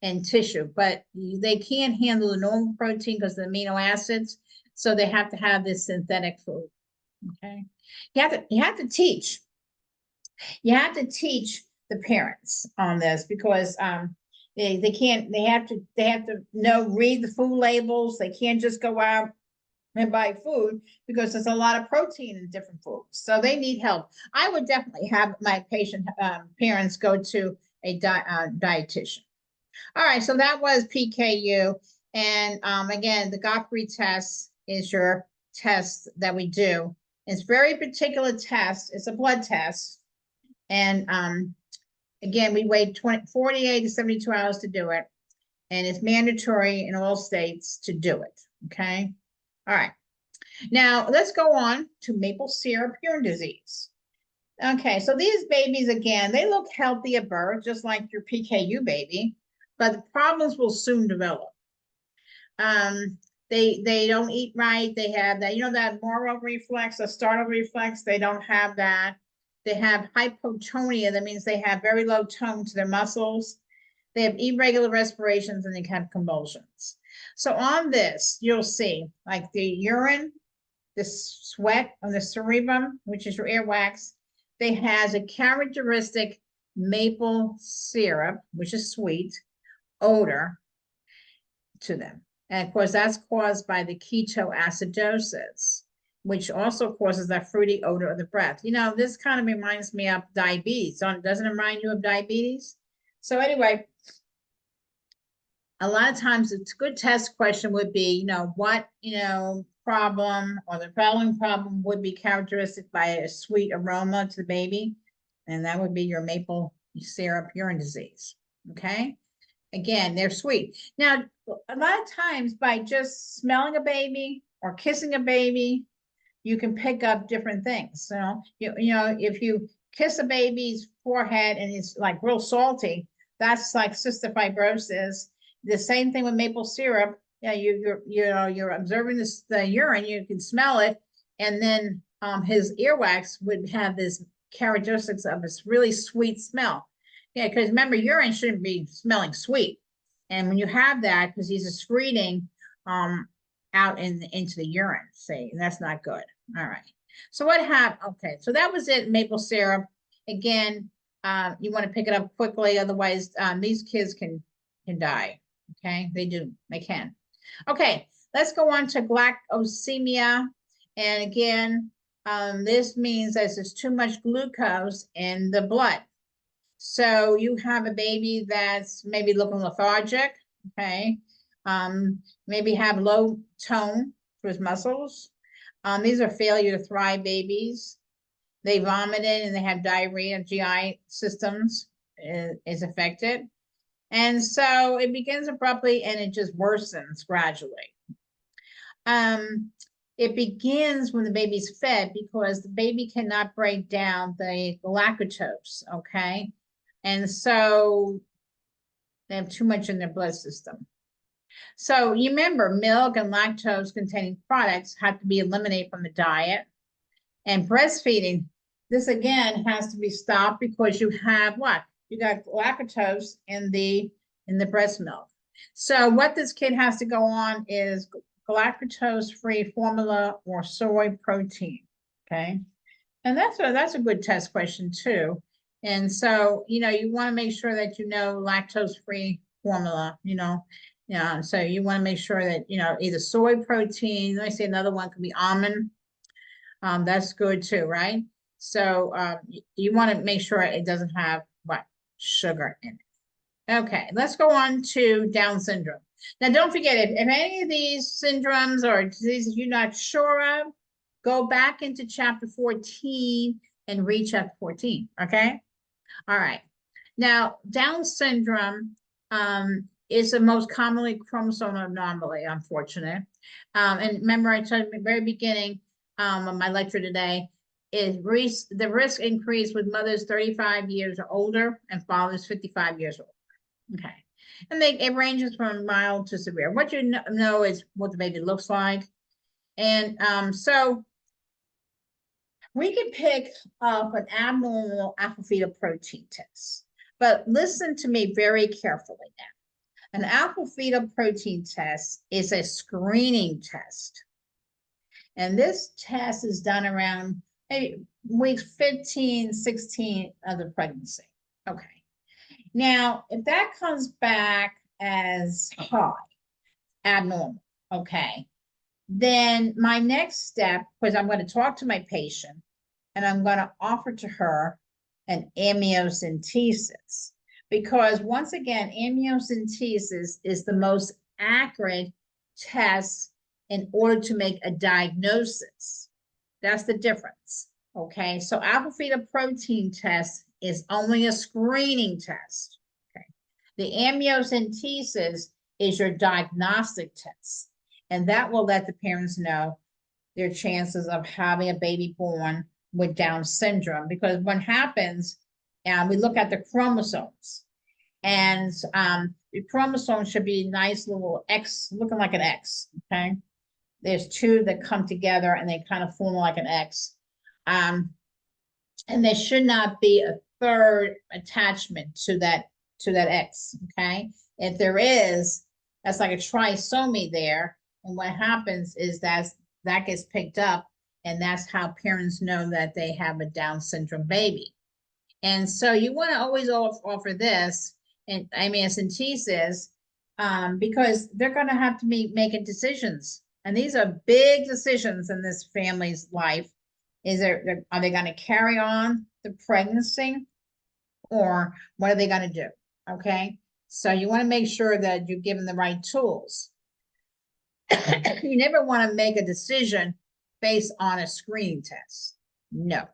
S1: in tissue, but they can't handle the normal protein because of the amino acids. So they have to have this synthetic food. Okay. You have to teach the parents on this because they have to read the food labels. They can't just go out and buy food because there's a lot of protein in different foods. So they need help. I would definitely have my parents go to a dietitian. All right, so that was PKU. And again, the Guthrie test is your test that we do. It's a very particular test. It's a blood test. And again, we wait 48 to 72 hours to do it. And it's mandatory in all states to do it. Okay. All right. Now let's go on to maple syrup urine disease. Okay, so these babies, again, they look healthy at birth, just like your PKU baby, but the problems will soon develop. They don't eat right. They have that, that Moro reflex, the startle reflex. They don't have that. They have hypotonia. That means they have very low tone to their muscles. They have irregular respirations and they have convulsions. So on this, you'll see like the urine, the sweat on the cerebrum, which is your earwax. They has a characteristic maple syrup, which is sweet, odor to them. And of course, that's caused by the ketoacidosis, which also causes that fruity odor of the breath. This kind of reminds me of diabetes. Doesn't it remind you of diabetes? So anyway, a lot of times it's a good test question would be, what, problem or the following problem would be characteristic by a sweet aroma to the baby. And that would be your maple syrup urine disease. Okay. Again, they're sweet. Now, a lot of times by just smelling a baby or kissing a baby, you can pick up different things. So, if you kiss a baby's forehead and it's like real salty, that's like cystic fibrosis. The same thing with maple syrup. Yeah, you're observing the urine, you can smell it, and then his earwax would have this characteristics of this really sweet smell. Yeah, because remember, urine shouldn't be smelling sweet. And when you have that, because he's excreting out into the urine, see, and that's not good. All right. So what happened? Okay, so that was it, maple syrup. Again, you want to pick it up quickly, otherwise these kids can die. Okay, they can. Okay, let's go on to glycosemia. And again, this means that there's too much glucose in the blood. So you have a baby that's maybe looking lethargic, okay? Maybe have low tone for his muscles. These are failure to thrive babies. They vomited and they have diarrhea, GI systems is affected. And so it begins abruptly and it just worsens gradually. It begins when the baby's fed because the baby cannot break down the lactose, okay? And so they have too much in their blood system. So you remember, milk and lactose containing products have to be eliminated from the diet. And breastfeeding, this again has to be stopped because you have what? You got lactose in the breast milk. So what this kid has to go on is lactose-free formula or soy protein, okay? And that's a good test question too. And so, you want to make sure that lactose-free formula, so you want to make sure that, either soy protein, let me say another one could be almond. That's good too, right? So you want to make sure it doesn't have what? Sugar in it. Okay, let's go on to Down syndrome. Now, don't forget, if any of these syndromes or diseases you're not sure of, go back into chapter 14 and read chapter 14, okay? All right. Now, Down syndrome is the most commonly chromosomal anomaly, unfortunately. And remember, I told you at the very beginning of my lecture today, is the risk increase with mothers 35 years or older and fathers 55 years old. Okay. And it ranges from mild to severe. What you know is what the baby looks like. And so we can pick up an abnormal alpha-fetoprotein test. But listen to me very carefully now. An alpha-fetoprotein test is a screening test. And this test is done around maybe weeks 15, 16 of the pregnancy. Okay. Now, if that comes back as high, abnormal, okay, then my next step, because I'm going to talk to my patient and I'm going to offer to her an amniocentesis. Because once again, amniocentesis is the most accurate test in order to make a diagnosis. That's the difference, okay? So alpha-fetoprotein test is only a screening test, okay? The amniocentesis is your diagnostic test, and that will let the parents know their chances of having a baby born with Down syndrome. Because what happens, we look at the chromosomes, and the chromosome should be a nice little X, looking like an X, okay? There's two that come together and they kind of form like an X. And there should not be a third attachment to that X, okay? If there is, that's like a trisomy there. And what happens is that gets picked up, and that's how parents know that they have a Down syndrome baby. And so you want to always offer this and amniocentesis because they're going to have to be making decisions. And these are big decisions in this family's life. Are they going to carry on the pregnancy, or what are they going to do? Okay. So you want to make sure that you're given the right tools. You never want to make a decision based on a screening test. No.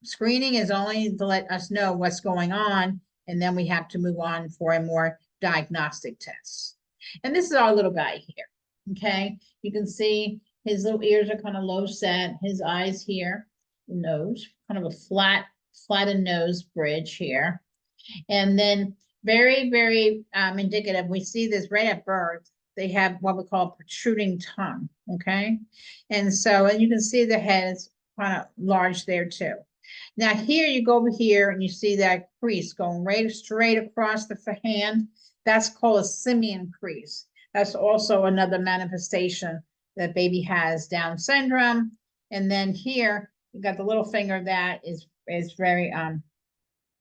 S1: Screening is only to let us know what's going on, and then we have to move on for a more diagnostic test. And this is our little guy here. Okay, you can see his little ears are kind of low set, his eyes here, nose, kind of a flattened nose bridge here. And then very, very indicative, we see this right at birth, they have what we call protruding tongue, okay? And so, and you can see the head is kind of large there too. Now here you go over here and you see that crease going right straight across the hand. That's called a simian crease. That's also another manifestation that baby has Down syndrome. And then here you got the little finger that is very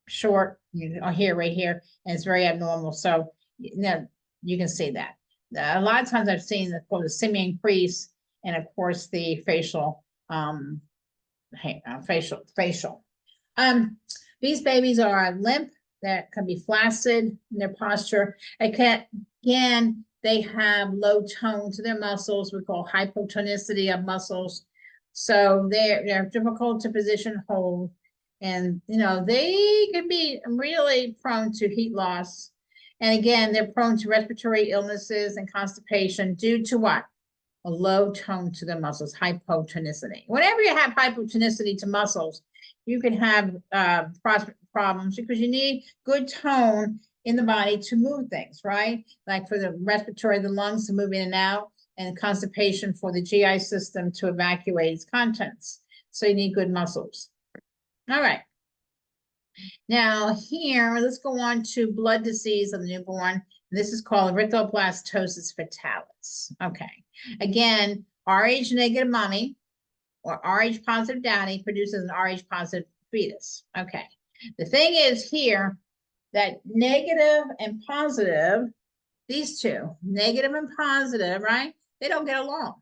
S1: short, here, right here, and it's very abnormal. So you can see that. A lot of times I've seen the simian crease, and of course the facial facial. These babies are limp, that can be flaccid in their posture. Again, they have low tone to their muscles. We call hypotonicity of muscles. So they're difficult to position hold. And, they can be really prone to heat loss. And again, they're prone to respiratory illnesses and constipation due to what? A low tone to the muscles, hypotonicity. Whenever you have hypotonicity to muscles, you can have problems because you need good tone in the body to move things, right? Like for the respiratory, the lungs to move in and out, and constipation for the GI system to evacuate its contents. So you need good muscles. All right. Now here, let's go on to blood disease of the newborn. This is called erythroblastoma fetalis. Okay. Again, Rh negative mommy or Rh positive daddy produces an Rh positive fetus. Okay. The thing is here that negative and positive, these two, negative and positive, right? They don't get along.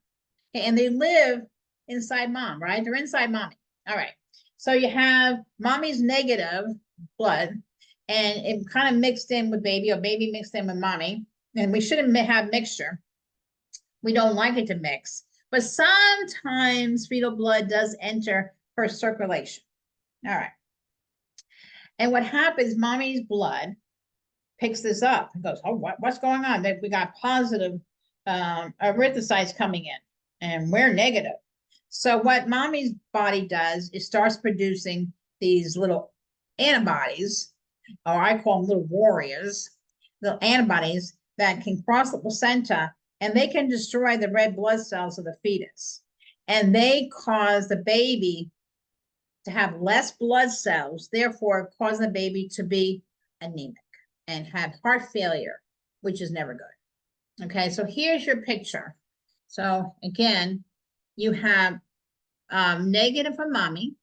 S1: Okay, and they live inside mom, right? They're inside mommy. All right. So you have mommy's negative blood, and it kind of mixed in with baby, or baby mixed in with mommy. And we shouldn't have mixture. We don't like it to mix, but sometimes fetal blood does enter for circulation. All right. And what happens, mommy's blood picks this up and goes, oh, what's going on? We got positive erythrocytes coming in, and we're negative. So what mommy's body does is starts producing these little antibodies, or I call them little warriors, little antibodies that can cross the placenta, and they can destroy the red blood cells of the fetus. And they cause the baby to have less blood cells, therefore causing the baby to be anemic and have heart failure, which is never good. Okay, so here's your picture. So again, you have negative for mommy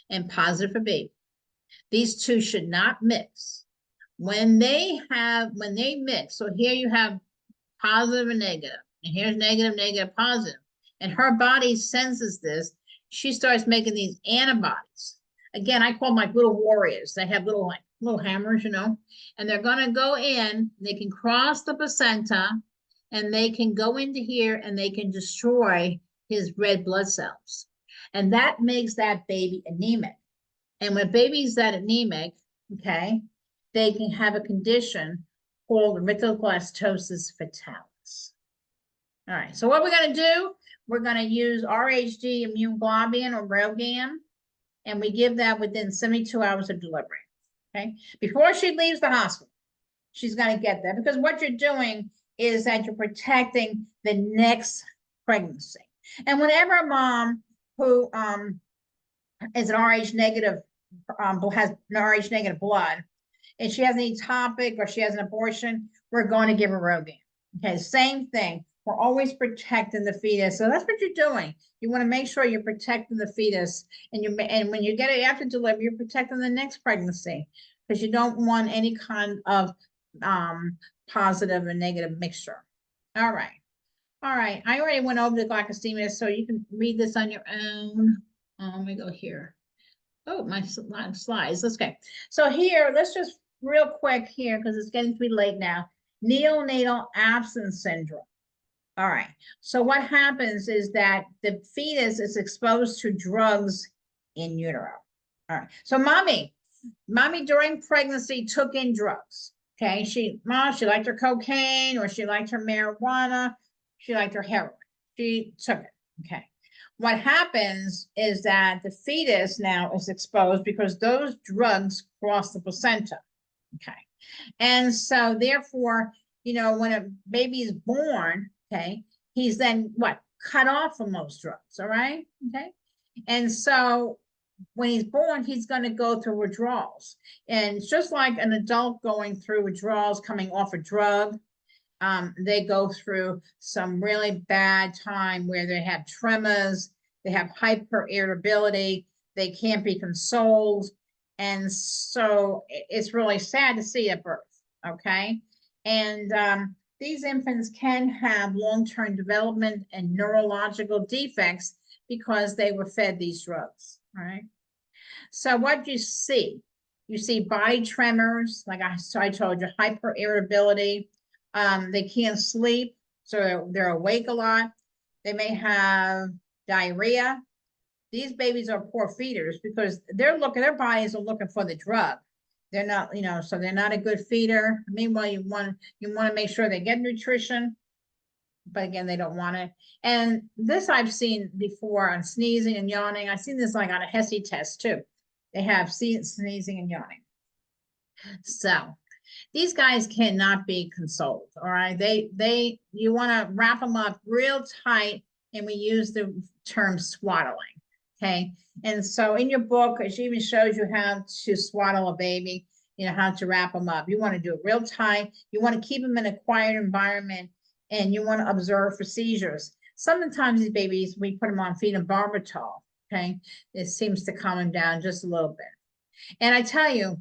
S1: and positive for baby. These two should not mix. When they mix, so here you have positive and negative, and here's negative, negative, positive, and her body senses this. She starts making these antibodies. Again, I call them like little warriors. They have little hammers, and they're going to go in, they can cross the placenta, and they can go into here and they can destroy his red blood cells. And that makes that baby anemic. And when baby's that anemic, okay, they can have a condition called erythroblastoma fetalis. All right, so what we're going to do, we're going to use RHD immune globulin or RelGam, and we give that within 72 hours of delivery. Okay, before she leaves the hospital, she's going to get that, because what you're doing is that you're protecting the next pregnancy. And whenever a mom who is an Rh negative, has an Rh negative blood, and she has an ectopic or she has an abortion, we're going to give her RelGam. Okay, same thing. We're always protecting the fetus. So that's what you're doing. You want to make sure you're protecting the fetus, and when you get it after delivery, you're protecting the next pregnancy, because you don't want any kind of positive and negative mixture. All right. All right. I already went over the glycemia, so you can read this on your own. Let me go here. Oh, my slides. Let's go. So here, let's just real quick here, because it's getting to be late now. Neonatal absence syndrome. All right. So what happens is that the fetus is exposed to drugs in utero. All right. So mommy during pregnancy took in drugs. Okay. She liked her cocaine, or she liked her marijuana. She liked her heroin. She took it. Okay. What happens is that the fetus now is exposed because those drugs cross the placenta. Okay. And so therefore, when a baby is born, okay, he's then cut off from those drugs. All right. Okay. And so when he's born, he's going to go through withdrawals. And it's just like an adult going through withdrawals, coming off a drug, they go through some really bad time where they have tremors, they have hyper irritability, they can't be consoled. And so it's really sad to see at birth, okay? And these infants can have long-term development and neurological defects because they were fed these drugs, all right? So what you see body tremors, like I told you, hyper irritability. They can't sleep, so they're awake a lot. They may have diarrhea. These babies are poor feeders because their bodies are looking for the drug. They're not, so they're not a good feeder. Meanwhile, you want to make sure they get nutrition, but again, they don't want it. And this I've seen before on sneezing and yawning. I've seen this like on a HESI test too. They have sneezing and yawning. So these guys cannot be consoled, all right? You want to wrap them up real tight, and we use the term swaddling, okay? And so in your book, it even shows you how to swaddle a baby, how to wrap them up. You want to do it real tight. You want to keep them in a quiet environment, and you want to observe for seizures. Sometimes these babies, we put them on phenobarbital, okay? It seems to calm them down just a little bit. And I tell you,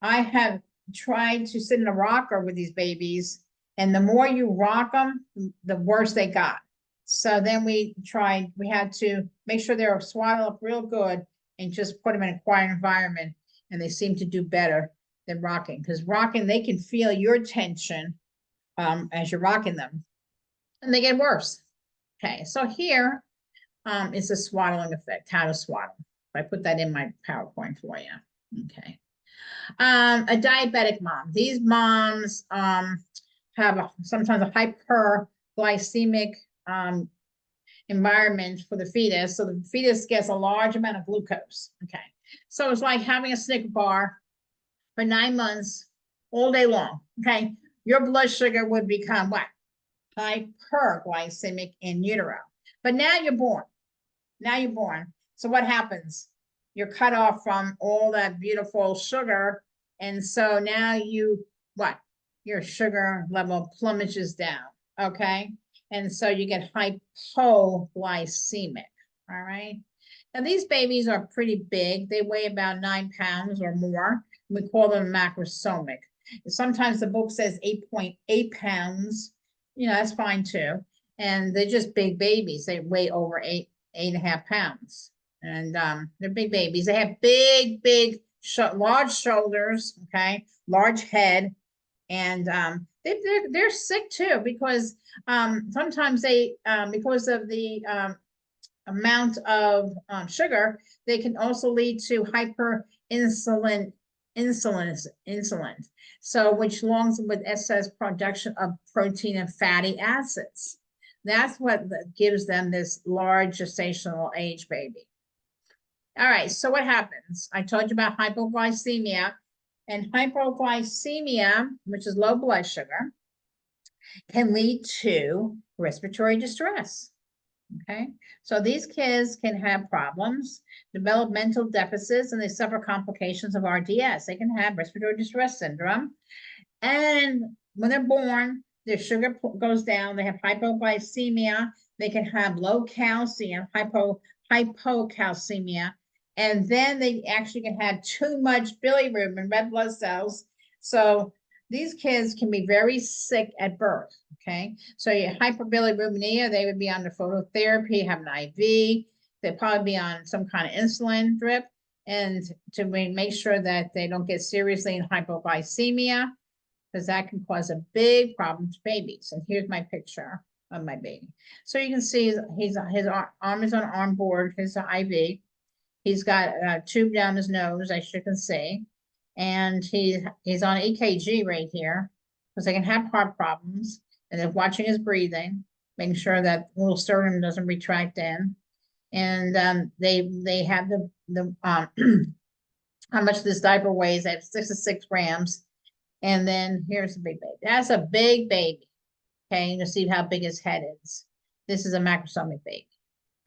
S1: I have tried to sit in a rocker with these babies, and the more you rock them, the worse they got. So then we had to make sure they were swaddled up real good and just put them in a quiet environment, and they seem to do better than rocking. Because rocking, they can feel your tension as you're rocking them, and they get worse. Okay, so here is the swaddling effect, how to swaddle. I put that in my PowerPoint for you. Okay. A diabetic mom. These moms have sometimes a hyperglycemic environment for the fetus. So the fetus gets a large amount of glucose. Okay. So it's like having a Snicker bar for 9 months all day long. Okay. Your blood sugar would become what? Hyperglycemic in utero. But now you're born. So what happens? You're cut off from all that beautiful sugar. And so now your sugar level plummets down. Okay. And so you get hypoglycemic. All right. Now these babies are pretty big. They weigh about 9 pounds or more. We call them macrosomic. Sometimes the book says 8.8 pounds. That's fine too. And they're just big babies. They weigh over 8.5 pounds. And they're big babies. They have big, large shoulders, okay, large head, and they're sick too because sometimes they because of the amount of sugar, they can also lead to hyperinsulin. So which along with excess production of protein and fatty acids. That's what gives them this large gestational age baby. All right, so what happens? I told you about hypoglycemia, and hypoglycemia, which is low blood sugar, can lead to respiratory distress. Okay, so these kids can have problems, developmental deficits, and they suffer complications of RDS. They can have respiratory distress syndrome. And when they're born, their sugar goes down. They have hypoglycemia. They can have low calcium, hypocalcemia. And then they actually can have too much bilirubin, red blood cells. So these kids can be very sick at birth, okay? So your hyperbilirubinemia, they would be on the phototherapy, have an IV. They'd probably be on some kind of insulin drip, and to make sure that they don't get seriously in hypoglycemia, because that can cause a big problem to babies. And here's my picture of my baby. So you can see his arm is on arm board, his IV. He's got a tube down his nose, as you can see. And he's on EKG right here, because they can have heart problems. And they're watching his breathing, making sure that little sternum doesn't retract in. And they have the how much this diaper weighs. They have 6 to 6 grams. And then here's the big baby. That's a big baby. Okay, you see how big his head is. This is a macrosomic baby.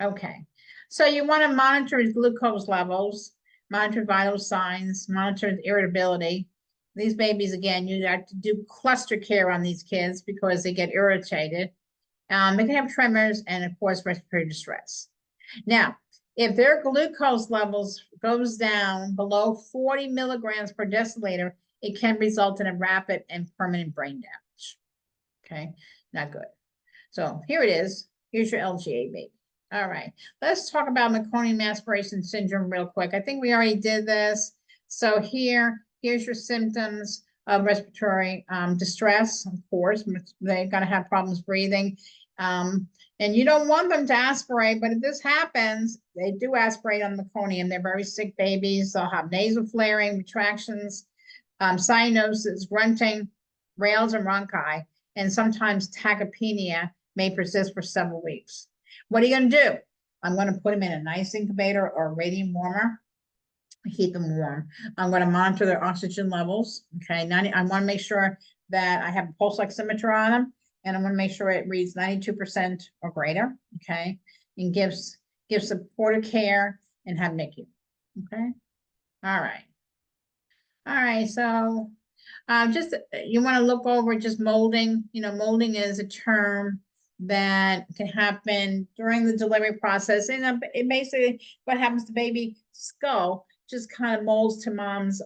S1: Okay, so you want to monitor his glucose levels, monitor vital signs, monitor his irritability. These babies, again, you have to do cluster care on these kids because they get irritated. They can have tremors and, of course, respiratory distress. Now, if their glucose levels goes down below 40 milligrams per deciliter, it can result in a rapid and permanent brain damage. Okay, not good. So here it is. Here's your LGA baby. All right, let's talk about meconium aspiration syndrome real quick. I think we already did this. So here's your symptoms of respiratory distress. Of course, they're going to have problems breathing. And you don't want them to aspirate, but if this happens, they do aspirate on meconium. They're very sick babies. They'll have nasal flaring, retractions, cyanosis, grunting, rales and rhonchi, and sometimes tachypnea may persist for several weeks. What are you going to do? I'm going to put them in a nice incubator or a radiant warmer, keep them warm. I'm going to monitor their oxygen levels. Okay, I want to make sure that I have a pulse oximeter on them, and I'm going to make sure it reads 92% or greater. Okay, and gives supportive care and have NICU. Okay, all right. So just you want to look over just molding. Molding is a term that can happen during the delivery process, and it basically what happens to baby skull just kind of molds to mom's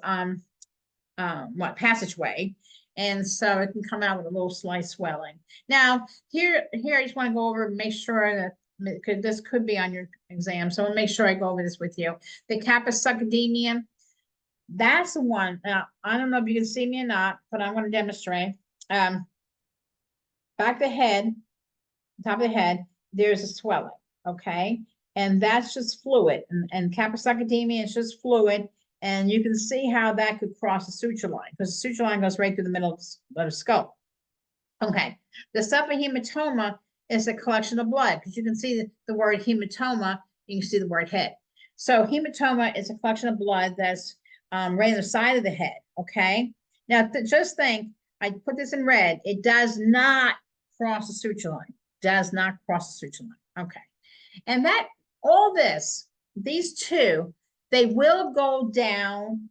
S1: passageway, and so it can come out with a little slight swelling. Now here I just want to go over and make sure that this could be on your exam, so I'll make sure I go over this with you. The capsuccedia, that's the one. Now, I don't know if you can see me or not, but I'm going to demonstrate. Back of the head, top of the head, there's a swelling, okay? And that's just fluid. And capsuccedia is just fluid. And you can see how that could cross the suture line, because the suture line goes right through the middle of the skull. Okay. The subhematoma is a collection of blood, because you can see the word hematoma, you can see the word head. So hematoma is a collection of blood that's right on the side of the head, okay? Now, just think, I put this in red. It does not cross the suture line. Does not cross the suture line, okay? And that, all this, these two, they will go down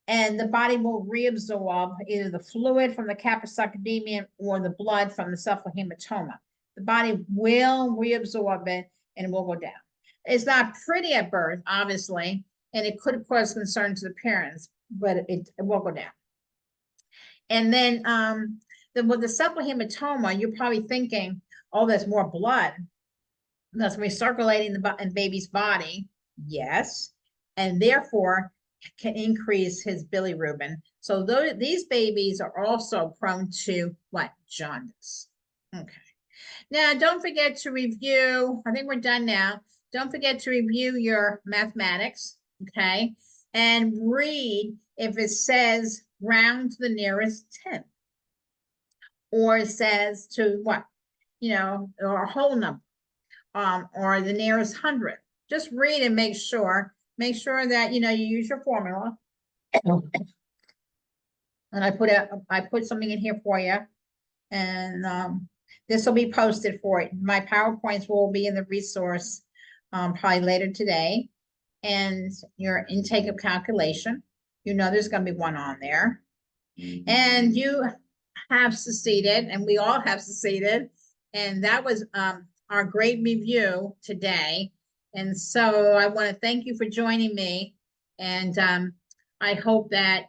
S1: and the body will reabsorb either the fluid from the capsuccedia or the blood from the subhematoma. The body will reabsorb it and it will go down. It's not pretty at birth, obviously, and it could cause concern to the parents, but it will go down. And then with the subhematoma, you're probably thinking, oh, there's more blood that's recirculating in baby's body. Yes, and therefore can increase his bilirubin. So these babies are also prone to what? Jaundice. Okay. Now, don't forget to review, I think we're done now. Don't forget to review your mathematics, okay? And read if it says round to the nearest 10. Or it says to what? Or a whole number. Or the nearest 100. Just read and make sure that you use your formula. And I put something in here for you, and this will be posted for it. My PowerPoints will be in the resource probably later today. And your intake of calculation, there's going to be one on there. And you have succeeded, and we all have succeeded. And that was our great review today. And so I want to thank you for joining me. And I hope that,